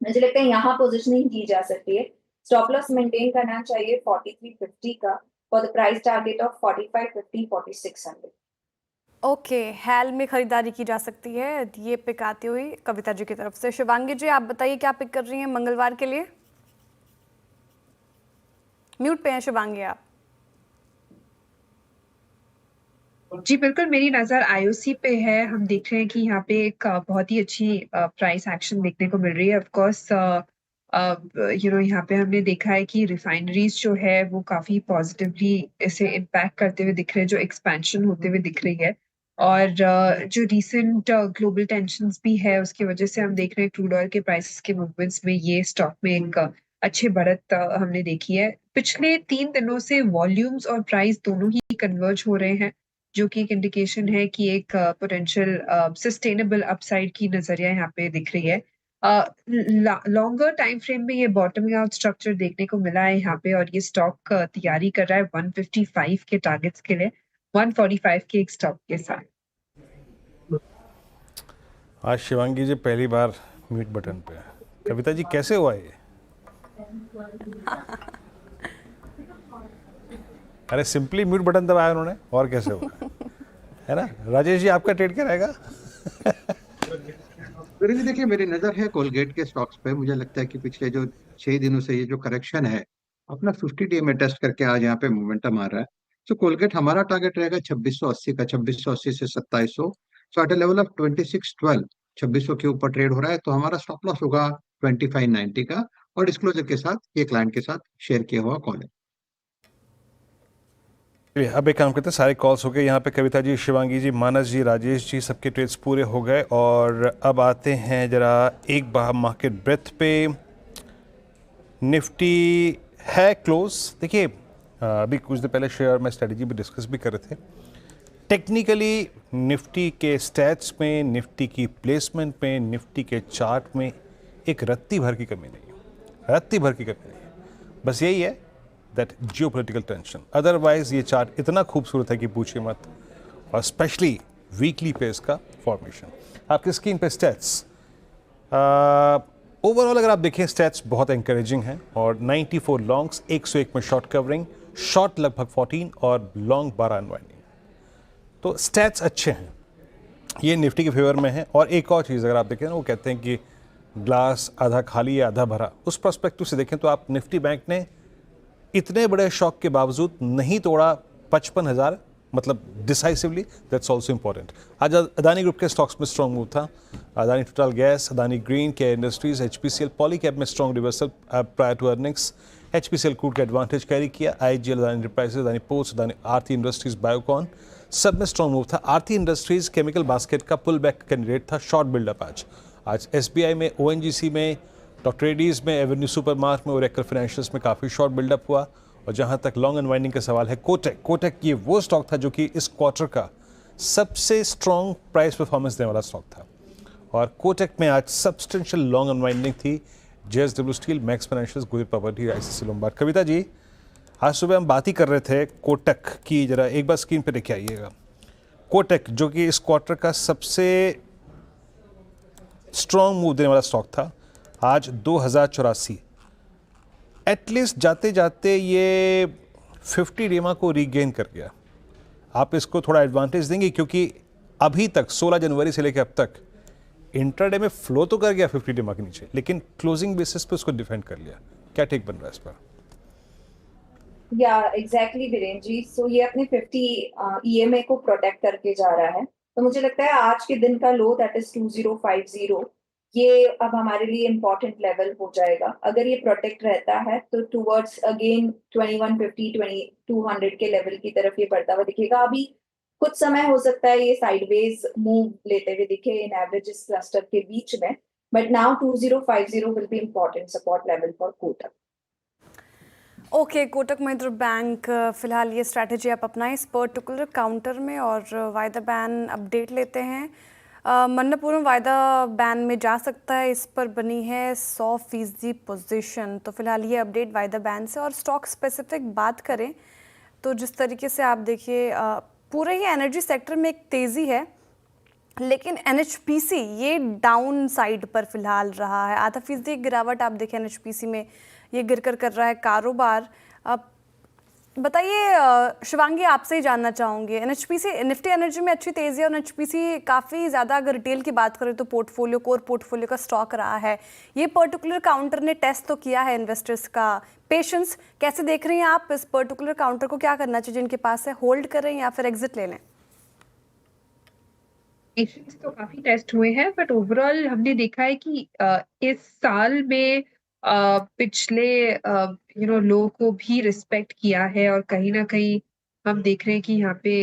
मुझे लगता है यहाँ पोजीशनिंग की जा सकती है। स्टॉप लॉस मेंटेन करना चाहिए 4350 का for the price target of 4550 4600। Okay, हैल में खरीदारी की जा सकती है, ये पिक आती हुई कविता जी की तरफ से। शिवांगी जी, आप बताइए क्या पिक कर रही हैं मंगलवार के लिए? म्यूट पे हैं शिवांगी आप। जी बिल्कुल, मेरी नज़र IOC पे है। हम देख रहे हैं कि यहाँ पे एक बहुत ही अच्छी प्राइस एक्शन देखने को मिल रही है। ऑफ कोर्स यहाँ पे हमने देखा है कि रिफाइनरीज जो है वो काफ़ी पॉजिटिवली इसे इम्पैक्ट करते हुए दिख रहे हैं, जो एक्सपेंशन होते हुए दिख रही है। और जो रीसेंट ग्लोबल टेंशन्स भी है उसकी वजह से हम देख रहे हैं क्रूड ऑयल के प्राइसेस के मूवमेंट्स में ये स्टॉक में एक अच्छी बढ़त हमने देखी है। पिछले 3 दिनों से वॉल्यूम्स और प्राइस दोनों ही कन्वर्ज हो रहे हैं, जो कि एक इंडिकेशन है कि एक पोटेंशियल सस्टेनेबल अपसाइड की नजरिया यहाँ पे दिख रही है। लॉन्गर टाइम फ्रेम में ये बॉटमिंग आउट स्ट्रक्चर देखने को मिला है यहाँ पे, और ये स्टॉक तैयारी कर रहा है 155 के टारगेट्स के लिए, 145 के एक स्टॉक के साथ। आज शिवांगी जी पहली बार म्यूट बटन पे। कविता जी, कैसे हुआ ये? अरे सिंपली म्यूट बटन दबाया उन्होंने, और कैसे हुआ है ना? राजेश जी, आपका ट्रेड क्या रहेगा? देखिए, मेरी नज़र है कोलगेट के स्टॉक्स पे। मुझे लगता है कि पिछले जो 6 दिनों से ये जो करेक्शन है अपना 50 डे में टेस्ट करके आज यहाँ पे मोमेंटम आ रहा है। तो कोलगेट हमारा टारगेट रहेगा 2680 का, 2680 से 2700। सो एट अ लेवल ऑफ 2612, 2600 के ऊपर ट्रेड हो रहा है, तो हमारा स्टॉप लॉस होगा 2590 का, और डिस्क्लोजर के साथ ये क्लाइंट के साथ शेयर किया हुआ कॉल है। अब एक काम करते हैं, सारे कॉल्स हो गए यहाँ पे। कविता जी, शिवांगी जी, मानस जी, राजेश जी, सबके ट्रेड्स पूरे हो गए। और अब आते हैं जरा एक बार मार्केट ब्रेथ पे। निफ्टी है क्लोज। देखिए, अभी कुछ देर पहले शेयर में स्ट्रेटजी भी डिस्कस भी कर रहे थे। टेक्निकली निफ्टी के स्टैट्स में, निफ्टी की प्लेसमेंट में, निफ्टी के चार्ट में एक रत्ती भर की कमी नहीं है, रत्ती भर की कमी नहीं है। बस यही है दैट जियोपॉलिटिकल टेंशन। अदरवाइज ये चार्ट इतना खूबसूरत है कि पूछिए मत, और स्पेशली वीकली पे इसका फॉर्मेशन। आपकी स्क्रीन पे स्टैट्स ओवरऑल अगर आप देखें, स्टैट्स बहुत इंकरेजिंग हैं। और 94 लॉन्ग्स, 101 में शॉर्ट कवरिंग, शॉर्ट लगभग 14 और लॉन्ग 12 अनवाइंडिंग। तो स्टैट्स अच्छे हैं, ये निफ्टी के फेवर में है। और एक और चीज़ अगर आप देखें ना, वो कहते हैं कि ग्लास आधा खाली या आधा भरा, उस पर्सपेक्टिव से देखें तो आप निफ्टी बैंक ने इतने बड़े शॉक के बावजूद नहीं तोड़ा 55,000, मतलब डिसाइसिवली। That's also important. आज अदानी ग्रुप के स्टॉक्स में स्ट्रॉन्ग मूव था। Adani Total Gas, Adani Green, K Industries, HPCL, Polycab में strong reversal prior to earnings. HPCL crude का एडवांटेज कैरी किया। IGL, Adani Enterprises, Adani Ports, Adani Aarti Industries, Biocon, सब में स्ट्रॉन्ग मूव था। आरती इंडस्ट्रीज केमिकल बास्केट का पुल बैक कैंडिडेट था, शॉर्ट बिल्डअप आज SBI में, ONGC में, डॉक्टर रेड्डीज में, एवेन्यू सुपरमार्ट में, ओरेकल फाइनेंशियल्स में काफ़ी शॉर्ट बिल्डअप हुआ। और जहां तक लॉन्ग अनवाइंडिंग का सवाल है, कोटक ये वो स्टॉक था जो कि इस क्वार्टर का सबसे स्ट्रॉन्ग प्राइस परफॉर्मेंस देने वाला स्टॉक था। और कोटक में आज सब्सटेंशियल लॉन्ग अनवाइंडिंग थी। JSW स्टील, मैक्स फाइनेंशियल, गुजर property, ICICI Lombard. Kavita ji, आज सुबह हम बात ही कर रहे थे कोटक की, जरा एक बार स्क्रीन पे लेके आइएगा। कोटक जो कि इस क्वार्टर का सबसे स्ट्रॉन्ग मूव देने वाला स्टॉक था, आज 2084। एटलीस्ट जाते जाते ये 50 डेमा को रीगेन कर गया। आप इसको थोड़ा एडवांटेज देंगे क्योंकि अभी तक 16 जनवरी से लेकर अब तक इंट्राडे में फ्लो तो कर गया 50 डेमा के नीचे, लेकिन क्लोजिंग बेसिस पे उसको डिफेंड कर लिया। क्या टेक बन रहा है इस पर? या एग्जैक्टली वीरेन जी, सो ये अपने 50 EMA को प्रोटेक्ट करके जा रहा है। तो मुझे लगता है आज के दिन का लो दैट इज 2050, ये अब हमारे लिए इम्पोर्टेंट लेवल हो जाएगा। अगर ये प्रोटेक्ट रहता है तो टुवर्ड्स अगेन 2150 2200 के लेवल की तरफ ये बढ़ता हुआ दिखेगा। अभी कुछ समय हो सकता है ये साइडवेज मूव लेते हुए दिखे इन एवरेज इस क्लस्टर के बीच में, but now 2050 will be important support level for Kotak. Okay, Kotak Mahindra bank फिलहाल ये स्ट्रैटेजी आप अपनाएं इस पर्टिकुलर काउंटर में। और वायदा बैन अपडेट लेते हैं। मन्नपुरम वायदा बैन में जा सकता है, इस पर बनी है 100% पोजीशन। तो फिलहाल ये अपडेट वायदा बैन से। और स्टॉक स्पेसिफिक बात करें तो जिस तरीके से आप देखिए पूरे ही एनर्जी सेक्टर में एक तेज़ी है, लेकिन NHPC ये डाउन साइड पर फिलहाल रहा है। आधा फीसदी गिरावट आप देखें NHPC में, ये गिर कर रहा है कारोबार। अब बताइए शिवांगी, आपसे ही जानना चाहूँगी, NHPC निफ्टी एनर्जी में अच्छी तेज़ी है और NHPC काफ़ी ज़्यादा अगर रिटेल की बात करें तो पोर्टफोलियो, कोर पोर्टफोलियो का स्टॉक रहा है। ये पर्टिकुलर काउंटर ने टेस्ट तो किया है इन्वेस्टर्स का पेशेंस। कैसे देख रही हैं आप इस पर्टिकुलर काउंटर को? क्या करना चाहिए जिनके पास है, होल्ड करें या फिर एग्जिट ले लें? पेशेंस तो काफी टेस्ट हुए हैं, बट ओवरऑल हमने देखा है कि इस साल में पिछले लोगों को भी रिस्पेक्ट किया है और कहीं ना कहीं हम देख रहे हैं कि यहाँ पे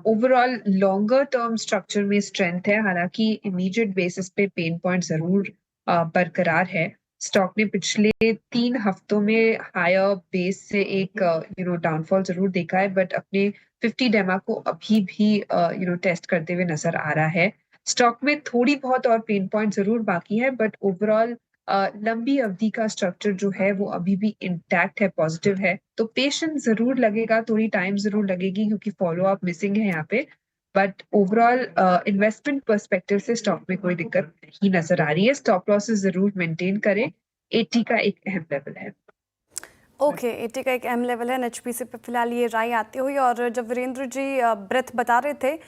ओवरऑल लॉन्गर टर्म स्ट्रक्चर में स्ट्रेंथ है। हालांकि इमीडिएट बेसिस पे पेन पॉइंट जरूर बरकरार है। स्टॉक ने पिछले 3 हफ्तों में हायर बेस से एक डाउनफॉल जरूर देखा है, बट अपने 50 डेमा को अभी भी टेस्ट करते हुए नजर आ रहा है। स्टॉक में थोड़ी बहुत और पेन पॉइंट जरूर बाकी है, बट ओवरऑल लंबी अवधि का स्ट्रक्चर जो है वो अभी भी इंटैक्ट है, पॉजिटिव है। तो पेशेंस जरूर लगेगा, थोड़ी टाइम जरूर लगेगी क्योंकि फॉलो अप मिसिंग है यहाँ पे, बट ओवरऑल इन्वेस्टमेंट पर्सपेक्टिव से स्टॉक में कोई दिक्कत नहीं नजर आ रही है। स्टॉप लॉसेस जरूर मेंटेन करें। 80 का एक अहम लेवल है। ओके, 80 का एक अहम लेवल है। NHPC पे फिलहाल ये राय आती हुई। और जब वीरेंद्र जी ब्रेथ बता रहे थे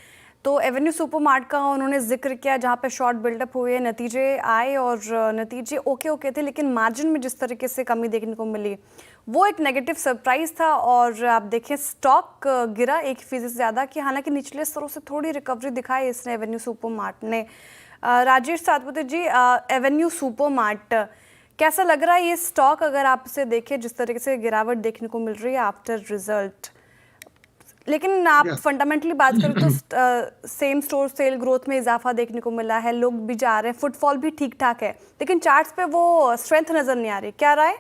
तो एवेन्यू सुपरमार्ट का उन्होंने जिक्र किया जहाँ पे शॉर्ट बिल्डअप हुए, नतीजे आए और नतीजे ओके थे, लेकिन मार्जिन में जिस तरीके से कमी देखने को मिली वो एक नेगेटिव सरप्राइज था। और आप देखें स्टॉक गिरा 1% से ज़्यादा की, हालांकि निचले स्तरों से थोड़ी रिकवरी दिखाई इसने एवेन्यू सुपरमार्ट ने। राजेश सातपुते जी, एवेन्यू सुपरमार्ट कैसा लग रहा है ये स्टॉक अगर आप इसे देखें, जिस तरीके से गिरावट देखने को मिल रही है आफ्टर रिजल्ट? लेकिन आप फंडामेंटली बात करें तो सेम स्टोर सेल ग्रोथ में इजाफा देखने को मिला है, लोग भी जा रहे हैं, फुटफॉल भी ठीक ठाक है, लेकिन चार्ट्स पे वो स्ट्रेंथ नजर नहीं आ रही। क्या राय?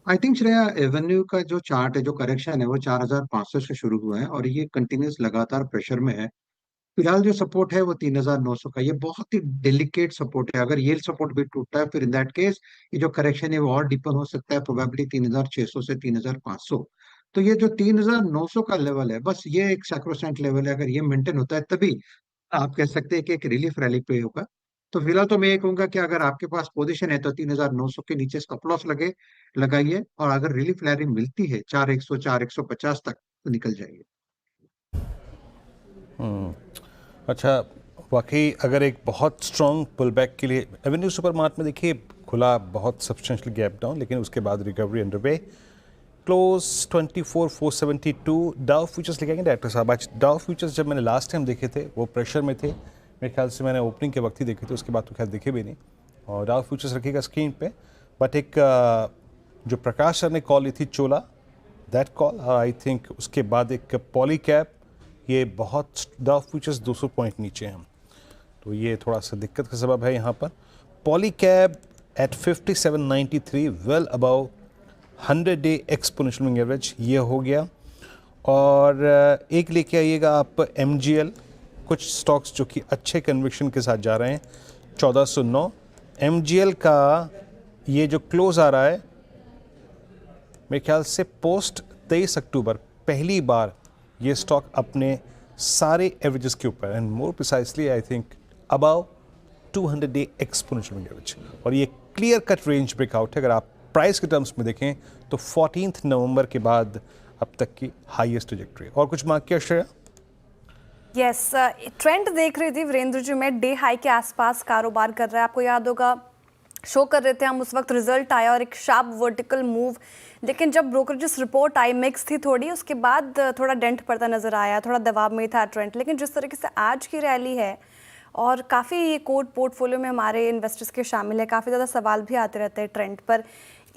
आई थिंक श्रेया, एवेन्यू का जो चार्ट है, जो करेक्शन है, वो 4500 से शुरू हुआ है और ये कंटिन्यूस लगातार प्रेशर में है। फिलहाल जो सपोर्ट है वो 3900 का, ये बहुत ही डेलिकेट सपोर्ट है। अगर ये सपोर्ट भी टूटता है फिर इन दैट केस ये जो करेक्शन है वो और डीपर हो सकता है, प्रोबेबली 3600 से 3500। तो ये जो 3900 का लेवल है, बस ये एक सैक्रोसेंट लेवल है। अगर ये मेंटेन होता है तभी आप कह सकते हैं कि एक रिलीफ रैली पे होगा। तो फिलहाल तो मैं ये कहूंगा कि अगर आपके पास पोजीशन है तो 3900 के नीचे स्टॉप लॉस लगाइए, और अगर रिलीफ रैली मिलती है 4100 4150 तक तो निकल जाइए। अच्छा, वाकई अगर एक बहुत स्ट्रॉन्ग पुल बैक के लिए एवेन्यू सुपरमार्ट में देखिए खुला बहुत सब्सटेंशियल गैप डाउन, लेकिन उसके बाद recovery under way, close 24,472। Dow futures लेके आएंगे डायरेक्टर साहब। आज डाउ फ्यूचर्स जब मैंने लास्ट टाइम देखे थे वो प्रेशर में थे, मेरे ख्याल से मैंने ओपनिंग के वक्त ही देखे थे, उसके बाद तो खैर देखे भी नहीं। और डाउ फ्यूचर्स रखिएगा स्क्रीन पे। बट एक जो प्रकाश सर ने कॉल ली थी चोला, दैट कॉल, आई थिंक उसके बाद एक पॉली कैप, ये बहुत डाउ फ्यूचर्स 200 पॉइंट नीचे हैं, तो ये थोड़ा सा दिक्कत का सबब है यहाँ पर। Polycab at 5793, well above 100 day exponential moving average, ये हो गया। और एक लेके आइएगा आप MGL, कुछ स्टॉक्स जो कि अच्छे कन्विक्शन के साथ जा रहे हैं, 1409, MGL का ये जो क्लोज आ रहा है, मेरे ख्याल से पोस्ट 23 अक्टूबर पहली बार ये स्टॉक अपने सारे एवरेजेस के ऊपर and more precisely I think above 200 day exponential moving average, और ये क्लियर कट रेंज ब्रेकआउट है। अगर आप प्राइस के टर्म्स में देखें तो 14 नवंबर के बाद अब तक की हाईएस्ट ट्रैजेक्टरी। और कुछ मार्क किया श्रेया? यस, ट्रेंड देख रही थी वीरेंद्र जी, में डे हाई के आसपास कारोबार कर रहा है। आपको याद होगा शो कर रहे थे हम उस वक्त, रिजल्ट आया और एक शार्प वर्टिकल मूव, लेकिन जब ब्रोकरेजेस रिपोर्ट आई मिक्स थी थोड़ी, उसके बाद थोड़ा डेंट पड़ता नजर आया, थोड़ा दबाव में था ट्रेंड। लेकिन जिस तरीके से आज की रैली है और काफ़ी ये कोड पोर्टफोलियो में हमारे इन्वेस्टर्स के शामिल है, काफ़ी ज़्यादा सवाल भी आते रहते हैं ट्रेंड पर।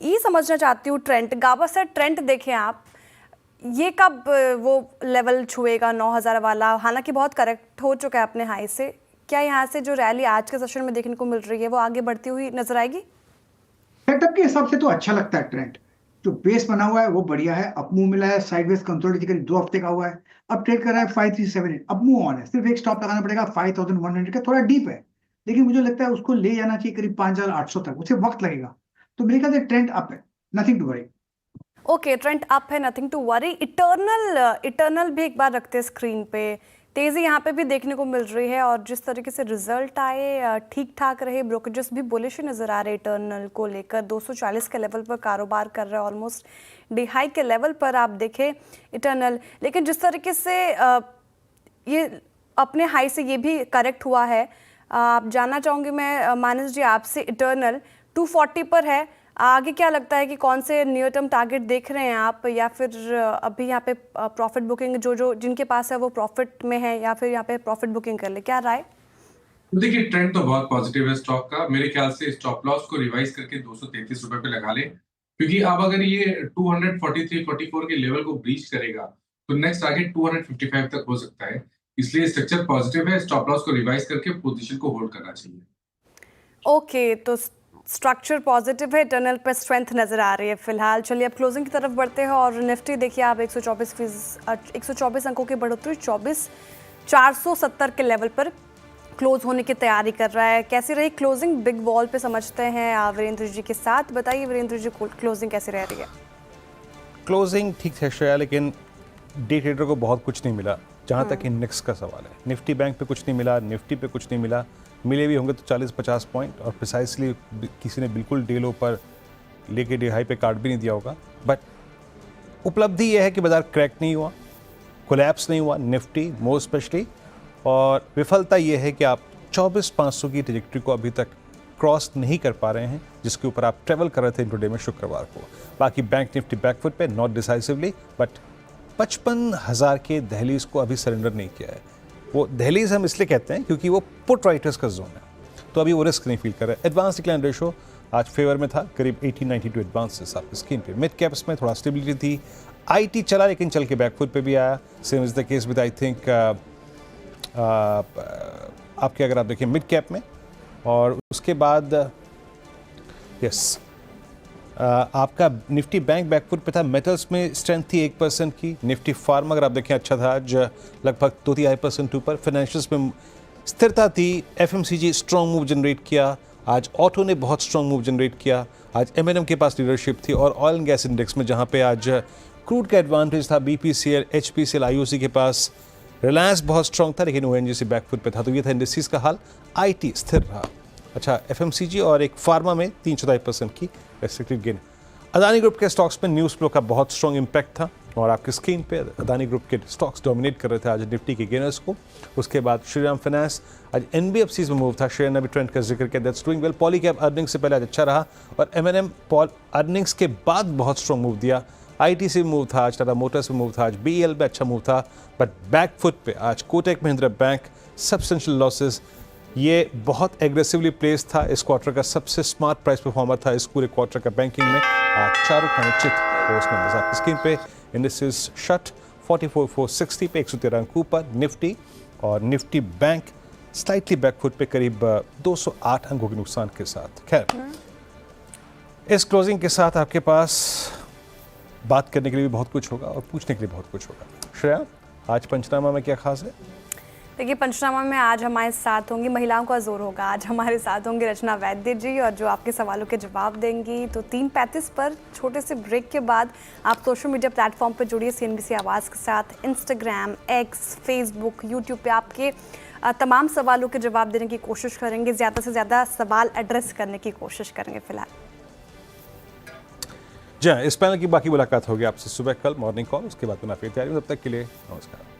ये समझना चाहती हूँ ट्रेंड, गाबा सर ट्रेंड देखें आप, ये कब वो लेवल छुएगा 9000 वाला? हालांकि बहुत करेक्ट हो चुका है अपने हाई से, क्या यहाँ से जो रैली आज के सेशन में देखने को मिल रही है वो आगे बढ़ती हुई नजर आएगी? सेटअप के हिसाब से तो अच्छा लगता है ट्रेंड, जो बेस बना हुआ है वो बढ़िया है, अप मूव मिला है, साइडवेज कंसोलिडेशन करीब 2 हफ्ते का हुआ है, अब ट्रेड कर रहा है 5378, अब मूव ऑन है। सिर्फ एक स्टॉप लगाना पड़ेगा 5100 का, थोड़ा डीप है लेकिन मुझे लगता है उसको ले जाना चाहिए करीब 5800 तक, उसे वक्त लगेगा। तो मेरे ख्याल से ट्रेंड अप है, nothing to worry. Okay, trend up है, नथिंग टू वरी। इटर्नल भी एक बार रखते हैं स्क्रीन पे, तेज़ी यहाँ पे भी देखने को मिल रही है और जिस तरीके से रिजल्ट आए ठीक ठाक रहे, ब्रोकरेजेस भी बुलिश नज़र आ रहे इटर्नल को लेकर। 240 के लेवल पर कारोबार कर रहा है, ऑलमोस्ट डे हाई के लेवल पर आप देखें इटर्नल। लेकिन जिस तरीके से ये अपने हाई से ये भी करेक्ट हुआ है, आप जानना चाहूँगी मैं मानस जी आपसे, इटर्नल 240 पर है, आगे क्या लगता है कि कौन से नियर टर्म टारगेट देख रहे हैं आप, या फिर अभी यहाँ पे प्रॉफिट बुकिंग जो जिनके पास है वो प्रॉफिट में है, या फिर यहाँ पे प्रॉफिट बुकिंग कर ले, क्या राय? देखिए ट्रेंड तो बहुत पॉजिटिव है स्टॉक का। मेरे ख्याल से स्टॉप लॉस को रिवाइज करके 233 रुपए पे लगा ले, क्योंकि अब अगर ये 243-44 के लेवल को ब्रीच करेगा तो नेक्स्ट टारगेट 255 तक हो सकता है। इसलिए स्ट्रक्चर पॉजिटिव है, स्टॉप लॉस को रिवाइज करके पोजीशन को होल्ड करना चाहिए। ओके, तो स्ट्रक्चर पॉजिटिव है, टनल पर स्ट्रेंथ नजर आ रही है फिलहाल। चलिए अब क्लोजिंग की तरफ बढ़ते हैं और निफ्टी देखिए आप 124 अंकों की बढ़ोतरी 24,470 के लेवल पर क्लोज होने की तैयारी कर रहा है। कैसी रही क्लोजिंग? बिग वॉल पे समझते हैं वीरेंद्र जी के साथ। बताइए वीरेंद्र जी, क्लोजिंग कैसी रह रही है? क्लोजिंग ठीक है श्रेया, लेकिन डे ट्रेडर को बहुत कुछ नहीं मिला जहाँ तक इंडेक्स का सवाल है। निफ्टी बैंक पे कुछ नहीं मिला, निफ्टी पे कुछ नहीं मिला, मिले भी होंगे तो 40-50 पॉइंट, और प्रिसाइसली किसी ने बिल्कुल डे लो पर लेके डे हाई पे कार्ड भी नहीं दिया होगा। बट उपलब्धि यह है कि बाजार क्रैक नहीं हुआ, कोलैप्स नहीं हुआ, निफ्टी मोर स्पेशली, और विफलता यह है कि आप 24,500 की ट्रैजेक्टरी को अभी तक क्रॉस नहीं कर पा रहे हैं, जिसके ऊपर आप ट्रेवल कर रहे थे इंट्राडे में शुक्रवार को। बाकी बैंक निफ्टी बैकफुट पे, नॉट डिसाइसिवली, बट 55,000 के दहलीज को अभी सरेंडर नहीं किया है। वो दहलीज हम इसलिए कहते हैं क्योंकि वो पुट राइटर्स का जोन है, तो अभी वो रिस्क नहीं फील कर रहे। एडवांस डिक्लाइन रेशो आज फेवर में था, करीब 1892 एडवांसेस आपकी स्क्रीन पे। मिड कैप्स में थोड़ा स्टेबिलिटी थी, आईटी चला लेकिन चल के बैकफुट पे भी आया। Same is the case with I think आपके, अगर आप देखें मिड कैप में, और उसके बाद यस आपका निफ्टी बैंक बैकफुट पे था। मेटल्स में स्ट्रेंथ थी 1% की। निफ्टी फार्मा अगर आप देखें अच्छा था, आज लगभग 2-3% ऊपर। फाइनेंशियल्स में स्थिरता थी। एफएमसीजी स्ट्रॉन्ग मूव जनरेट किया, आज ऑटो ने बहुत स्ट्रॉन्ग मूव जनरेट किया। आज एमएनएम के पास लीडरशिप थी, और ऑयल एंड गैस इंडेक्स में जहाँ पे आज क्रूड का एडवांटेज था, बीपीसीएल, एचपीसीएल, आईओसी के पास। रिलायंस बहुत स्ट्रॉन्ग था लेकिन ओएनजीसी बैकफुट पे था। तो ये था इंडस्ट्रीज का हाल। आईटी स्थिर रहा। अच्छा, एफएमसीजी और एक फार्मा में 3-4% की रेस्ट्रिक्टिव गेन। अदानी ग्रुप के स्टॉक्स में न्यूज़ फ्लो का बहुत स्ट्रॉन्ग इम्पैक्ट था, और आपकी स्क्रीन पे अदानी ग्रुप के स्टॉक्स डोमिनेट कर रहे थे आज निफ्टी के गेनर्स को। उसके बाद श्रीराम फाइनेंस, आज एनबीएफसीज में मूव था। शेयर ने भी ट्रेंड का जिक्र किया, that's doing well. Polycab earnings से पहले आज अच्छा रहा, और एमएनएम अर्निंग्स के बाद बहुत स्ट्रॉन्ग मूव दिया। आईटी से मूव था आज, टाटा मोटर्स में मूव था आज, बीएल में अच्छा मूव था। बट बैकफुट पे आज Kotak Mahindra bank substantial losses. ये बहुत एग्रेसिवली प्लेस था, इस क्वार्टर का सबसे स्मार्ट प्राइस परफॉर्मर था इस पूरे क्वार्टर का बैंकिंग में। आज चारों खाने चित पोस्ट नंबर्स आपकी स्क्रीन पे। इंडिसेस शट 44,460 पे, 113 अंक ऊपर निफ्टी, और निफ्टी बैंक स्लाइटली बैकफुट पे करीब 208 अंकों के नुकसान के साथ। खैर, इस क्लोजिंग के साथ आपके पास बात करने के लिए भी बहुत कुछ होगा और पूछने के लिए बहुत कुछ होगा। श्रेया, आज पंचनामा में क्या खास है? देखिए पंचनामा में आज हमारे साथ होंगी, महिलाओं का जोर होगा, आज हमारे साथ होंगी रचना वैद्य जी और जो आपके सवालों के जवाब देंगी। तो 3:35 पर छोटे से ब्रेक के बाद आप सोशल मीडिया प्लेटफॉर्म पर जुड़िए CNBC आवाज़ के साथ। इंस्टाग्राम, एक्स, फेसबुक, यूट्यूब पे आपके तमाम सवालों के जवाब देने की कोशिश करेंगे, ज़्यादा से ज़्यादा सवाल एड्रेस करने की कोशिश करेंगे फिलहाल। जी हाँ, इस पैनल की बाकी मुलाकात होगी आपसे सुबह कल मॉर्निंग कॉल, उसके बाद पुनः फिर तैयारी। तब तक के लिए नमस्कार।